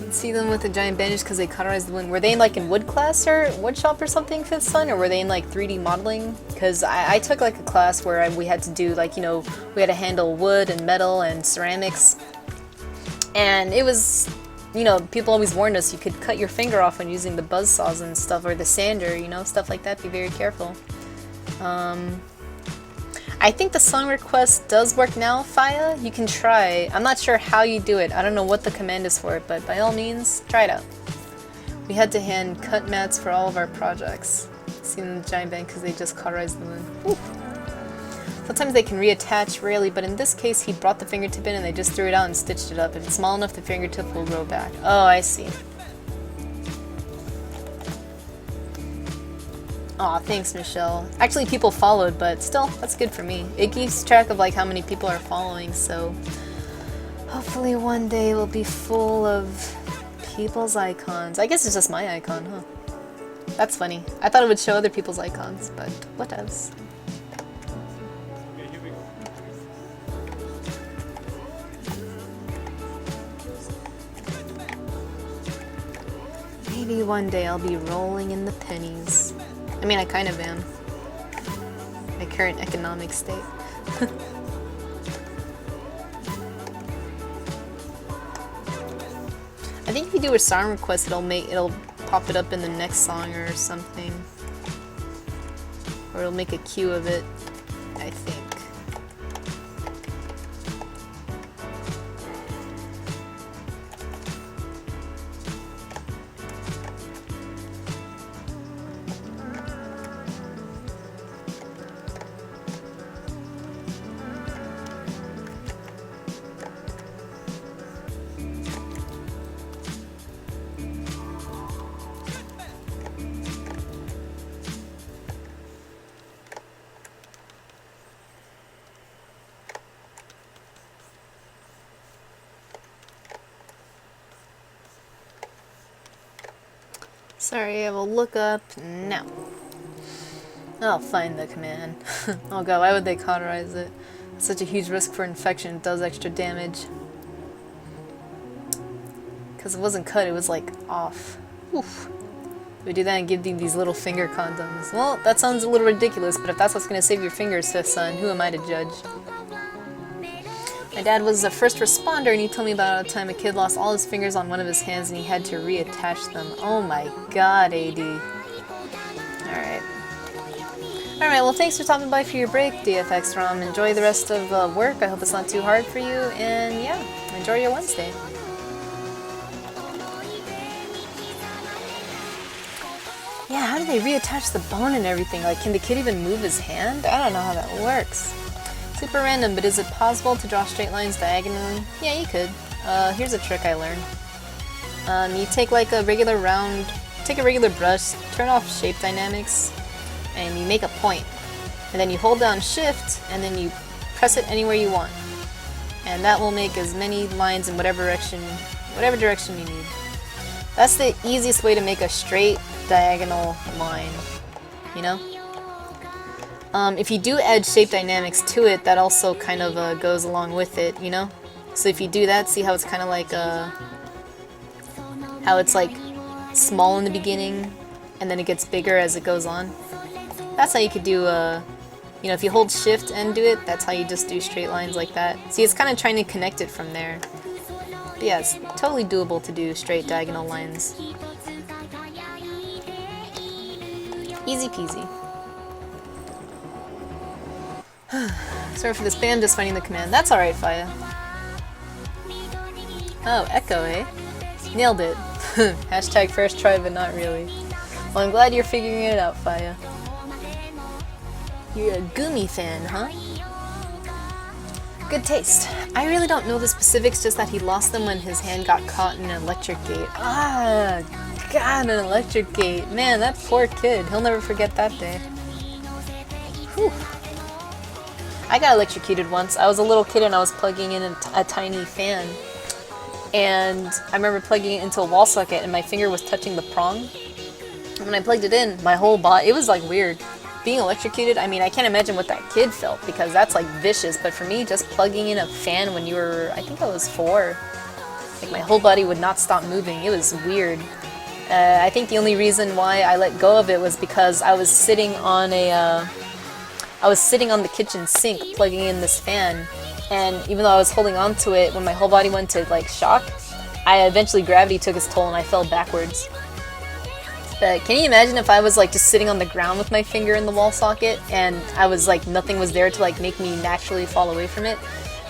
You'd see them with a giant bandage because they cauterized the wound. Were they in, like, in wood class or wood shop or something, 5th Son? Or were they in, like, 3D modeling? Because I took, like, a class where we had to do, like, you know, we had to handle wood and metal and ceramics. And it was, you know, people always warned us you could cut your finger off when using the buzz saws and stuff, or the sander, you know, stuff like that. Be very careful. I think the song request does work now, Faya. You can try. I'm not sure how you do it. I don't know what the command is for it, but by all means, try it out. We had to hand cut mats for all of our projects. Seen the giant band because they just cauterized the wound. Ooh. Sometimes they can reattach, rarely, but in this case, he brought the fingertip in and they just threw it out and stitched it up. If it's small enough, the fingertip will grow back. Oh, I see. Aw, thanks, Michelle. Actually, people followed, but still, that's good for me. It keeps track of, like, how many people are following, so hopefully one day we'll be full of people's icons. I guess it's just my icon, huh? That's funny. I thought it would show other people's icons, but what else? Maybe one day I'll be rolling in the pennies. I mean, I kind of am. My current economic state. I think if you do a song request, it'll pop it up in the next song or something. Or it'll make a queue of it, I think. Sorry, I will look up now. I'll find the command. Oh god, why would they cauterize it? Such a huge risk for infection, it does extra damage. Because it wasn't cut, it was like off. Oof. We do that and give you these little finger condoms. Well, that sounds a little ridiculous, but if that's what's going to save your fingers, son, who am I to judge? My dad was a first responder, and he told me about a time a kid lost all his fingers on one of his hands and he had to reattach them. Oh my god, AD. Alright. Alright, well thanks for stopping by for your break, DFX ROM. Enjoy the rest of work. I hope it's not too hard for you, and yeah, enjoy your Wednesday. Yeah, how do they reattach the bone and everything? Like, can the kid even move his hand? I don't know how that works. Super random, but is it possible to draw straight lines diagonally? Yeah, you could. Here's a trick I learned. You take like a regular brush, turn off shape dynamics, and you make a point. And then you hold down shift, and then you press it anywhere you want. And that will make as many lines in whatever direction you need. That's the easiest way to make a straight diagonal line, you know? If you do add shape dynamics to it, that also kind of goes along with it, you know? So if you do that, see how it's kind of like, how it's like small in the beginning, and then it gets bigger as it goes on? That's how you could do, you know, if you hold shift and do it, that's how you just do straight lines like that. See, it's kind of trying to connect it from there. But yeah, it's totally doable to do straight diagonal lines. Easy peasy. Sorry for this band just finding the command. That's alright, Faya. Oh, Echo, eh? Nailed it. Hashtag first try, but not really. Well, I'm glad you're figuring it out, Faya. You're a Gumi fan, huh? Good taste. I really don't know the specifics, just that he lost them when his hand got caught in an electric gate. Ah, God, an electric gate. Man, that poor kid. He'll never forget that day. Whew. I got electrocuted once. I was a little kid and I was plugging in a tiny fan. And I remember plugging it into a wall socket and my finger was touching the prong. And when I plugged it in, my whole body, it was like weird. Being electrocuted, I mean, I can't imagine what that kid felt because that's like vicious. But for me, just plugging in a fan when you were, I think I was 4, like my whole body would not stop moving. It was weird. I think the only reason why I let go of it was because I was sitting on the kitchen sink plugging in this fan, and even though I was holding on to it, when my whole body went to like shock, eventually gravity took its toll and I fell backwards. But can you imagine if I was like just sitting on the ground with my finger in the wall socket and I was like, nothing was there to like make me naturally fall away from it?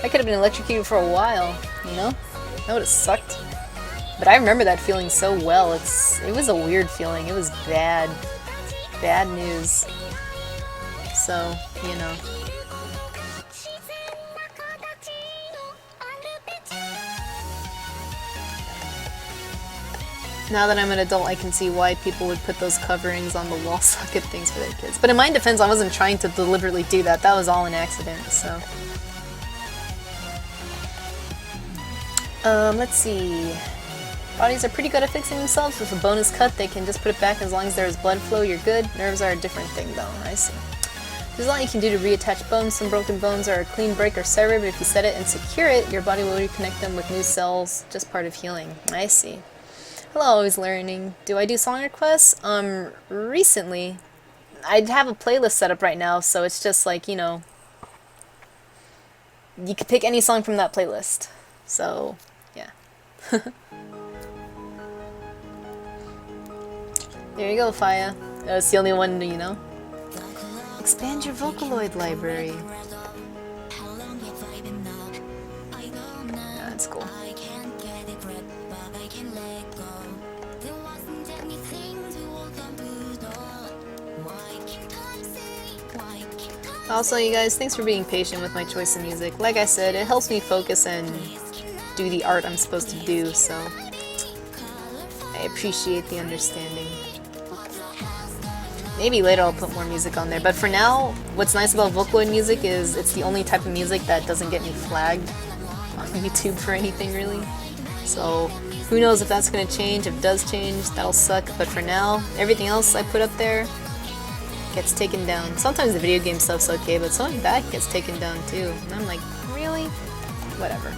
I could have been electrocuted for a while, you know? That would have sucked. But I remember that feeling so well. It was a weird feeling. It was bad. Bad news. So, you know. Now that I'm an adult, I can see why people would put those coverings on the wall socket things for their kids. But in my defense, I wasn't trying to deliberately do that. That was all an accident, so. Let's see. Bodies are pretty good at fixing themselves. If a bone is cut, they can just put it back as long as there is blood flow, you're good. Nerves are a different thing though, I see. There's a lot you can do to reattach bones. Some broken bones are a clean break or sever, but if you set it and secure it, your body will reconnect them with new cells. Just part of healing. I see. Hello, always learning. Do I do song requests? Recently. I have a playlist set up right now, so it's just like, you know, you could pick any song from that playlist. So, yeah. There you go, Faya. That's the only one, you know. Expand your Vocaloid library. Yeah, that's cool. Also, you guys, thanks for being patient with my choice of music. Like I said, it helps me focus and do the art I'm supposed to do, so I appreciate the understanding. Maybe later I'll put more music on there, but for now, what's nice about Vocaloid music is it's the only type of music that doesn't get me flagged on YouTube for anything, really. So, who knows if that's gonna change. If it does change, that'll suck, but for now, everything else I put up there, gets taken down. Sometimes the video game stuff's okay, but some of that gets taken down too. And I'm like, really? Whatever.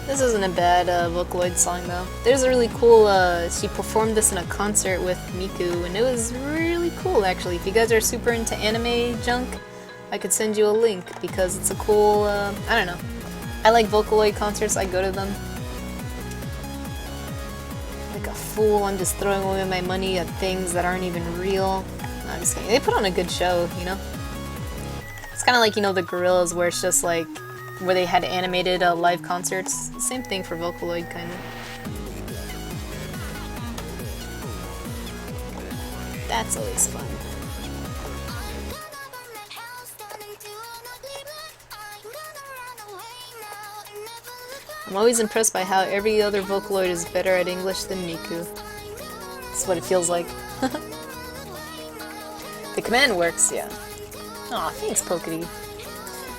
This isn't a bad Vocaloid song though. There's a really cool, she performed this in a concert with Miku, and it was really cool actually. If you guys are super into anime junk, I could send you a link because it's a cool, I don't know. I like Vocaloid concerts, I go to them. Like a fool, I'm just throwing away my money at things that aren't even real. No, I'm just kidding. They put on a good show, you know? It's kind of like, you know, the Gorillaz where it's just like, where they had animated live concerts. Same thing for Vocaloid, kind of. That's always fun. I'm always impressed by how every other Vocaloid is better at English than Miku. That's what it feels like. The command works, yeah. Aw, thanks, Pokety.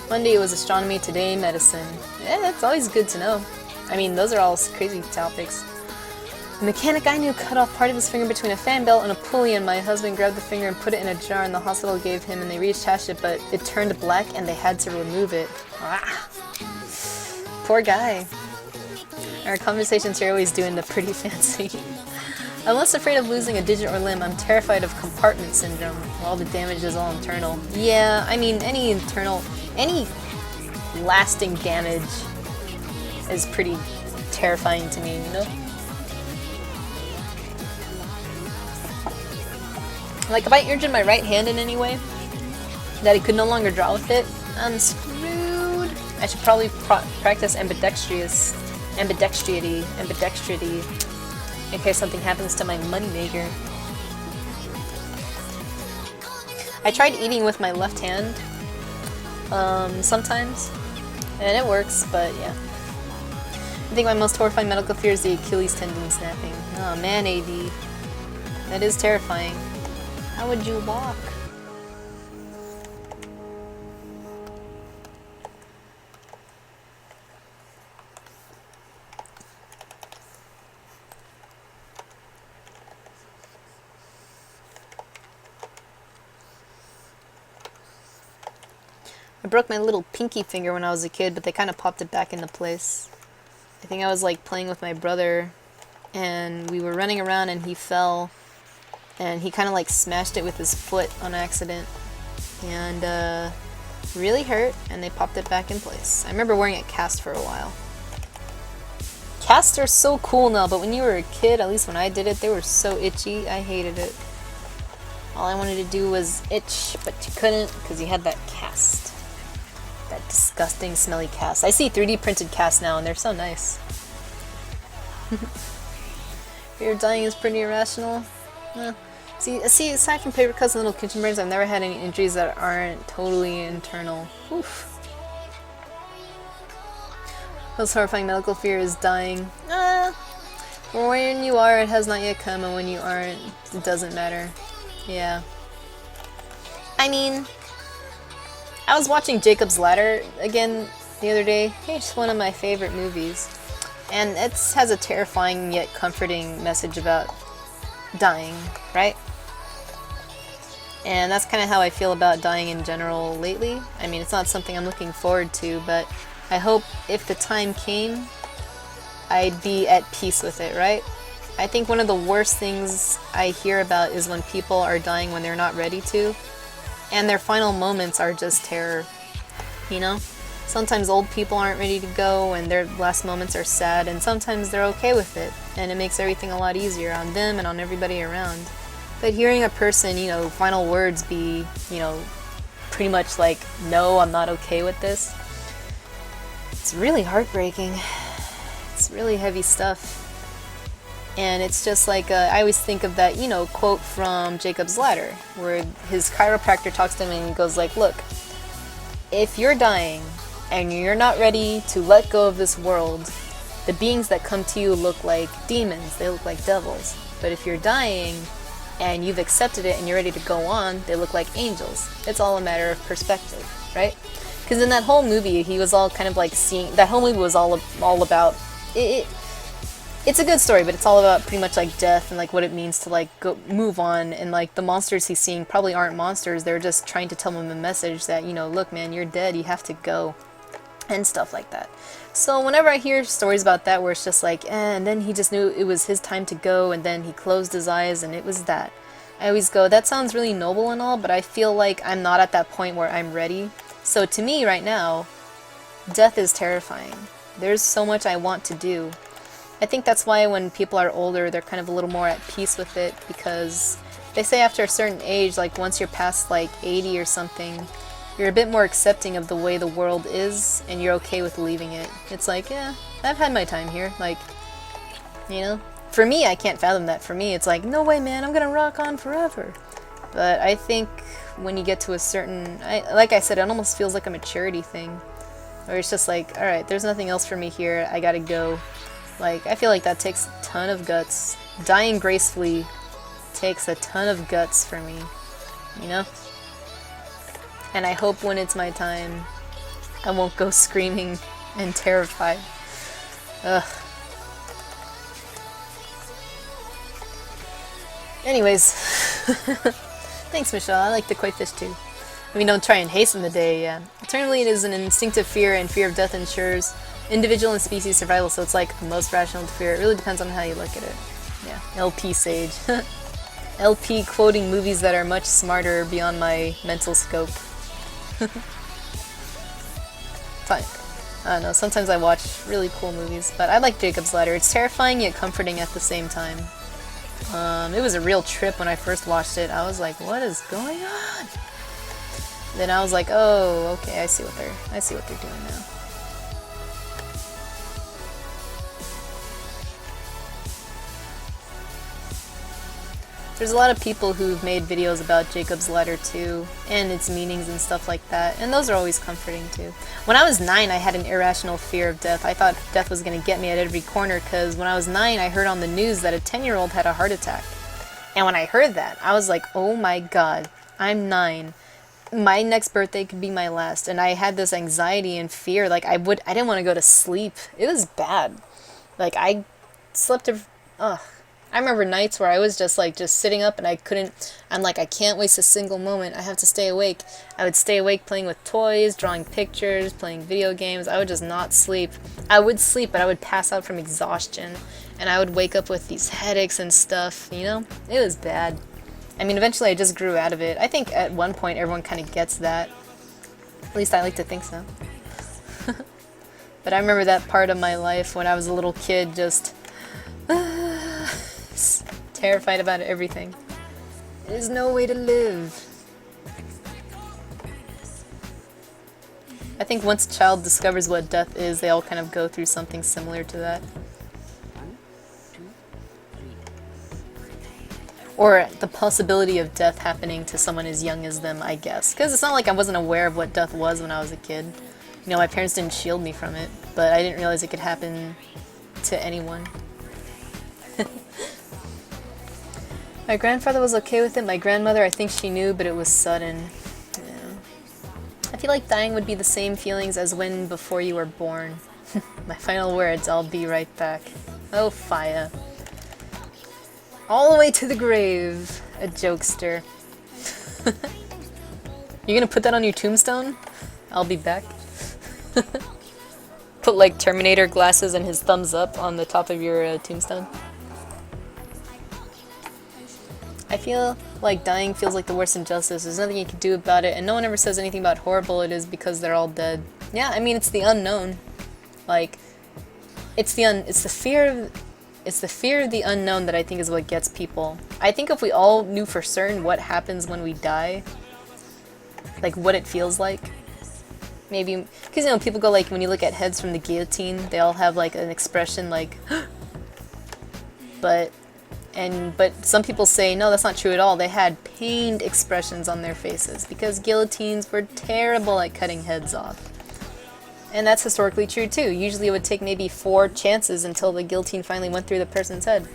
Monday it was astronomy, today medicine. Yeah, that's always good to know. I mean, those are all crazy topics. The mechanic I knew cut off part of his finger between a fan belt and a pulley, and my husband grabbed the finger and put it in a jar, and the hospital gave him, and they reattached it, but it turned black and they had to remove it. Ah. Poor guy. Our conversations here always doing the pretty fancy. I'm less afraid of losing a digit or limb. I'm terrified of compartment syndrome. All the damage is all internal. Yeah, I mean, any lasting damage is pretty terrifying to me, you know? Like, if I injured my right hand in any way, that I could no longer draw with it, I'm screwed. I should probably practice ambidextrity, in case something happens to my moneymaker. I tried eating with my left hand, sometimes, and it works, but yeah. I think my most horrifying medical fear is the Achilles tendon snapping. Oh man, AD. That is terrifying. How would you walk? I broke my little pinky finger when I was a kid, but they kind of popped it back into place. I think I was like playing with my brother, and we were running around and he fell, and he kind of like smashed it with his foot on accident, and really hurt, and they popped it back in place. I remember wearing a cast for a while. Casts are so cool now, but when you were a kid, at least when I did it, they were so itchy. I hated it. All I wanted to do was itch, but you couldn't because you had that cast. That disgusting, smelly cast. I see 3D printed casts now, and they're so nice. Fear of dying is pretty irrational. See, aside from paper cuts and little kitchen burns, I've never had any injuries that aren't totally internal. Oof. Most horrifying medical fear is dying. When you are, it has not yet come, and when you aren't, it doesn't matter. Yeah. I mean, I was watching Jacob's Ladder again the other day. It's one of my favorite movies. And it has a terrifying yet comforting message about dying, right? And that's kind of how I feel about dying in general lately. I mean, it's not something I'm looking forward to, but I hope if the time came, I'd be at peace with it, right? I think one of the worst things I hear about is when people are dying when they're not ready to, and their final moments are just terror, you know? Sometimes old people aren't ready to go and their last moments are sad, and sometimes they're okay with it, and it makes everything a lot easier on them and on everybody around. But hearing a person, you know, final words be, you know, pretty much like, no, I'm not okay with this, it's really heartbreaking. It's really heavy stuff. And it's just like, I always think of that, you know, quote from Jacob's Ladder, where his chiropractor talks to him and he goes like, look, if you're dying and you're not ready to let go of this world, the beings that come to you look like demons, they look like devils. But if you're dying and you've accepted it and you're ready to go on, they look like angels. It's all a matter of perspective, right? Because in that whole movie, he was all kind of like seeing, that whole movie was all about, it's a good story, but it's all about pretty much like death and like what it means to like go move on, and like the monsters he's seeing probably aren't monsters, they're just trying to tell him a message that, you know, look man, you're dead, you have to go, and stuff like that. So whenever I hear stories about that where it's just like, and then he just knew it was his time to go, and then he closed his eyes and it was that, I always go, that sounds really noble and all, but I feel like I'm not at that point where I'm ready. So to me right now, death is terrifying. There's so much I want to do. I think that's why when people are older, they're kind of a little more at peace with it, because they say after a certain age, like once you're past like 80 or something, you're a bit more accepting of the way the world is, and you're okay with leaving it. It's like, yeah, I've had my time here, like, you know? For me, I can't fathom that. For me, it's like, no way man, I'm gonna rock on forever. But I think when you get to a certain, like I said, it almost feels like a maturity thing, where it's just like, alright, there's nothing else for me here, I gotta go. Like, I feel like that takes a ton of guts. Dying gracefully takes a ton of guts for me, you know? And I hope when it's my time, I won't go screaming and terrified. Ugh. Anyways, thanks Michelle, I like the koi fish too. I mean, don't try and hasten the day, yeah. Alternatively, it is an instinctive fear, and fear of death ensures individual and species survival, so it's like the most rational fear. It really depends on how you look at it. Yeah, LP Sage. LP quoting movies that are much smarter beyond my mental scope. Fine. I don't know, sometimes I watch really cool movies, but I like Jacob's Ladder. It's terrifying yet comforting at the same time. It was a real trip when I first watched it. I was like, what is going on? Then I was like, oh, okay, I see what they're doing now. There's a lot of people who've made videos about Jacob's Ladder too, and its meanings and stuff like that, and those are always comforting too. When I was 9, I had an irrational fear of death. I thought death was going to get me at every corner, because when I was 9, I heard on the news that a 10-year-old had a heart attack. And when I heard that, I was like, oh my god, I'm 9. My next birthday could be my last, and I had this anxiety and fear. Like, I didn't want to go to sleep. It was bad. Like, I slept, I remember nights where I was just sitting up and I'm like, I can't waste a single moment. I have to stay awake. I would stay awake playing with toys, drawing pictures, playing video games. I would just not sleep. I would sleep, but I would pass out from exhaustion, and I would wake up with these headaches and stuff, you know? It was bad. I mean, eventually I just grew out of it. I think at one point everyone kind of gets that. At least I like to think so. But I remember that part of my life when I was a little kid, just terrified about everything. There's no way to live. I think once a child discovers what death is, they all kind of go through something similar to that. Or the possibility of death happening to someone as young as them, I guess. Because it's not like I wasn't aware of what death was when I was a kid. You know, my parents didn't shield me from it, but I didn't realize it could happen to anyone. My grandfather was okay with it. My grandmother, I think she knew, but it was sudden. Yeah. I feel like dying would be the same feelings as when before you were born. My final words, I'll be right back. Oh, Faya. All the way to the grave. A jokester. You gonna put that on your tombstone? I'll be back. Put like Terminator glasses and his thumbs up on the top of your tombstone. I feel like dying feels like the worst injustice. There's nothing you can do about it, and no one ever says anything about how horrible it is because they're all dead. Yeah, I mean, it's the unknown. Like, it's the fear of the unknown that I think is what gets people. I think if we all knew for certain what happens when we die, like what it feels like, maybe, because you know, people go like, when you look at heads from the guillotine, they all have like an expression like but some people say no, that's not true at all. They had pained expressions on their faces because guillotines were terrible at cutting heads off. And that's historically true too. Usually it would take maybe 4 chances until the guillotine finally went through the person's head.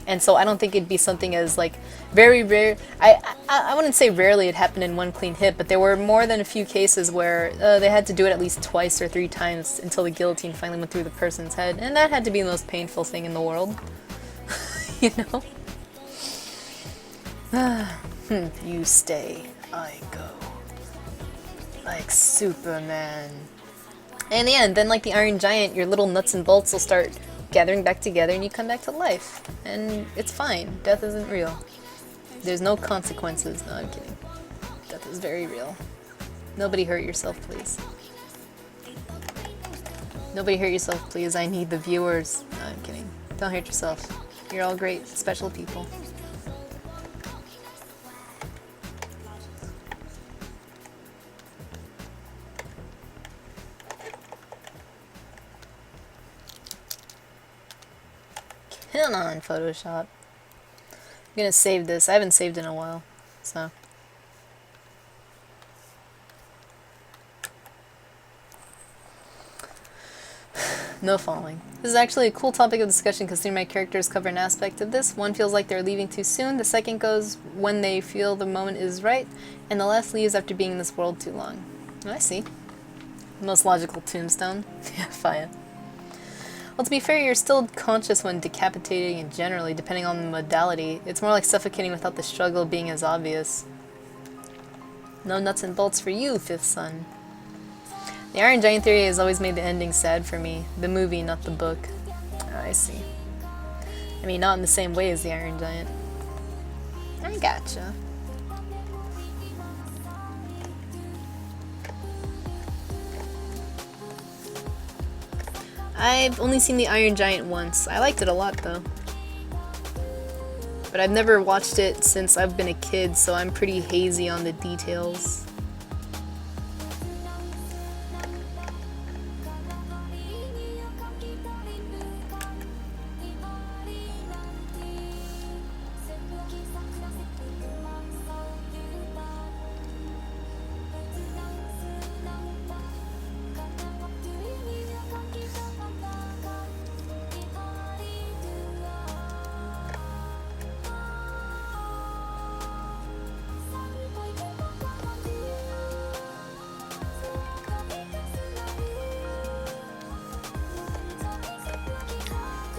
And so I don't think it'd be something as like very rare. I wouldn't say rarely it happened in one clean hit, but there were more than a few cases where they had to do it at least 2 or 3 times until the guillotine finally went through the person's head. And that had to be the most painful thing in the world. You know? You stay, I go. Like Superman. And in the end, then like the Iron Giant, your little nuts and bolts will start gathering back together and you come back to life. And it's fine. Death isn't real. There's no consequences. No, I'm kidding. Death is very real. Nobody hurt yourself, please. Nobody hurt yourself, please. I need the viewers. No, I'm kidding. Don't hurt yourself. You're all great, special people. Come on, Photoshop. I'm gonna save this. I haven't saved in a while, so. No falling. This is actually a cool topic of discussion considering my characters cover an aspect of this. One feels like they're leaving too soon, the second goes when they feel the moment is right, and the last leaves after being in this world too long. Oh, I see. Most logical tombstone. Yeah, fire. Well, to be fair, you're still conscious when decapitating and generally, depending on the modality. It's more like suffocating without the struggle being as obvious. No nuts and bolts for you, Fifth Son. The Iron Giant theory has always made the ending sad for me. The movie, not the book. Oh, I see. I mean, not in the same way as the Iron Giant. I gotcha. I've only seen the Iron Giant once. I liked it a lot, though. But I've never watched it since I've been a kid, so I'm pretty hazy on the details.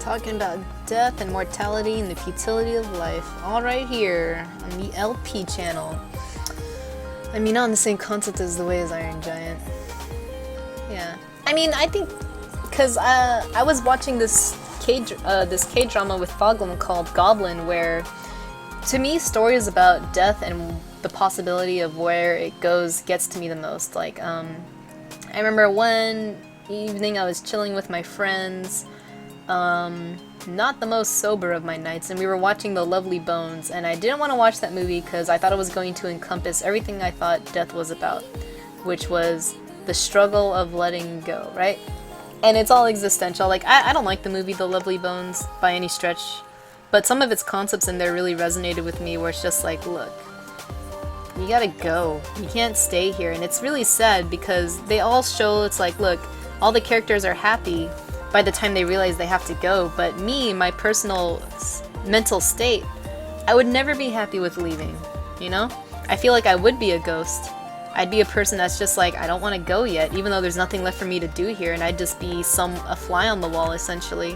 Talking about death and mortality and the futility of life, all right here on the LP channel. I mean, not in the same concept as the way as Iron Giant. Yeah, I mean, I think because I was watching this K-drama with Foglin called Goblin, where to me stories about death and the possibility of where it goes gets to me the most. Like, I remember one evening I was chilling with my friends. Not the most sober of my nights, and we were watching The Lovely Bones, and I didn't want to watch that movie because I thought it was going to encompass everything I thought death was about, which was the struggle of letting go, right? And it's all existential. Like, I don't like the movie The Lovely Bones by any stretch, but some of its concepts in there really resonated with me, where it's just like, look, you gotta go. You can't stay here. And it's really sad because they all show, it's like, look, all the characters are happy by the time they realize they have to go, but me, my personal mental state, I would never be happy with leaving, you know? I feel like I would be a ghost. I'd be a person that's just like, I don't want to go yet, even though there's nothing left for me to do here, and I'd just be a fly on the wall, essentially.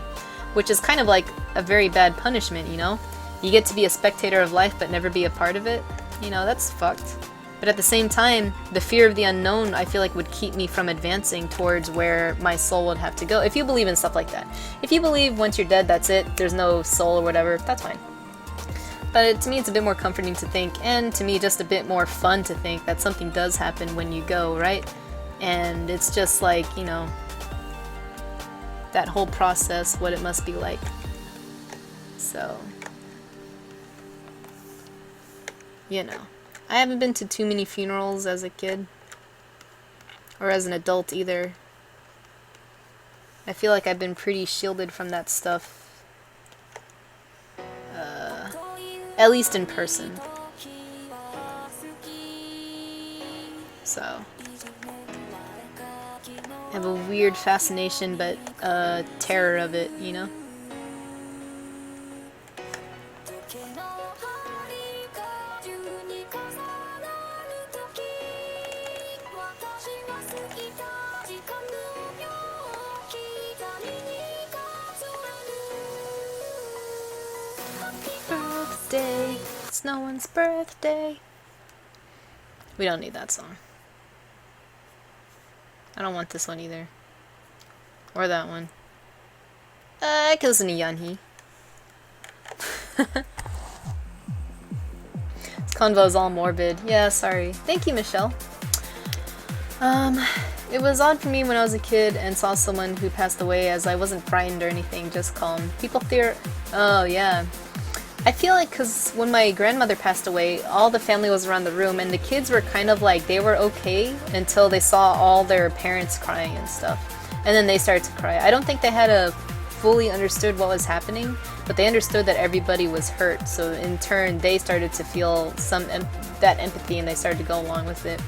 Which is kind of like a very bad punishment, you know? You get to be a spectator of life but never be a part of it. You know, that's fucked. But at the same time, the fear of the unknown, I feel like, would keep me from advancing towards where my soul would have to go. If you believe in stuff like that. If you believe once you're dead, that's it, there's no soul or whatever, that's fine. But to me, it's a bit more comforting to think, and to me, just a bit more fun to think that something does happen when you go, right? And it's just like, you know, that whole process, what it must be like. So, you know. I haven't been to too many funerals as a kid. Or as an adult either. I feel like I've been pretty shielded from that stuff. At least in person. So I have a weird fascination but terror of it, you know? Birthday, it's no one's birthday. We don't need that song. I don't want this one either. Or that one. I can listen to Yanhee. This convo is all morbid. Yeah, sorry. Thank you, Michelle. It was odd for me when I was a kid and saw someone who passed away, as I wasn't frightened or anything, just calm. People fear. Oh, yeah. I feel like because when my grandmother passed away, all the family was around the room, and the kids were kind of like, they were okay until they saw all their parents crying and stuff. And then they started to cry. I don't think they had fully understood what was happening, but they understood that everybody was hurt. So in turn, they started to feel that empathy, and they started to go along with it.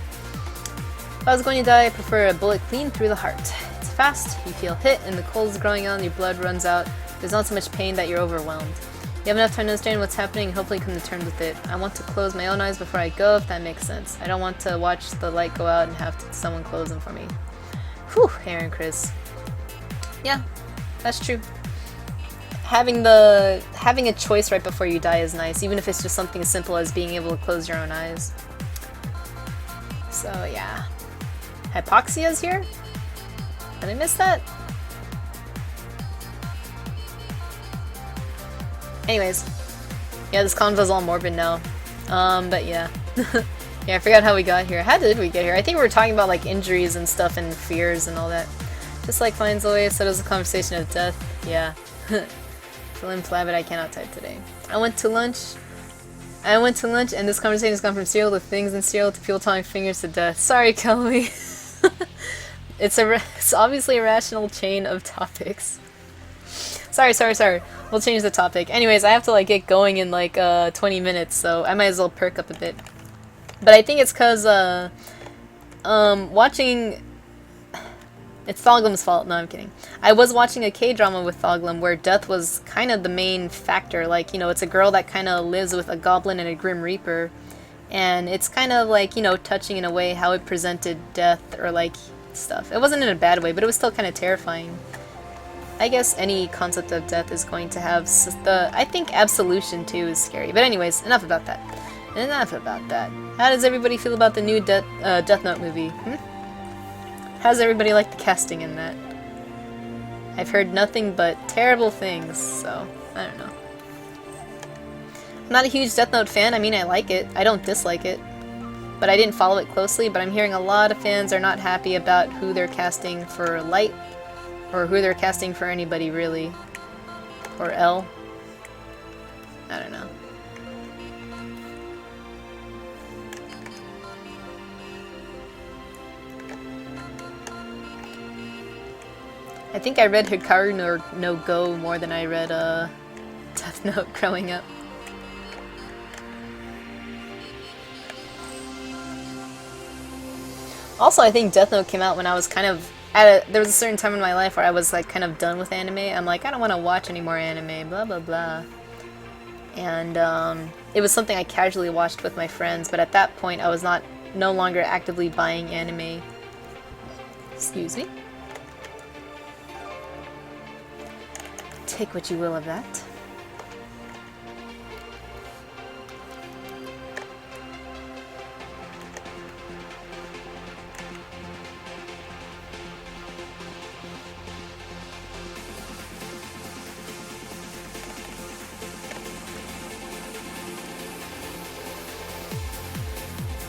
If I was going to die, I prefer a bullet clean through the heart. It's fast, you feel hit, and the cold is growing on, your blood runs out. There's not so much pain that you're overwhelmed. You have enough time to understand what's happening and hopefully come to terms with it. I want to close my own eyes before I go, if that makes sense. I don't want to watch the light go out and have someone close them for me. Whew, Aaron Chris. Yeah, that's true. Having a choice right before you die is nice, even if it's just something as simple as being able to close your own eyes. So yeah. Hypoxia's here? Did I miss that? Anyways, yeah, this convo's all morbid now. But yeah. Yeah, I forgot how we got here. How did we get here? I think we were talking about like injuries and stuff and fears and all that. Just like fine Zoe said, it was a conversation of death. Yeah. Philin Flabbit, I cannot type today. I went to lunch and this conversation has gone from cereal to things and cereal to people tying fingers to death. Sorry, Kelly. It's obviously a rational chain of topics. Sorry. We'll change the topic. Anyways, I have to like get going in like 20 minutes, so I might as well perk up a bit. But I think it's cause watching. It's Thoglim's fault. No, I'm kidding. I was watching a K-drama with Thoglim where death was kind of the main factor. Like, you know, it's a girl that kind of lives with a goblin and a grim reaper, and it's kind of like, you know, touching in a way how it presented death or like stuff. It wasn't in a bad way, but it was still kind of terrifying. I guess any concept of death is going to have I think absolution too is scary. But anyways, enough about that. How does everybody feel about the new Death Note movie? How does everybody like the casting in that? I've heard nothing but terrible things, so I don't know. I'm not a huge Death Note fan. I mean, I like it. I don't dislike it. But I didn't follow it closely, but I'm hearing a lot of fans are not happy about who they're casting for Light. Or who they're casting for anybody, really. Or L. I don't know. I think I read Hikaru no Go more than I read Death Note growing up. Also, I think Death Note came out when I was kind of there was a certain time in my life where I was like kind of done with anime. I'm like, I don't want to watch any more anime, blah blah blah. And it was something I casually watched with my friends, but at that point I was no longer actively buying anime. Excuse me. Take what you will of that.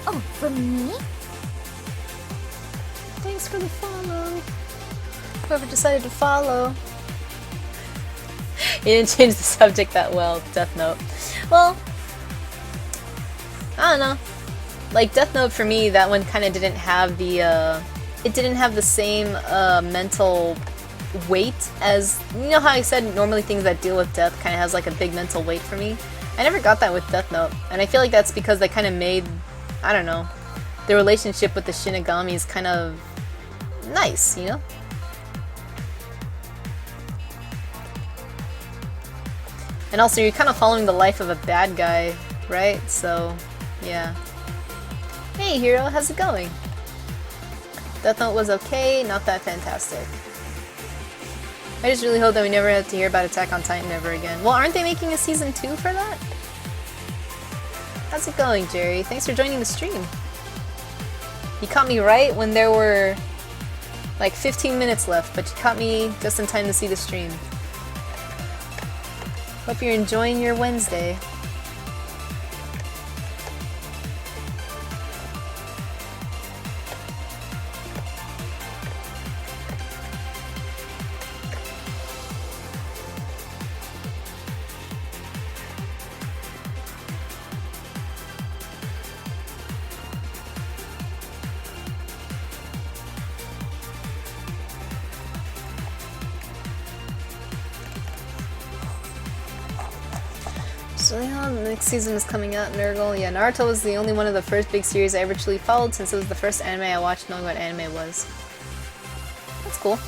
Oh, from me? Thanks for the follow. Whoever decided to follow. You didn't change the subject that well, Death Note. Well, I don't know. Like, Death Note for me, that one kind of didn't have the, it didn't have the same mental weight as, you know how I said normally things that deal with death kind of has like a big mental weight for me? I never got that with Death Note, and I feel like that's because they kind of made, I don't know, the relationship with the Shinigamis kind of nice, you know? And also, you're kind of following the life of a bad guy, right? So, yeah. Hey, Hero, how's it going? Death Note was okay, not that fantastic. I just really hope that we never have to hear about Attack on Titan ever again. Well, aren't they making a season 2 for that? How's it going, Jerry? Thanks for joining the stream. You caught me right when there were like 15 minutes left, but you caught me just in time to see the stream. Hope you're enjoying your Wednesday. So yeah, the next season is coming out, Nurgle. Yeah, Naruto was the only one of the first big series I ever truly followed since it was the first anime I watched knowing what anime was. That's cool.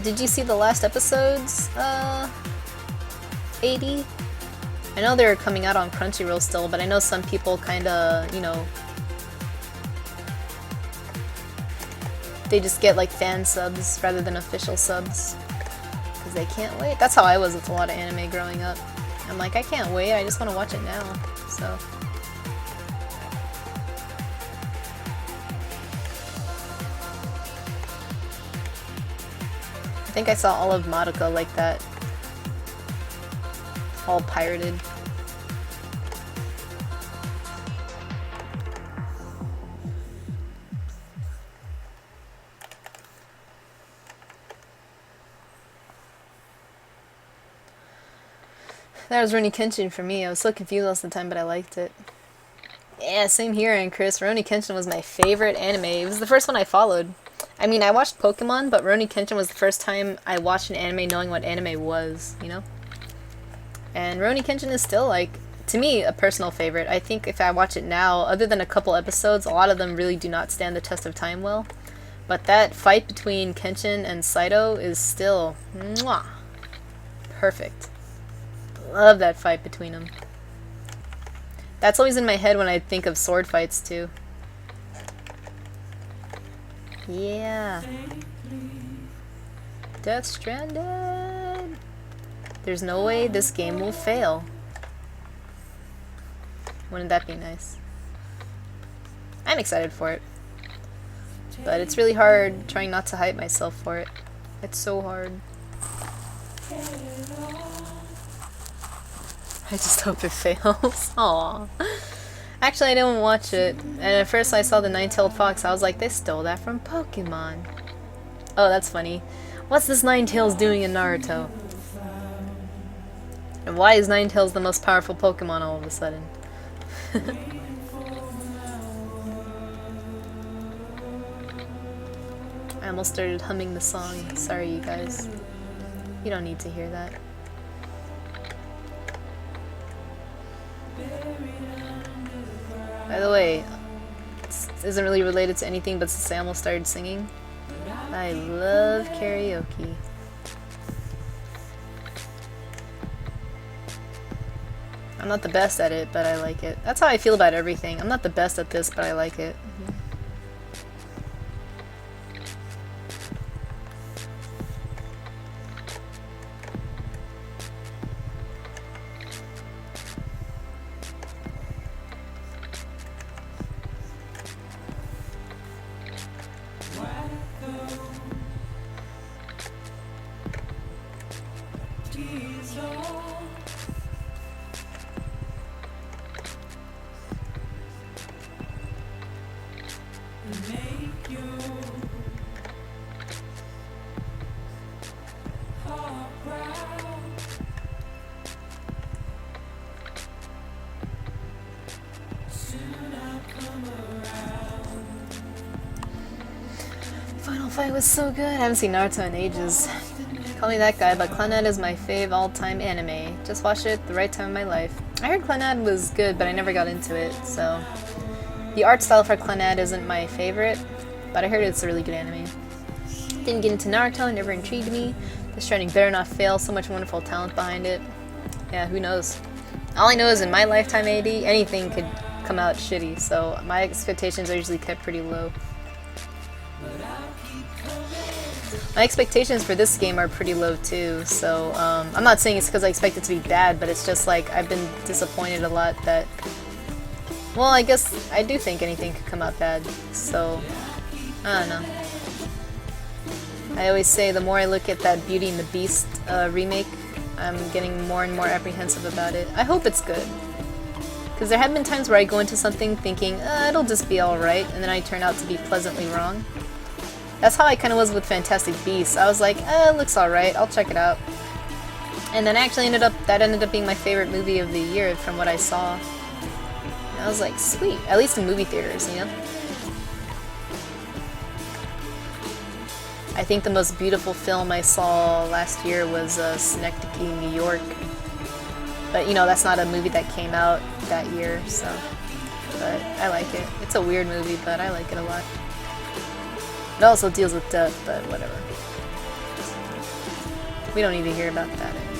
Did you see the last episodes? 80? I know they're coming out on Crunchyroll still, but I know some people kinda, you know, they just get like fan subs rather than official subs. Because they can't wait. That's how I was with a lot of anime growing up. I'm like, I can't wait, I just want to watch it now, so. I think I saw all of Madoka like that. All pirated. That was Rurouni Kenshin for me. I was so confused most of the time, but I liked it. Yeah, same here, and Chris. Rurouni Kenshin was my favorite anime. It was the first one I followed. I mean, I watched Pokemon, but Rurouni Kenshin was the first time I watched an anime knowing what anime was, you know? And Rurouni Kenshin is still, like, to me, a personal favorite. I think if I watch it now, other than a couple episodes, a lot of them really do not stand the test of time well. But that fight between Kenshin and Saito is still, mwah, perfect. Love that fight between them. That's always in my head when I think of sword fights too. Yeah. Death Stranded. There's no way this game will fail. Wouldn't that be nice? I'm excited for it. But it's really hard trying not to hype myself for it. It's so hard. I just hope it fails. Aww. Actually, I didn't watch it. And at first I saw the Nine-Tailed Fox. I was like, they stole that from Pokemon. Oh, that's funny. What's this Ninetales doing in Naruto? And why is Ninetales the most powerful Pokemon all of a sudden? I almost started humming the song. Sorry, you guys. You don't need to hear that. By the way, this isn't really related to anything, but since I almost started singing, I love karaoke. I'm not the best at it, but I like it. That's how I feel about everything. I'm not the best at this, but I like it. Final fight was so good. I haven't seen Naruto in ages. Call me that guy, but Clannad is my fave all-time anime. Just watched it at the right time in my life. I heard Clannad was good, but I never got into it, so... The art style for Clannad isn't my favorite, but I heard it's a really good anime. Didn't get into Naruto, never intrigued me. Death Stranding better not fail, so much wonderful talent behind it. Yeah, who knows? All I know is in my lifetime AD, anything could come out shitty, so my expectations are usually kept pretty low. My expectations for this game are pretty low too, so I'm not saying it's because I expect it to be bad, but it's just like I've been disappointed a lot that... Well, I guess I do think anything could come out bad, so I don't know. I always say the more I look at that Beauty and the Beast remake, I'm getting more and more apprehensive about it. I hope it's good. Because there have been times where I go into something thinking, it'll just be alright, and then I turn out to be pleasantly wrong. That's how I kind of was with Fantastic Beasts. I was like, it looks alright, I'll check it out. And then actually that ended up being my favorite movie of the year from what I saw. And I was like, sweet, at least in movie theaters, you know? I think the most beautiful film I saw last year was Synecdoche, New York. But, you know, that's not a movie that came out that year, so... But I like it. It's a weird movie, but I like it a lot. It also deals with death, but whatever. We don't need to hear about that anymore.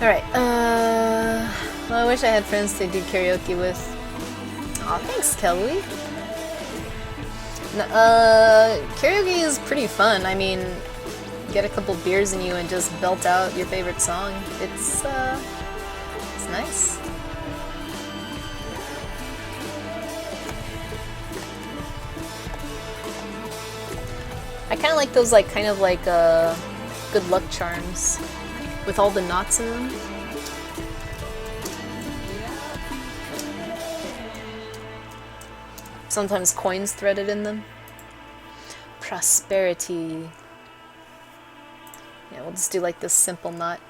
Alright, well, I wish I had friends to do karaoke with. Aw, thanks, Kelly. Karaoke is pretty fun. I mean, get a couple beers in you and just belt out your favorite song. It's nice. I kind of like those, like, kind of like, good luck charms. With all the knots in them. Sometimes coins threaded in them. Prosperity. Yeah, we'll just do like this simple knot.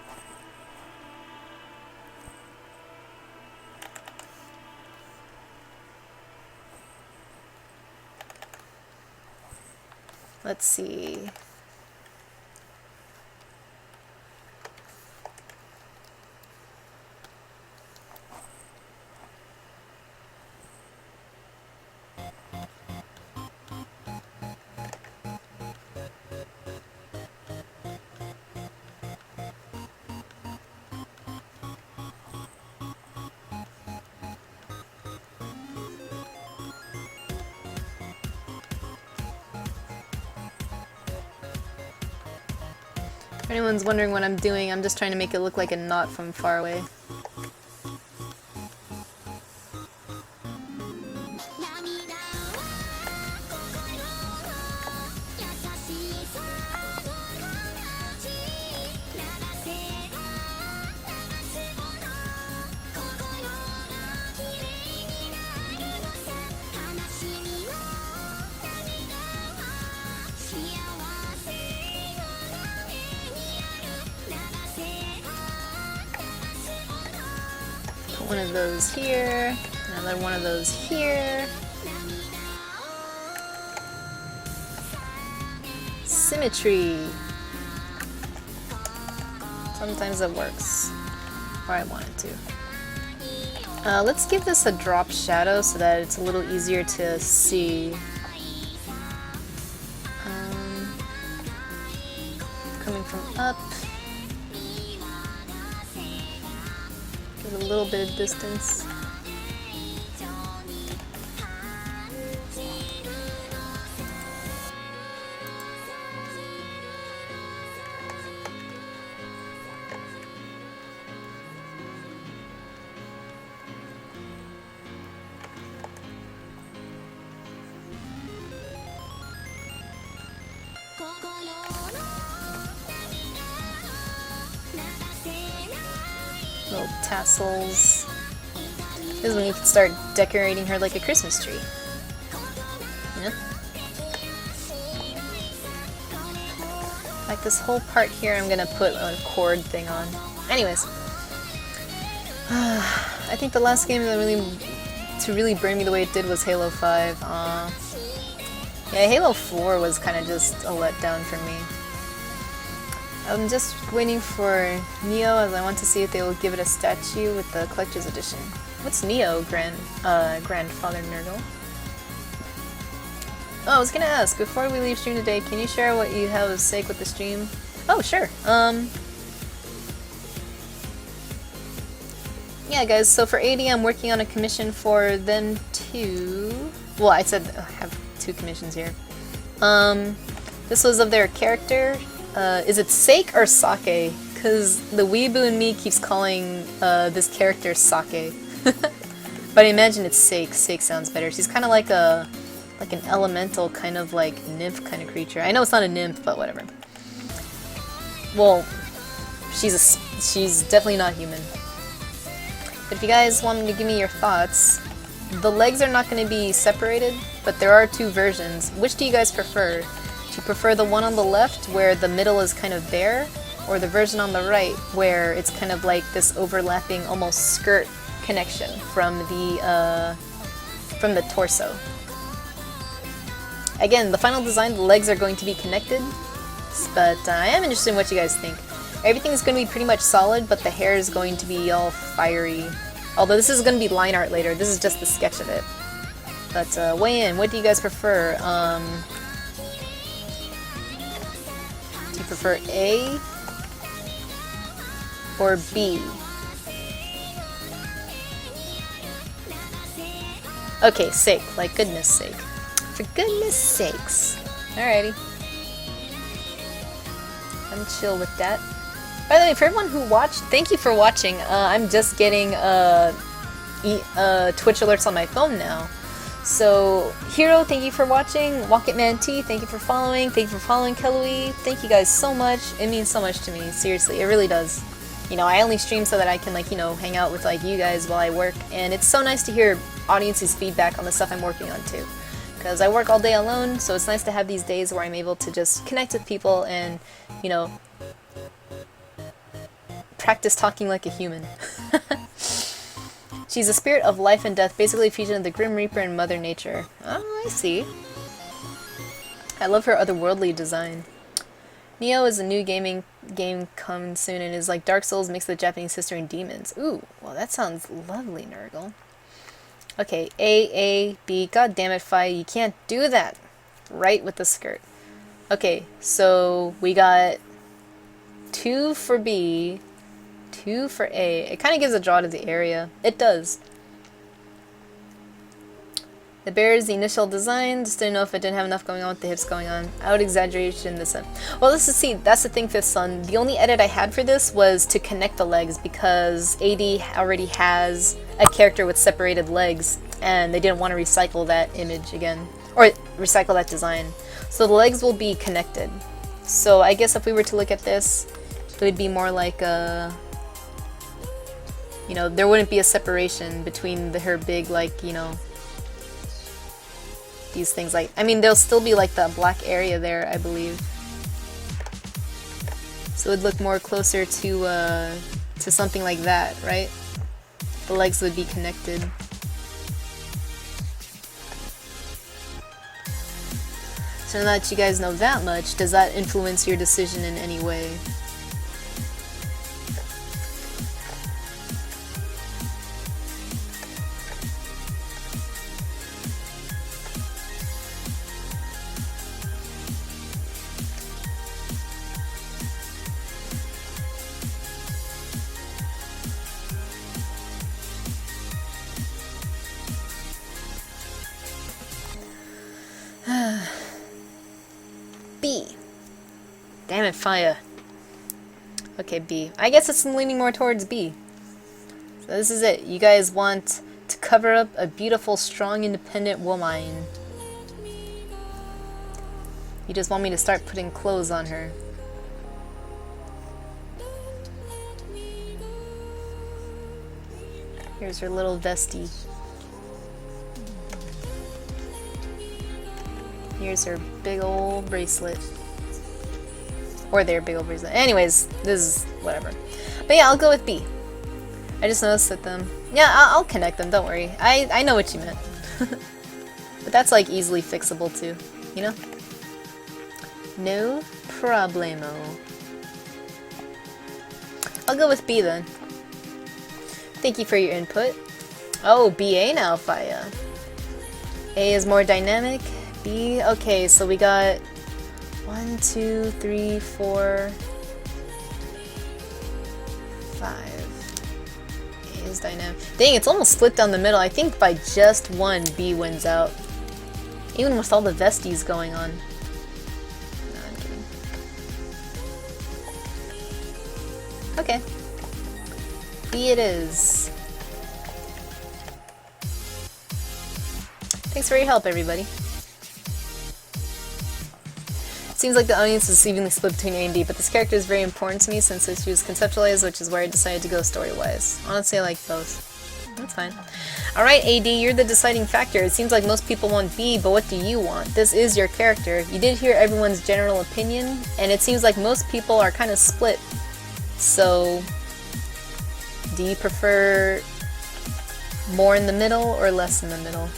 Let's see. If anyone's wondering what I'm doing, I'm just trying to make it look like a knot from far away. One of those here, another one of those here. Symmetry. Sometimes it works, or I want it to. Let's give this a drop shadow so that it's a little easier to see. Coming from up. A little bit of distance. Little tassels. This is when you can start decorating her like a Christmas tree. Yeah. Like this whole part here, I'm gonna put a cord thing on. Anyways, I think the last game that really burn me the way it did was Halo 5. Yeah, Halo 4 was kind of just a letdown for me. I'm just waiting for Neo, as I want to see if they will give it a statue with the collector's edition. What's Neo, Grandfather Nurgle? Oh, I was gonna ask, before we leave stream today, can you share what you have of sake with the stream? Oh, sure. Yeah, guys, so for AD, I'm working on a commission for them too. Well, I said I have 2 commissions here. This was of their character. Is it Sake or Sake? Because the weeaboo in me keeps calling this character Sake. But I imagine it's Sake. Sake sounds better. She's kind of like an elemental kind of like nymph kind of creature. I know it's not a nymph, but whatever. Well, she's definitely not human. But if you guys want to give me your thoughts, the legs are not going to be separated, but there are 2 versions. Which do you guys prefer? Do you prefer the one on the left where the middle is kind of bare, or the version on the right where it's kind of like this overlapping almost skirt connection from the torso? Again, the final design, the legs are going to be connected, but I am interested in what you guys think. Everything's going to be pretty much solid, but the hair is going to be all fiery. Although this is going to be line art later, this is just the sketch of it. But weigh in, what do you guys prefer? Do you prefer A or B? Okay, sake, like goodness sake. For goodness sakes. Alrighty. I'm chill with that. By the way, for everyone who watched, thank you for watching. I'm just getting Twitch alerts on my phone now. So, Hero, thank you for watching. Walkitman T, thank you for following. Thank you for following Kelly. Thank you guys so much. It means so much to me. Seriously, it really does. You know, I only stream so that I can, like, you know, hang out with, like, you guys while I work. And it's so nice to hear audience's feedback on the stuff I'm working on, too. Because I work all day alone, so it's nice to have these days where I'm able to just connect with people and, you know, practice talking like a human. She's a spirit of life and death, basically featured in the Grim Reaper and Mother Nature. Oh, I see. I love her otherworldly design. Neo is a new game coming soon and is like Dark Souls mixed with Japanese history and demons. Ooh, well that sounds lovely, Nurgle. Okay, A, B, god damn it, Fi, you can't do that! Right with the skirt. Okay, so we got 2 for B, 2 for A. It kind of gives a draw to the area. It does. The bear is the initial design. Just didn't know if it didn't have enough going on with the hips going on. I would exaggeration this up. Well, let's just see. That's the thing, Fifth Son. The only edit I had for this was to connect the legs because AD already has a character with separated legs and they didn't want to recycle that image again. Or recycle that design. So the legs will be connected. So I guess if we were to look at this, it would be more like a... You know, there wouldn't be a separation between her big, like, you know... These things, like, I mean, there'll still be like that black area there, I believe. So it would look more closer to something like that, right? The legs would be connected. So now that you guys know that much, does that influence your decision in any way? B. Damn it, fire. Okay, B. I guess it's leaning more towards B. So this is it. You guys want to cover up a beautiful, strong, independent woman. You just want me to start putting clothes on her. Here's her little vestie. Here's her big old bracelet. Or their big old bracelet. Anyways, this is whatever. But yeah, I'll go with B. I just noticed that them. Yeah, I'll connect them, don't worry. I know what you meant. But that's like easily fixable too, you know? No problemo. I'll go with B then. Thank you for your input. Oh, BA now, Faya. A is more dynamic. B, okay, so we got 1, 2, 3, 4, 5. A is dynamic. Dang, it's almost split down the middle. I think by just one, B wins out. Even with all the vesties going on. No, I'm kidding. Okay. B it is. Thanks for your help, everybody. Seems like the audience is evenly split between A and D, but this character is very important to me since she was conceptualized, which is where I decided to go story-wise. Honestly, I like both. That's fine. Alright, AD, you're the deciding factor. It seems like most people want B, but what do you want? This is your character. You did hear everyone's general opinion, and it seems like most people are kind of split. So, do you prefer more in the middle or less in the middle?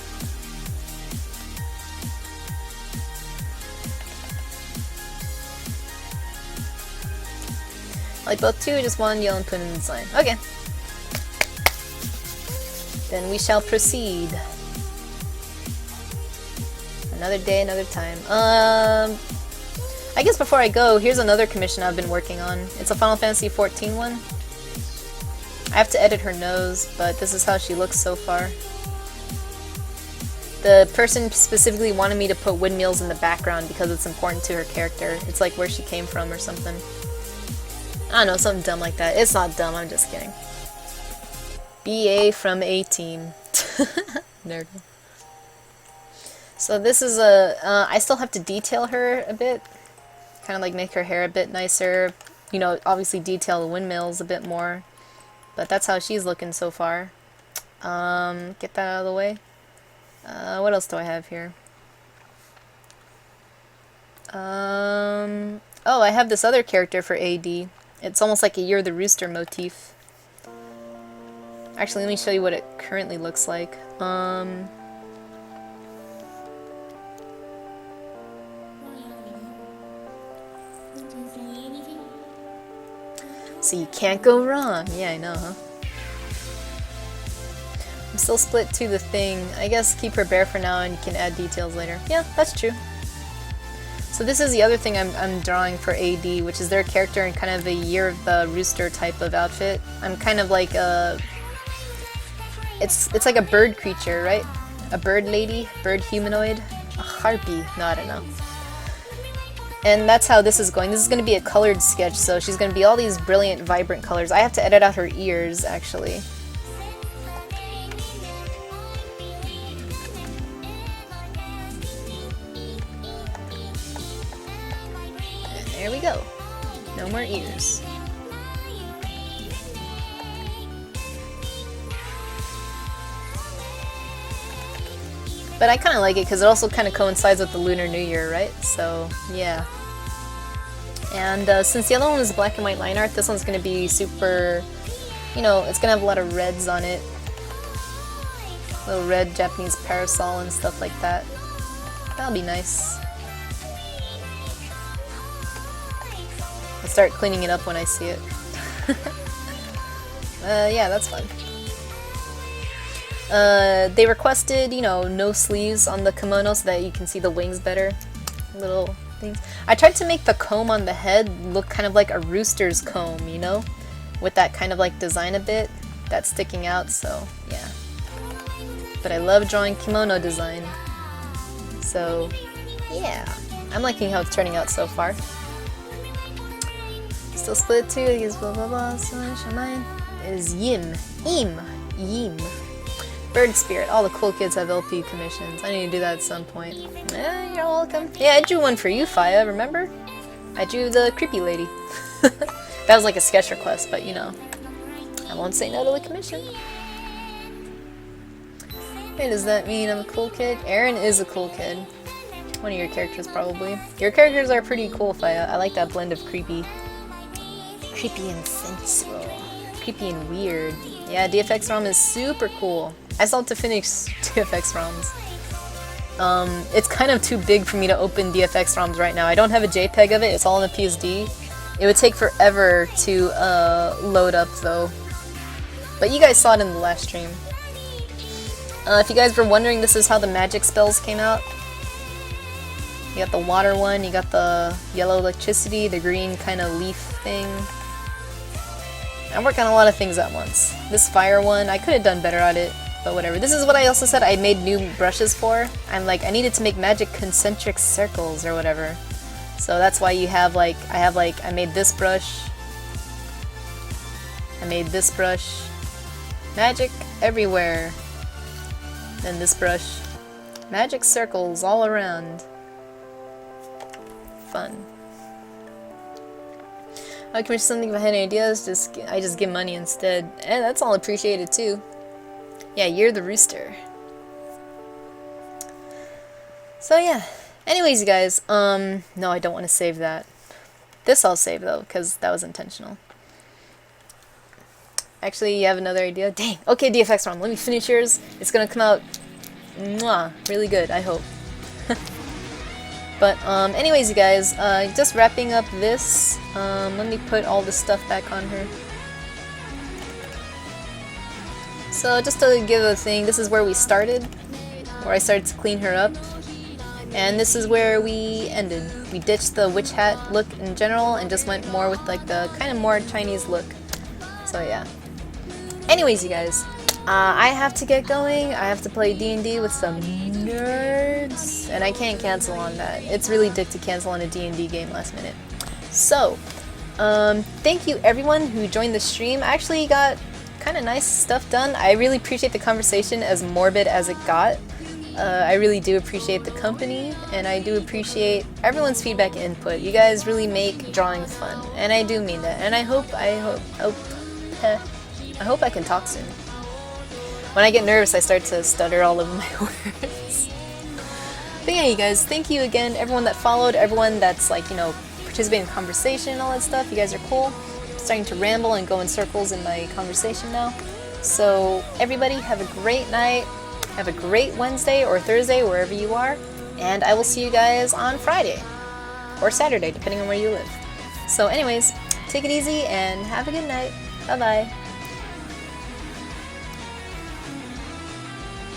Like both two, just one, yell and put in the design. Okay. Then we shall proceed. Another day, another time. I guess before I go, here's another commission I've been working on. It's a Final Fantasy XIV one. I have to edit her nose, but this is how she looks so far. The person specifically wanted me to put windmills in the background because it's important to her character. It's like where she came from or something. I don't know, something dumb like that. It's not dumb, I'm just kidding. BA from A team. Nerd. So this is a, I still have to detail her a bit. Kind of like make her hair a bit nicer. You know, obviously detail the windmills a bit more. But that's how she's looking so far. Get that out of the way. What else do I have here? Oh, I have this other character for AD. It's almost like a You're the Rooster motif. Actually, let me show you what it currently looks like. So you can't go wrong. Yeah, I know, huh? I'm still split to the thing. I guess keep her bare for now and you can add details later. Yeah, that's true. So this is the other thing I'm drawing for AD, which is their character in kind of a Year of the Rooster type of outfit. I'm kind of like a... It's like a bird creature, right? A bird lady? Bird humanoid? A harpy? No, I don't know. And that's how this is going. This is going to be a colored sketch, so she's going to be all these brilliant, vibrant colors. I have to edit out her ears, actually. And there we go. No more ears. But I kind of like it because it also kind of coincides with the Lunar New Year, right? So, yeah. And since the other one was black and white line art, this one's going to be super, you know, it's going to have a lot of reds on it. Little red Japanese parasol and stuff like that. That'll be nice. I'll start cleaning it up when I see it. Yeah, that's fun. They requested, you know, no sleeves on the kimono so that you can see the wings better. Little things. I tried to make the comb on the head look kind of like a rooster's comb, you know? With that kind of like design a bit. That's sticking out, so yeah. But I love drawing kimono design. So, yeah. I'm liking how it's turning out so far. Still split too, I guess blah blah blah, so mine is Yim. Yim. Bird Spirit. All the cool kids have LP commissions. I need to do that at some point. You're welcome. Yeah, I drew one for you, Faya, remember? I drew the creepy lady. That was like a sketch request, but you know, I won't say no to the commission. Hey, does that mean I'm a cool kid? Aaron is a cool kid. One of your characters, probably. Your characters are pretty cool, Faya. I like that blend of creepy. Creepy and sensual. Creepy and weird. Yeah, DFX ROM is super cool. I still have to finish DFX ROMs. It's kind of too big for me to open DFX ROMs right now. I don't have a JPEG of it, it's all in the PSD. It would take forever to load up though. But you guys saw it in the last stream. If you guys were wondering, this is how the magic spells came out. You got the water one, you got the yellow electricity, the green kind of leaf thing. I work on a lot of things at once. This fire one, I could have done better at it, but whatever. This is what I also said I made new brushes for. I'm like, I needed to make magic concentric circles or whatever. So that's why you have like, I made this brush. I made this brush. Magic everywhere. Then this brush. Magic circles all around. Fun. I commission something if I had any ideas, I just give money instead. And that's all appreciated too. Yeah, you're the rooster. So yeah. Anyways, you guys, no, I don't want to save that. This I'll save though, because that was intentional. Actually, you have another idea? Dang. Okay, DFX ROM, let me finish yours. It's gonna come out mwah, really good, I hope. But anyways, you guys, just wrapping up this. Let me put all this stuff back on her. So just to give a thing, this is where we started, where I started to clean her up, and this is where we ended. We ditched the witch hat look in general and just went more with like the kind of more Chinese look. So yeah. Anyways, you guys, I have to get going. I have to play D&D with some nerds, and I can't cancel on that. It's really dick to cancel on a D&D game last minute. So, thank you everyone who joined the stream. I actually got kind of nice stuff done. I really appreciate the conversation, as morbid as it got. I really do appreciate the company, and I do appreciate everyone's feedback and input. You guys really make drawing fun, and I do mean that. And I hope I can talk soon. When I get nervous, I start to stutter all over my words. But yeah, you guys, thank you again, everyone that followed, everyone that's like, you know, participating in conversation and all that stuff. You guys are cool. I'm starting to ramble and go in circles in my conversation now. So everybody have a great night. Have a great Wednesday or Thursday, wherever you are. And I will see you guys on Friday. Or Saturday, depending on where you live. So anyways, take it easy and have a good night. Bye-bye.